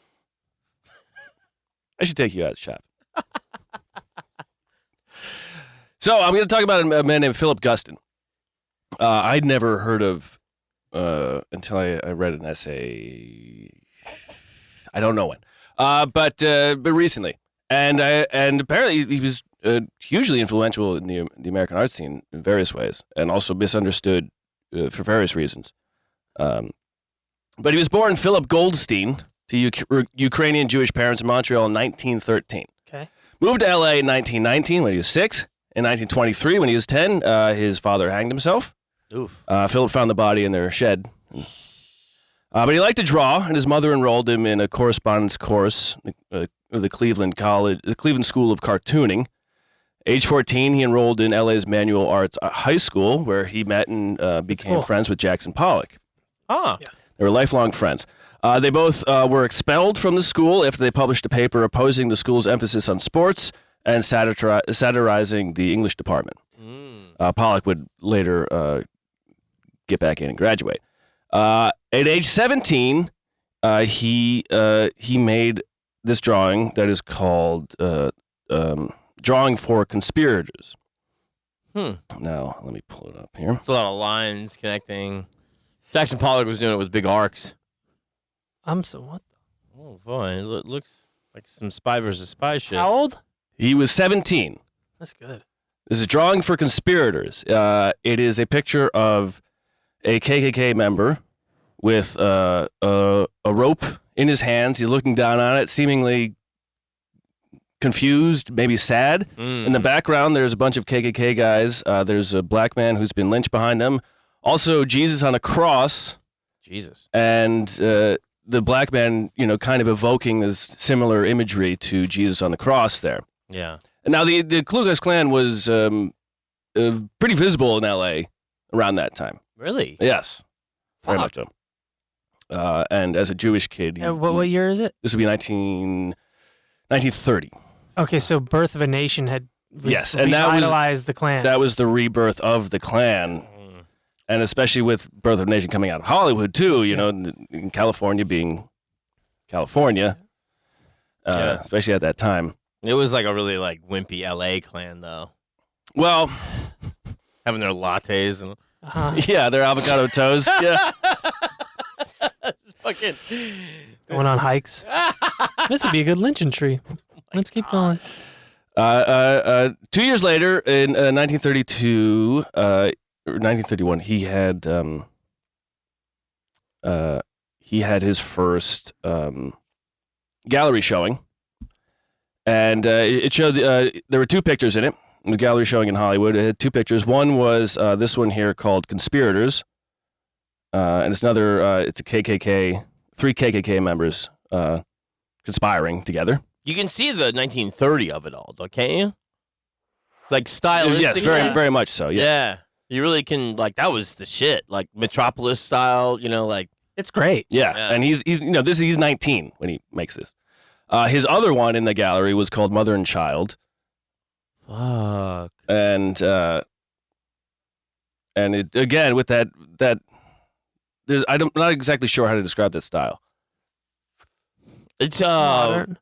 I should take you out shop. So I'm going to talk about a man named Philip Guston. I'd never heard of until I read an essay. I don't know when, but recently, and apparently he was hugely influential in the American art scene in various ways, and also misunderstood for various reasons. But he was born Philip Goldstein to Ukrainian Jewish parents in Montreal in 1913. Okay. Moved to L.A. in 1919 when he was 6. In 1923, when he was 10, his father hanged himself. Oof. Philip found the body in their shed. But he liked to draw, and his mother enrolled him in a correspondence course at the Cleveland School of Cartooning. Age 14, he enrolled in LA's Manual Arts High School, where he met and became friends with Jackson Pollock. Ah. Yeah. They were lifelong friends. They both were expelled from the school after they published a paper opposing the school's emphasis on sports and satirizing the English department. Pollock would later get back in and graduate. At age 17, he made this drawing that is called Drawing for Conspirators. Now, let me pull it up here. It's a lot of lines connecting. Jackson Pollock was doing it with big arcs. What? Oh, boy. It looks like some spy versus spy shit. How old? He was 17. That's good. This is Drawing for Conspirators. It is a picture of a KKK member with a rope in his hands. He's looking down on it, seemingly confused, maybe sad. In the background, there's a bunch of KKK guys. There's a black man who's been lynched behind them. Also, Jesus on a cross. Jesus. And the black man, kind of evoking this similar imagery to Jesus on the cross there. Yeah. And now the Ku Klux Klan was pretty visible in L.A. around that time. Really? Yes. Very much so. And as a Jewish kid. What year is it? This would be 1930. Okay, so Birth of a Nation had Yes, and revitalized the Klan. That was the rebirth of the Klan. And especially with Birth of a Nation coming out of Hollywood, too, in California being California, especially at that time. It was like a really wimpy LA Klan, though. Well, having their lattes and yeah, their avocado toast. Yeah, it's fucking going on hikes. This would be a good lynching tree. Let's keep going. 2 years later, in 1932 or 1931, he had his first gallery showing. And it showed there were two pictures in it. The gallery showing in Hollywood. It had two pictures. One was this one here called Conspirators, and it's another. It's a KKK, 3 KKK members conspiring together. You can see the 1930 of it all, though, can't you? Stylistic. Yes, very much so. Yes. Yeah, you really can. That was the shit. Metropolis style. It's great. Yeah, and he's he's 19 when he makes this. His other one in the gallery was called Mother and Child. Fuck. And it again with that there's I'm not exactly sure how to describe that style. It's modern.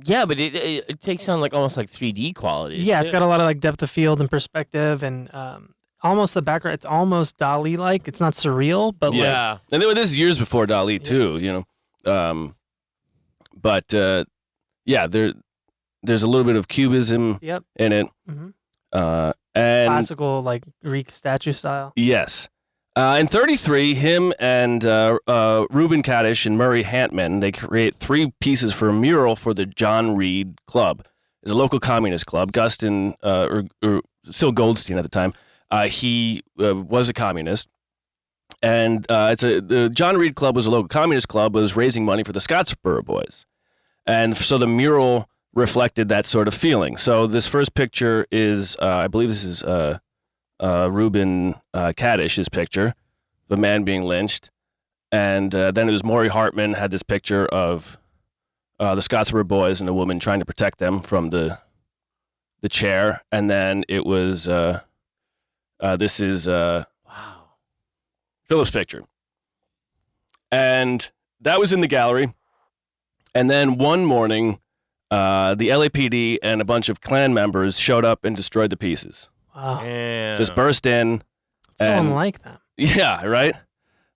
Yeah, but it takes on almost 3D qualities. Yeah, it's got a lot of depth of field and perspective and almost the background. It's almost Dali-like. It's not surreal, but yeah. And this is years before Dali too. But yeah, there's a little bit of cubism in it. Mm-hmm. And classical Greek statue style. Yes. In 1933, him and Reuben Kaddish and Murray Hantman, they create 3 pieces for a mural for the John Reed Club. It's a local communist club. Gustin, or still Goldstein at the time, he was a communist. And the John Reed Club was a local communist club, was raising money for the Scottsboro Boys. And so the mural reflected that sort of feeling. So this first picture is, I believe this is Reuben Kaddish's picture, the man being lynched. And then it was Maury Hartman had this picture of the Scottsboro Boys and a woman trying to protect them from the chair. And then it was, this is Philip's picture. And that was in the gallery. And then one morning, the LAPD and a bunch of Klan members showed up and destroyed the pieces. Wow. Yeah. Just burst in. So unlike them. Yeah, right?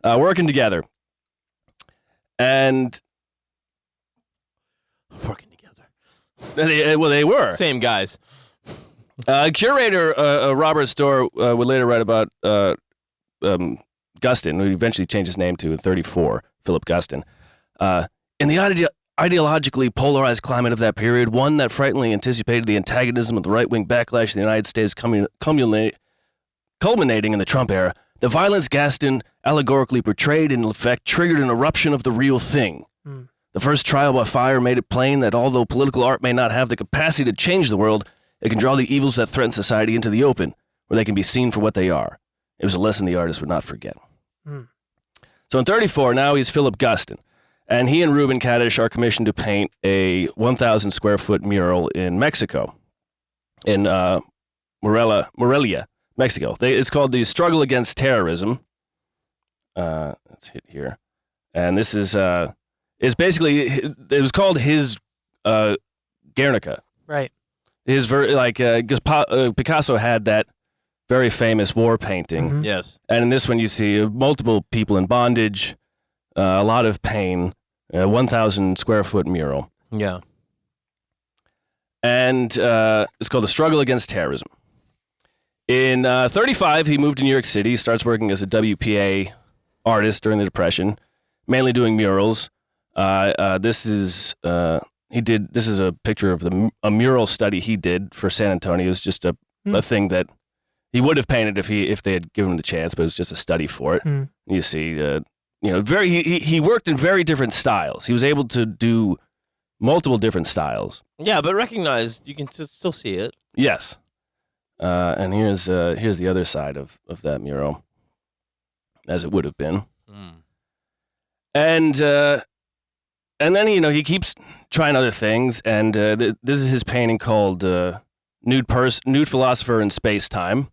Working together. And working together. They were. Same guys. Curator Robert Storr would later write about Gustin, who eventually changed his name to in 1934, Philip Gustin. In the ideologically polarized climate of that period, one that frighteningly anticipated the antagonism of the right-wing backlash in the United States culminating in the Trump era, the violence Gaston allegorically portrayed in effect triggered an eruption of the real thing. The first trial by fire made it plain that although political art may not have the capacity to change the world, it can draw the evils that threaten society into the open, where they can be seen for what they are. It was a lesson the artist would not forget. So in 1934, now he's Philip Gustin. And he and Reuben Kaddish are commissioned to paint a 1,000 square foot mural in Mexico, in Morelia, Mexico. It's called The Struggle Against Terrorism. Let's hit here. And this is, it's basically, it was called his Guernica. Right. His, Picasso had that very famous war painting. Mm-hmm. Yes. And in this one you see multiple people in bondage, a lot of pain, 1,000 square foot mural. Yeah. And it's called The Struggle Against Terrorism. In 1935, he moved to New York City. He starts working as a WPA artist during the Depression, mainly doing murals. This is a picture of a mural study he did for San Antonio. It was just a thing that he would have painted if they had given him the chance, but it was just a study for it. You see, he worked in very different styles. He was able to do multiple different styles. Yeah, but recognize you can still see it. Yes. And here's the other side of that mural, as it would have been. And then he keeps trying other things, and this is his painting called Nude Philosopher in Space Time.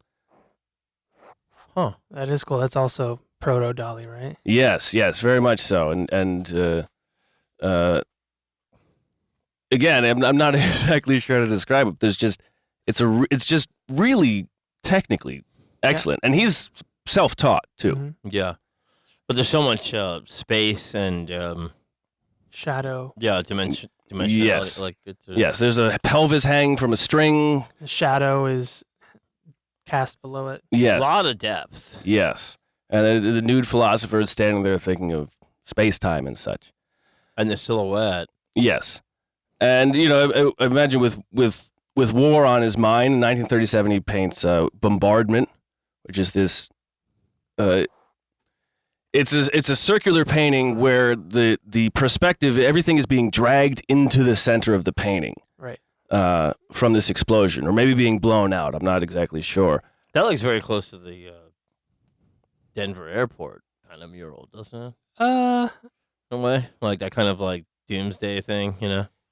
Huh. That is cool. That's also proto Dali, right? Yes, very much so. And again, I'm not exactly sure how to describe it. There's just it's just really technically excellent, and he's self-taught too. Mm-hmm. Yeah, but there's so much space and shadow. Yeah, dimension. Yes, it's yes. There's a pelvis hanging from a string. The shadow is cast below it. Yes, a lot of depth. Yes, and the nude philosopher is standing there thinking of space-time and such, and the silhouette. Yes, and I imagine with war on his mind, in 1937 he paints Bombardment, which is this. It's a circular painting where the perspective, everything is being dragged into the center of the painting. Right. From this explosion, or maybe being blown out. I'm not exactly sure. That looks very close to the Denver airport kind of mural, doesn't it? In a way, like that kind of like doomsday thing,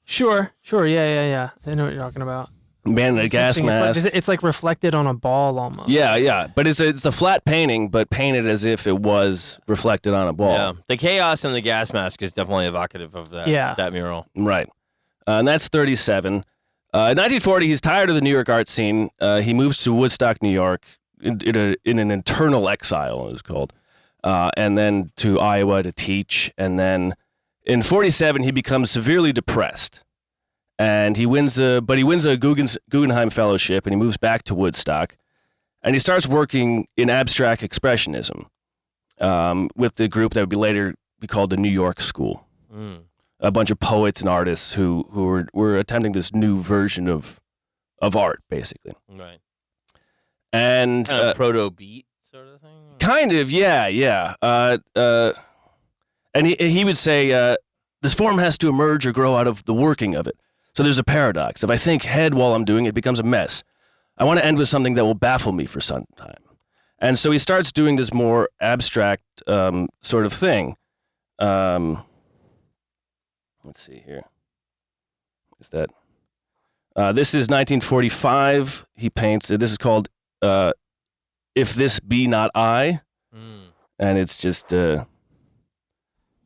Sure. Yeah. I know what you're talking about. Man in a gas mask. It's like reflected on a ball almost. Yeah. But it's a flat painting, but painted as if it was reflected on a ball. Yeah. The chaos in the gas mask is definitely evocative of that. Yeah. That mural. Right. And that's 37. In 1940, he's tired of the New York art scene. He moves to Woodstock, New York, in an internal exile, it was called, and then to Iowa to teach. And then in 47, he becomes severely depressed. And he wins a Guggenheim Fellowship, and he moves back to Woodstock, and he starts working in abstract expressionism with the group that would be later be called the New York School. A bunch of poets and artists who were attempting this new version of art, basically. Right. And kind of proto beat sort of thing. Kind of, yeah. And he would say this form has to emerge or grow out of the working of it. So there's a paradox. If I think head while I'm doing it, it becomes a mess. I want to end with something that will baffle me for some time. And so he starts doing this more abstract sort of thing. Let's see here. Is that? This is 1945. He paints, this is called If This Be Not I. And it's just...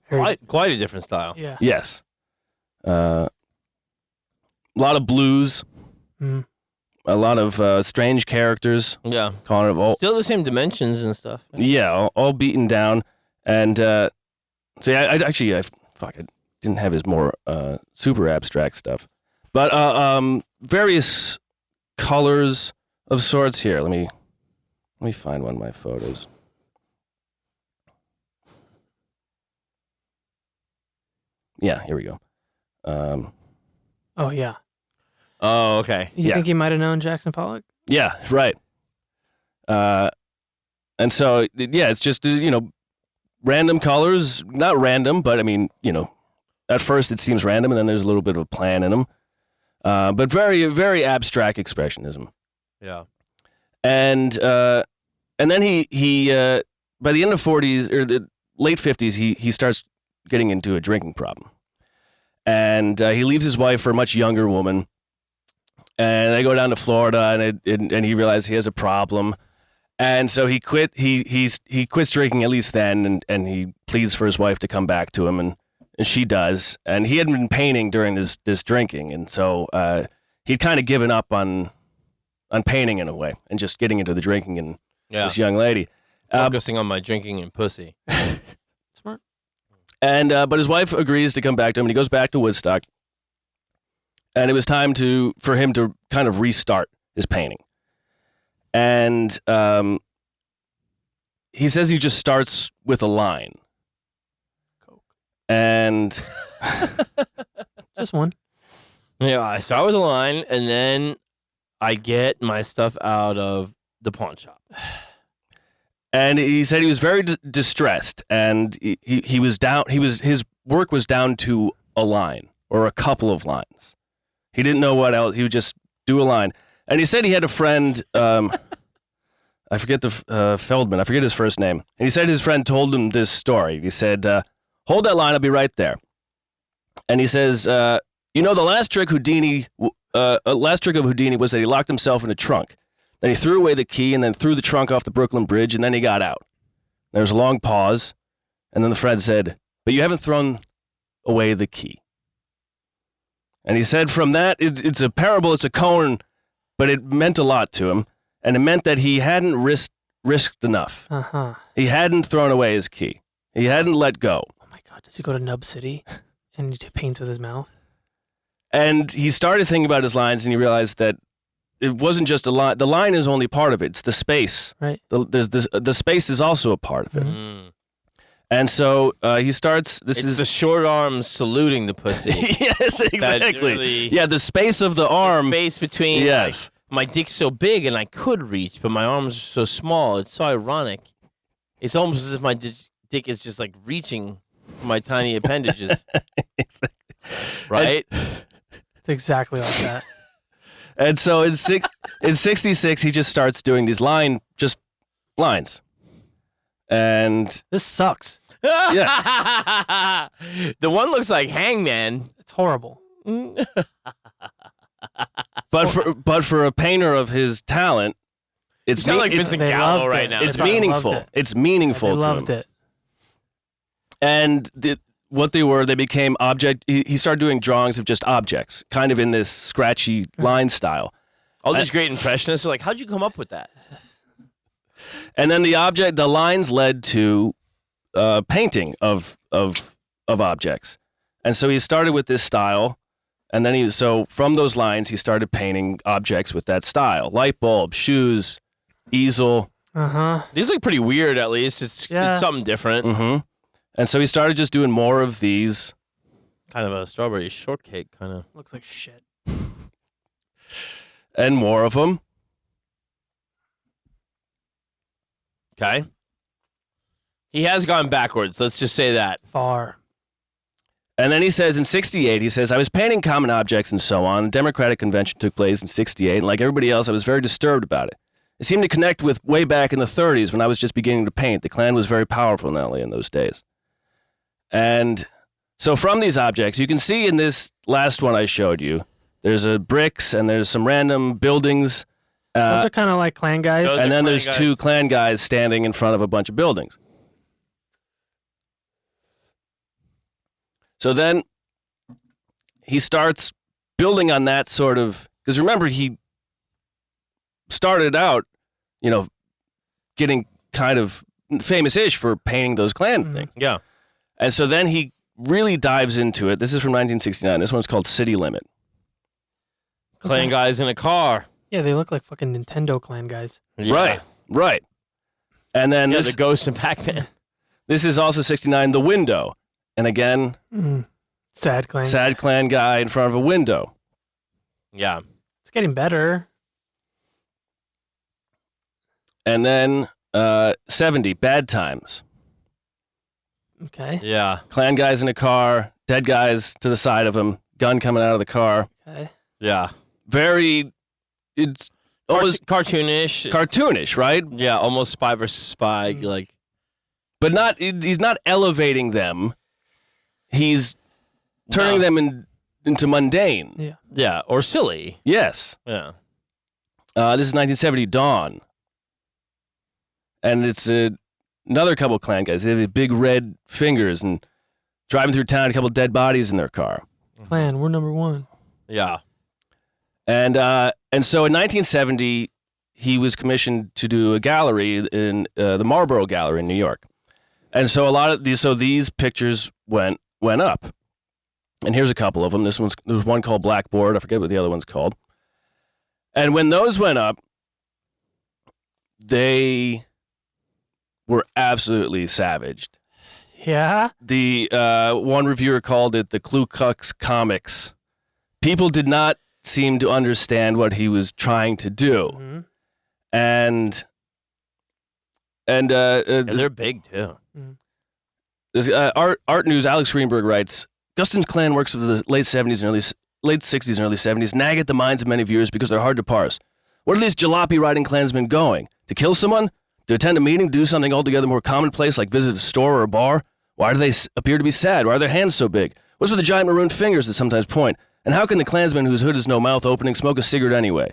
quite a different style. Yeah. Yes. A lot of blues, a lot of strange characters. Yeah, kind of all still the same dimensions and stuff. Yeah, all beaten down, and so yeah, I didn't have his more super abstract stuff, but various colors of sorts. Here, let me find one of my photos. Yeah, here we go. Oh yeah. Oh, okay. You think you might have known Jackson Pollock? Yeah, right. And so, yeah, it's just, random colors. Not random, but I mean, at first it seems random, and then there's a little bit of a plan in them. But very, very abstract expressionism. Yeah. And then he by the end of 40s, or the late 50s, he starts getting into a drinking problem. And he leaves his wife for a much younger woman. And they go down to Florida, and he realizes he has a problem, and so he quit. He quits drinking at least then, and he pleads for his wife to come back to him, and she does. And he had been painting during this drinking, and so he'd kind of given up on painting in a way, and just getting into the drinking and this young lady, focusing on my drinking and pussy. Smart. And but his wife agrees to come back to him, and he goes back to Woodstock. And it was time for him to kind of restart his painting. And he says he just starts with a line. Coke. And just one. Yeah, I start with a line, and then I get my stuff out of the pawn shop. And he said he was very distressed, and he was down. His work was down to a line or a couple of lines. He didn't know what else. He would just do a line. And he said he had a friend. I forget the Feldman. I forget his first name. And he said his friend told him this story. He said, "Hold that line. I'll be right there." And he says, the last trick of Houdini was that he locked himself in a trunk. Then he threw away the key and then threw the trunk off the Brooklyn Bridge, and then he got out. There was a long pause, and then the friend said, "But you haven't thrown away the key." And he said from that, it's a parable, it's a koan, but it meant a lot to him, and it meant that he hadn't risked enough. Uh-huh. He hadn't thrown away his key. He hadn't let go. Oh my God, does he go to Nub City and he paints with his mouth? And he started thinking about his lines, and he realized that it wasn't just a line. The line is only part of it. It's the space. Right. The space is also a part of it. Mm. And so he starts. It's the short arms saluting the pussy. Yes, exactly. Really, yeah, the space of the arm. The space between. Yes. Like, my dick's so big and I could reach, but my arms are so small. It's so ironic. It's almost as if my dick is just like reaching for my tiny appendages. Right? It's exactly like that. And so in 66, he just starts doing these lines. And this sucks. Yeah. The one looks like Hangman. It's horrible. But for a painter of his talent, You sound like Vincent Gallo right now. It's meaningful. It's meaningful to him. They loved it. And they became he started doing drawings of just objects, kind of in this scratchy line style. All these great impressionists are like, how'd you come up with that? And then the lines led to painting of objects. And so he started with this style, and then from those lines he started painting objects with that style: light bulb, shoes, easel. These look pretty weird. At least it's something different. Mm-hmm. And so he started just doing more of these. Kind of a strawberry shortcake kind of. Looks like shit. And more of them. Okay. He has gone backwards. Let's just say that. Far. And then he says in 68, I was painting common objects and so on. A Democratic convention took place in 68. And like everybody else, I was very disturbed about it. It seemed to connect with way back in the 30s when I was just beginning to paint. The Klan was very powerful in LA in those days. And so from these objects, you can see in this last one I showed you, there's bricks and there's some random buildings. Those are kind of like Klan guys. And then there's two Klan guys standing in front of a bunch of buildings. So then he starts building on that sort of, because remember, he started out, getting kind of famous-ish for painting those Klan things. Yeah. And so then he really dives into it. This is from 1969. This one's called City Limit. Klan guys in a car. Yeah, they look like fucking Nintendo Klan guys. Yeah. Right. And then the Ghost and Pac-Man. This is also 69, The Window. And again, sad Klan guy in front of a window. Yeah. It's getting better. And then 70, Bad Times. Okay. Yeah. Klan guys in a car, dead guys to the side of him, gun coming out of the car. Okay. Yeah. It's almost cartoonish, right? Yeah, almost Spy versus Spy, like. But he's not elevating them. He's turning them into mundane. Yeah. Yeah, or silly. Yes. Yeah. This is 1970, Dawn. And it's another couple of Klan guys. They have big red fingers and driving through town, a couple of dead bodies in their car. Klan, we're number one. Yeah. And so in 1970, he was commissioned to do a gallery in the Marlborough Gallery in New York. And so these pictures went up. And here's a couple of them. There's one called Blackboard. I forget what the other one's called. And when those went up, they were absolutely savaged. Yeah? The one reviewer called it the Ku Klux Comics. People did not seem to understand what he was trying to do. Mm-hmm. And And they're big too. This Art News, Alex Greenberg writes, Gustin's Klan works of the late 60s and early 70s nag at the minds of many viewers because they're hard to parse. Where are these jalopy-riding Klansmen going? To kill someone? To attend a meeting? Do something altogether more commonplace like visit a store or a bar? Why do they appear to be sad? Why are their hands so big? What's with the giant maroon fingers that sometimes point? And how can the Klansman whose hood has no mouth opening smoke a cigarette anyway?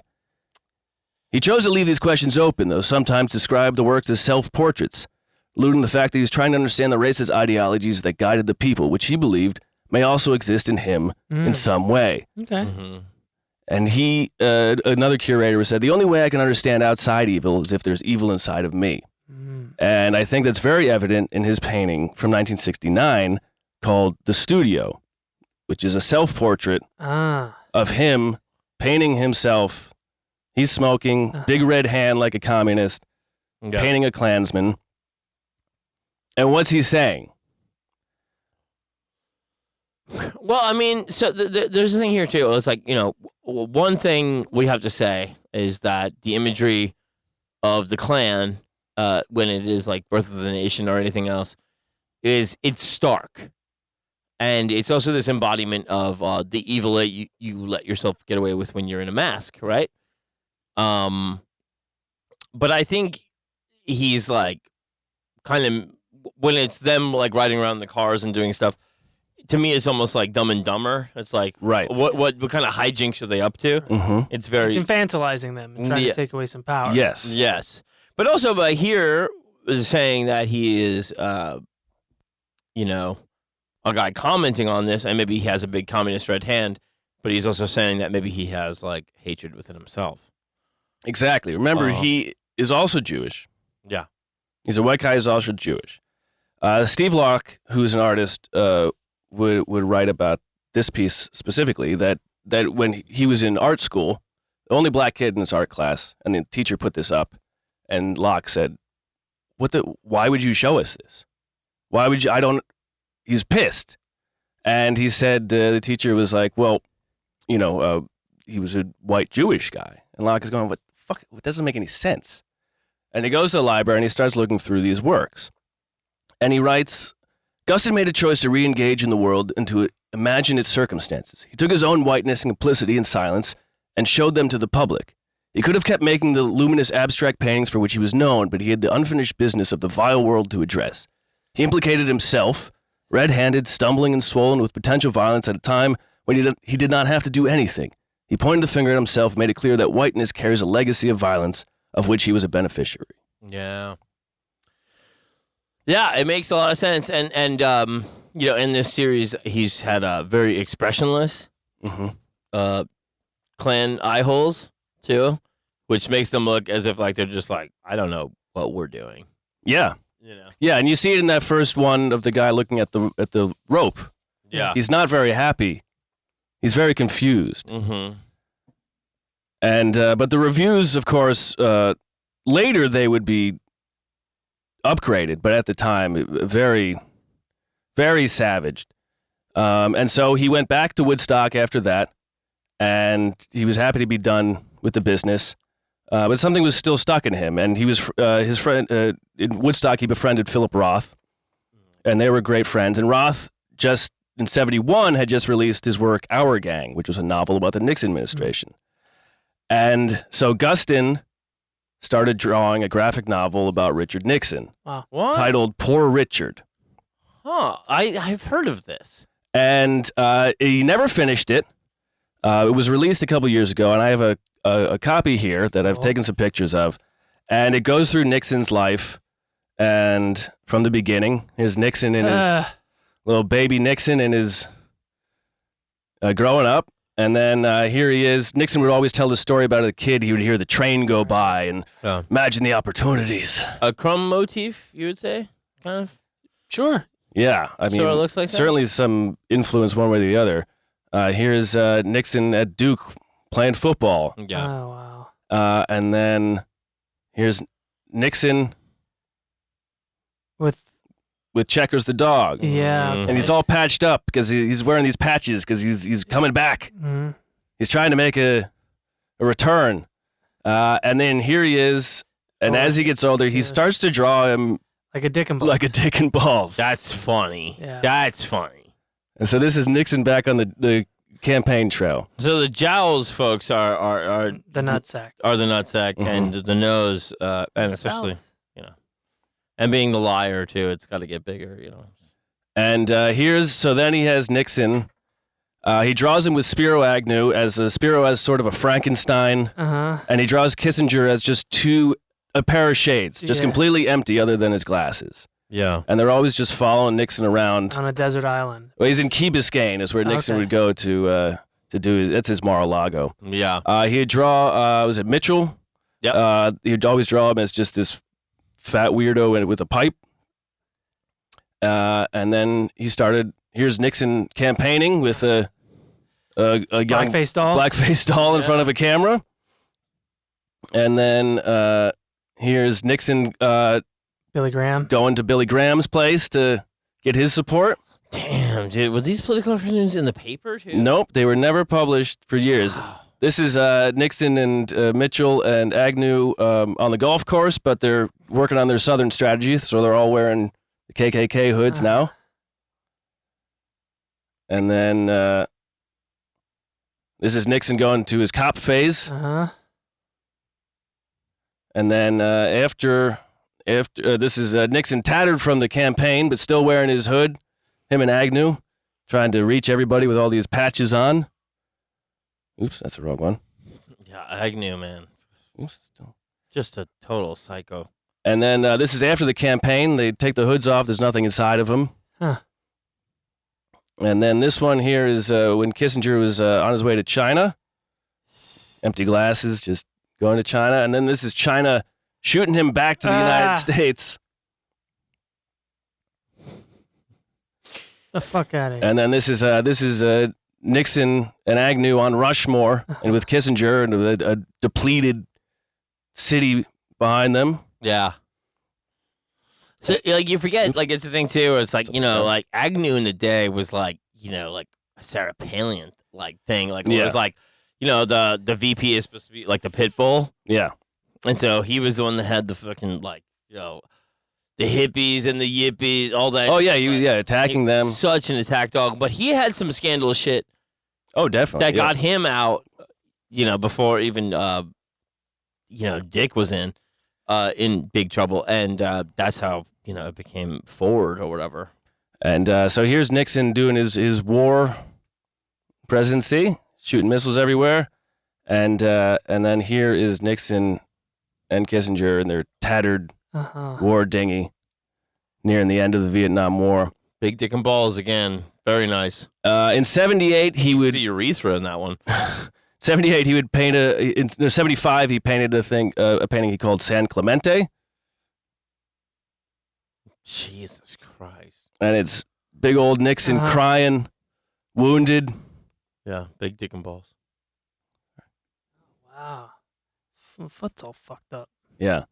He chose to leave these questions open, though sometimes described the works as self-portraits, alluding to the fact that he was trying to understand the racist ideologies that guided the people, which he believed may also exist in him in some way. Okay. And he, another curator, said, the only way I can understand outside evil is if there's evil inside of me. And I think that's very evident in his painting from 1969 called The Studio, which is a self-portrait of him painting himself. He's smoking, big red hand like a communist, painting a Klansman. And what's he saying? Well, I mean, so there's a thing here, too. It's like, one thing we have to say is that the imagery of the Klan, when it is like Birth of the Nation or anything else, it's stark. And it's also this embodiment of the evil that you let yourself get away with when you're in a mask, right? But I think he's like kind of, when it's them like riding around in the cars and doing stuff, to me it's almost like Dumb and Dumber. It's like, right, what kind of hijinks are they up to? It's very He's infantilizing them and trying to take away some power. Yes. But also by here is saying that he is a guy commenting on this, and maybe he has a big communist red hand, but he's also saying that maybe he has like hatred within himself. Exactly. Remember, he is also Jewish. Yeah. He's a white guy who's also Jewish. Steve Locke, who's an artist, would write about this piece specifically, that when he was in art school, the only black kid in his art class, and the teacher put this up, and Locke said, why would you show us this? Why would you, he's pissed. And he said, the teacher was like, well, he was a white Jewish guy. And Locke is going, what doesn't make any sense. And he goes to the library and he starts looking through these works. And he writes, Gustin made a choice to re-engage in the world and to imagine its circumstances. He took his own whiteness and complicity and silence and showed them to the public. He could have kept making the luminous abstract paintings for which he was known, but he had the unfinished business of the vile world to address. He implicated himself, red-handed, stumbling and swollen with potential violence at a time when he did not have to do anything. He pointed the finger at himself and made it clear that whiteness carries a legacy of violence of which he was a beneficiary. Yeah. Yeah, it makes a lot of sense. And in this series, he's had very expressionless Klan eye holes, too, which makes them look as if like they're just like, I don't know what we're doing. Yeah. Yeah, and you see it in that first one of the guy looking at the rope. Yeah. He's not very happy. He's very confused. And but the reviews, of course, later they would be upgraded, but at the time, very, very savaged. And so he went back to Woodstock after that, and he was happy to be done with the business. But something was still stuck in him, and he was his friend in Woodstock. He befriended Philip Roth, and they were great friends. And Roth just in '71 had just released his work Our Gang, which was a novel about the Nixon administration. And so Gustin started drawing a graphic novel about Richard Nixon, titled Poor Richard. I've heard of this. And he never finished it. It was released a couple years ago, and I have a copy here that I've taken some pictures of. And it goes through Nixon's life, and from the beginning, here's Nixon and his little baby Nixon and his growing up. And then here he is. Nixon would always tell the story about a kid. He would hear the train go by and imagine the opportunities. A crumb motif, you would say, kind of? Sure. Yeah, I mean, So it looks like that? certainly some influence one way or the other. Here's Nixon at Duke playing football. Yeah. Oh, wow. And then here's Nixon with Checkers the dog. Yeah. And he's all patched up because he's wearing these patches because he's coming back. Mhm. He's trying to make a return. And then here he is And as he gets older, he starts to draw him like a dick and balls. like a dick and balls. That's funny. Yeah. That's funny. And so this is Nixon back on the campaign trail. So the jowls folks are the nutsack. Are the nutsack and the nose, and especially and being the liar too. It's got to get bigger, And then he has Nixon. He draws him with Spiro Agnew Spiro as sort of a Frankenstein, and he draws Kissinger as just a pair of shades, just completely empty other than his glasses. Yeah. And they're always just following Nixon around. On a desert island. Well, he's in Key Biscayne, is where Nixon would go to do that's his Mar-a-Lago. Yeah. He'd draw, was it Mitchell? Yeah. He'd always draw him as just this fat weirdo with a pipe. And then here's Nixon campaigning with a young Blackface doll? Blackface doll in front of a camera. And then here's Nixon Billy Graham going to Billy Graham's place to get his support. Damn, dude. Were these political cartoons in the paper too? Nope, they were never published for years. Wow. This is Nixon and Mitchell and Agnew on the golf course, but they're working on their Southern strategy, so they're all wearing the KKK hoods now. And then this is Nixon going to his cop phase. And then after this is Nixon tattered from the campaign, but still wearing his hood. Him and Agnew trying to reach everybody with all these patches on. Oops, that's the wrong one. Yeah, Agnew, man. Just a total psycho. And then this is after the campaign. They take the hoods off. There's nothing inside of them. Huh. And then this one here is when Kissinger was on his way to China. Empty glasses, just going to China. And then this is China shooting him back to the United States. The fuck out of here. And then this is Nixon and Agnew on Rushmore, and with Kissinger and a depleted city behind them. Yeah. So like you forget, like it's the thing too. It's like like Agnew in the day was like like a Sarah Palin like thing. Like it was like the VP is supposed to be like the pit bull. Yeah. And so he was the one that had the fucking like the hippies and the yippies, all that. Oh yeah, attacking them. Such an attack dog, but he had some scandalous shit. Oh, definitely. That got him out, before even Dick was in big trouble, and that's how it became Ford or whatever. And so here's Nixon doing his war presidency, shooting missiles everywhere, and then here is Nixon and Kissinger in their tattered war dinghy nearing the end of the Vietnam War. Big dick and balls again. Very nice. In 78, he would see urethra in that one. 78, he would paint in 75, he painted a painting he called San Clemente. Jesus Christ. And it's big old Nixon crying, wounded. Yeah, big dick and balls. Wow. Foot's all fucked up. Yeah.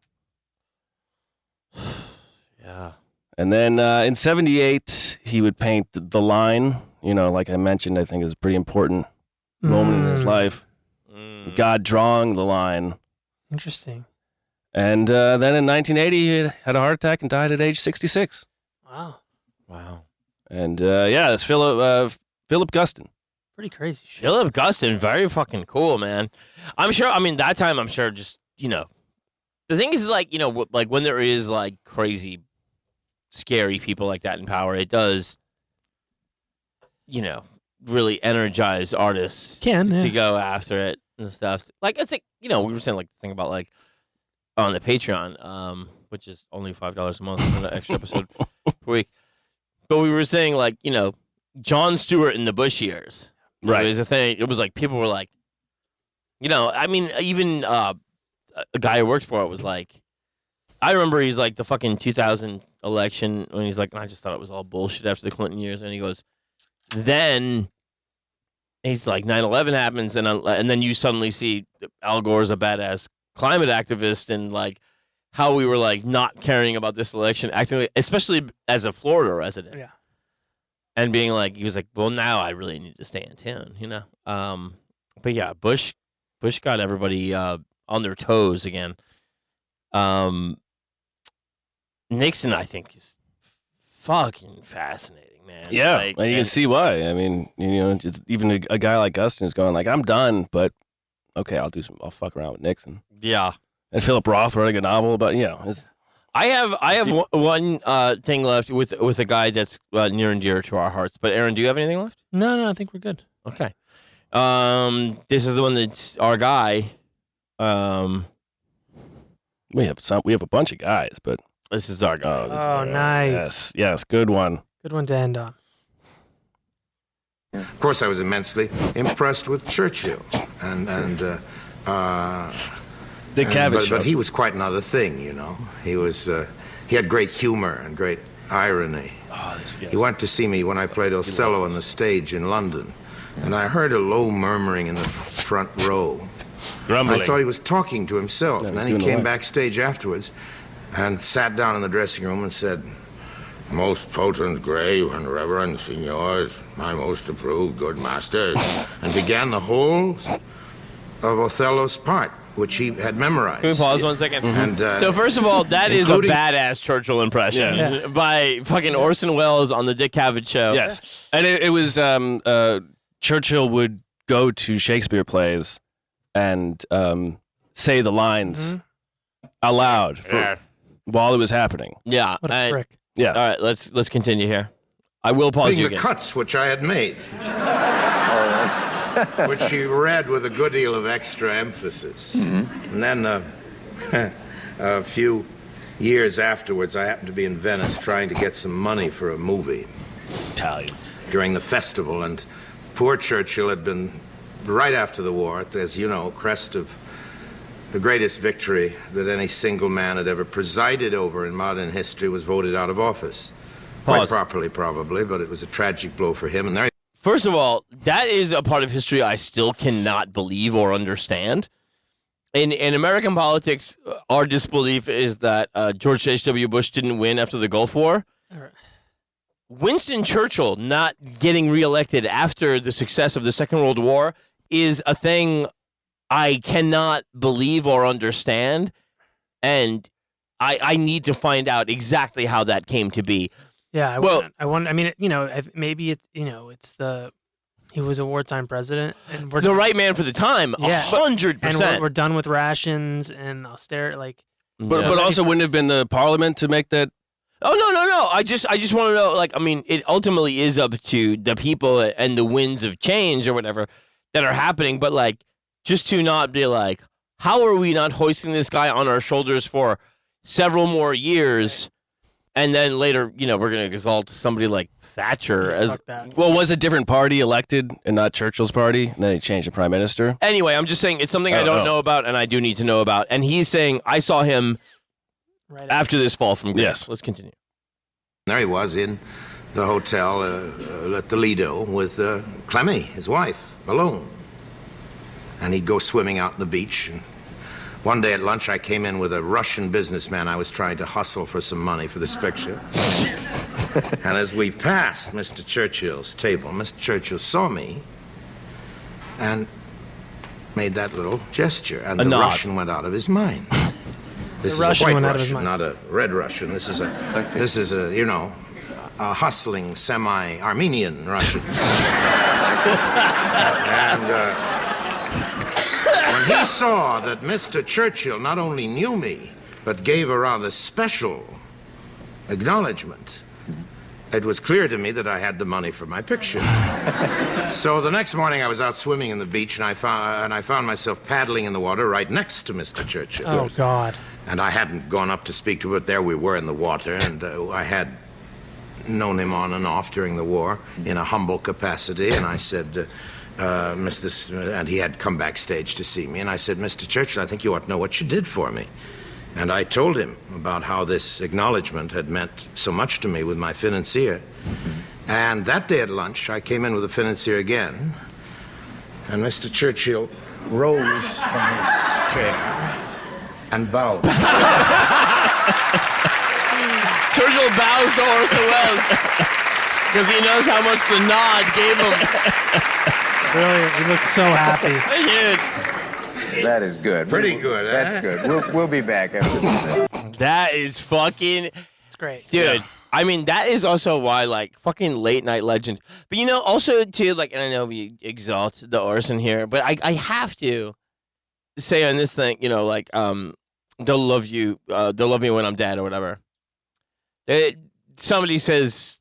Yeah. And then in 78, he would paint the line. Like I mentioned, I think it was a pretty important moment in his life. God drawing the line. Interesting. And then in 1980, he had a heart attack and died at age 66. Wow. And that's Philip Guston. Pretty crazy shit. Philip Guston, very fucking cool, man. I'm sure, that time, I'm sure just, the thing is like, like when there is like crazy, scary people like that in power, it does, really energize artists to go after it and stuff. Like, it's like, we were saying like the thing about like on the Patreon, which is only $5 a month for the extra episode per week. But we were saying like, Jon Stewart in the Bush years. Right. It was a thing. It was like, people were like, even a guy who worked for it was like, I remember he's like the fucking 2000 election when he's like, I just thought it was all bullshit after the Clinton years. And he goes, then he's like 9/11 happens. And then you suddenly see Al Gore's a badass climate activist and like how we were like not caring about this election, acting like, especially as a Florida resident. Yeah. And being like, he was like, well, now I really need to stay in tune, But yeah, Bush got everybody on their toes again. Nixon, I think, is fucking fascinating, man. Yeah, Like, and you can see why. I mean, even a guy like Gustin is going like, I'm done, but okay, I'll fuck around with Nixon. Yeah. And Philip Roth writing a novel about, it's... I have one thing left with a guy that's near and dear to our hearts. But Aaron, do you have anything left? No, I think we're good. Okay. This is the one that's our guy. We have a bunch of guys, but this is our guy. Oh, nice. Yes, good one. Good one to end on. Of course, I was immensely impressed with Churchill, Dick Cavett but he was quite another thing, He was he had great humor and great irony. He went to see me when I played Othello on the stage in London, and I heard a low murmuring in the front row. Grumbling. I thought he was talking to himself, and then he doing the came line. backstage afterwards and sat down in the dressing room and said, "Most potent, grave, and reverend signors, my most approved good masters," and began the whole of Othello's part, which he had memorized. Can we pause 1 second? And, so first of all, that is a including- badass Churchill impression by fucking Orson Welles on the Dick Cavett show. Yes. And it was Churchill would go to Shakespeare plays and say the lines aloud while it was happening. Yeah. What a prick. Yeah. All right, let's continue here. I will pause you the again. cuts which I had made, which he read with a good deal of extra emphasis. And then a few years afterwards, I happened to be in Venice trying to get some money for a movie. Italian. During the festival, and poor Churchill had been, right after the war, as you know, crest of the greatest victory that any single man had ever presided over in modern history, was voted out of office. Quite Pause. properly, probably, but it was a tragic blow for him. And there First of all, that is a part of history I still cannot believe or understand. In American politics, our disbelief is that George H.W. Bush didn't win after the Gulf War. Winston Churchill not getting reelected after the success of the Second World War is a thing I cannot believe or understand, and I need to find out exactly how that came to be. Yeah, I want. I mean, maybe it's he was a wartime president, and we're The right man for the time, 100%. And we're done with rations and austerity. But also wouldn't have been the parliament to make that. Oh no! I just want to know. It ultimately is up to the people and the winds of change or whatever that are happening. But just to not be like, how are we not hoisting this guy on our shoulders for several more years, and then later, we're going to exalt somebody like Thatcher as. Well, was a different party elected and not Churchill's party, and then they changed the prime minister? Anyway, I'm just saying it's something I don't know about, and I do need to know about. And he's saying I saw him after this fall from grace. Yes. Let's continue. There he was in the hotel at the Lido with Clemmy, his wife, alone. And he'd go swimming out on the beach. And one day at lunch, I came in with a Russian businessman I was trying to hustle for some money for this picture. And as we passed Mr. Churchill's table, Mr. Churchill saw me and made that little gesture. And A the nod. Russian went out of his mind. This The is Russian a white went out of his Russian, mind. not a red Russian. This is a a hustling semi-Armenian Russian. And when he saw that Mr. Churchill not only knew me, but gave a rather special acknowledgement, it was clear to me that I had the money for my picture. So the next morning I was out swimming in the beach, and I found myself paddling in the water right next to Mr. Churchill. Oh God. And I hadn't gone up to speak to him, but there we were in the water, and I had known him on and off during the war in a humble capacity, and I said, and he had come backstage to see me, and I said, Mr. Churchill, I think you ought to know what you did for me. And I told him about how this acknowledgement had meant so much to me with my financier. And that day at lunch, I came in with a financier again, and Mr. Churchill rose from his chair and bowed. Churchill bows to Orson Welles because he knows how much the nod gave him. Brilliant. He looks so happy. That is good. Pretty good, huh? That's good. We'll be back after this. That is fucking... It's great. Dude, I mean, that is also why, like, fucking late night legend. But, you know, also, too, like, and I know we exalt the Orson here, but I have to say on this thing, you know, like, they'll love me when I'm dead or whatever. Somebody says,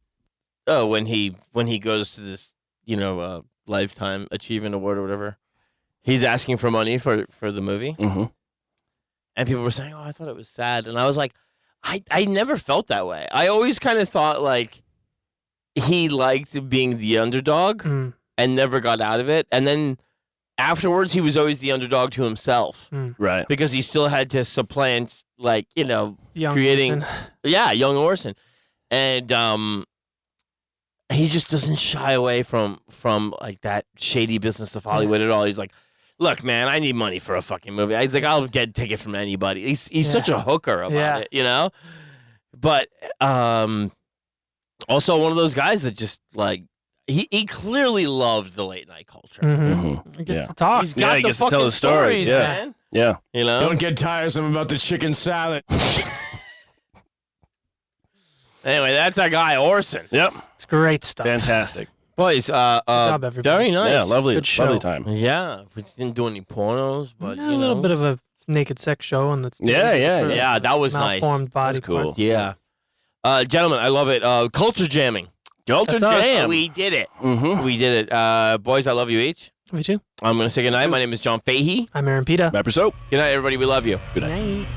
oh, when he goes to this, you know, Lifetime Achievement Award or whatever, he's asking for money for the movie. Mm-hmm. And people were saying, oh, I thought it was sad. And I was like, I never felt that way. I always kind of thought, like, he liked being the underdog and never got out of it. And then afterwards, he was always the underdog to himself. Right. Because he still had to supplant, like, you know, Young creating... Orson. Yeah, young Orson. And he just doesn't shy away from like, that shady business of Hollywood at all. He's like, look, man, I need money for a fucking movie. He's like, I'll get a ticket from anybody. He's such a hooker about it, you know? But also one of those guys that just, like, he clearly loved the late night culture. He gets to talk. He's got he the gets to fucking tell the stories, man. Yeah. You know? Don't get tiresome about the chicken salad. Anyway, that's our guy, Orson. Yep. It's great stuff. Fantastic. Boys, job, everybody. very nice. Yeah, lovely, Good show. lovely time. Yeah, we didn't do any pornos, but Yeah, you a little know. bit of a naked sex show on the Yeah, that was nice. Malformed body cool. parts. Yeah. Gentlemen, I love it. Culture jamming. Culture That's us. jam. We did it. Mm-hmm. We did it. Boys, I love you each. Me too. I'm going to say goodnight. My name is John Fahey. I'm Aaron Pita. Mapper Soap. Good night, everybody. We love you. Good night. Night.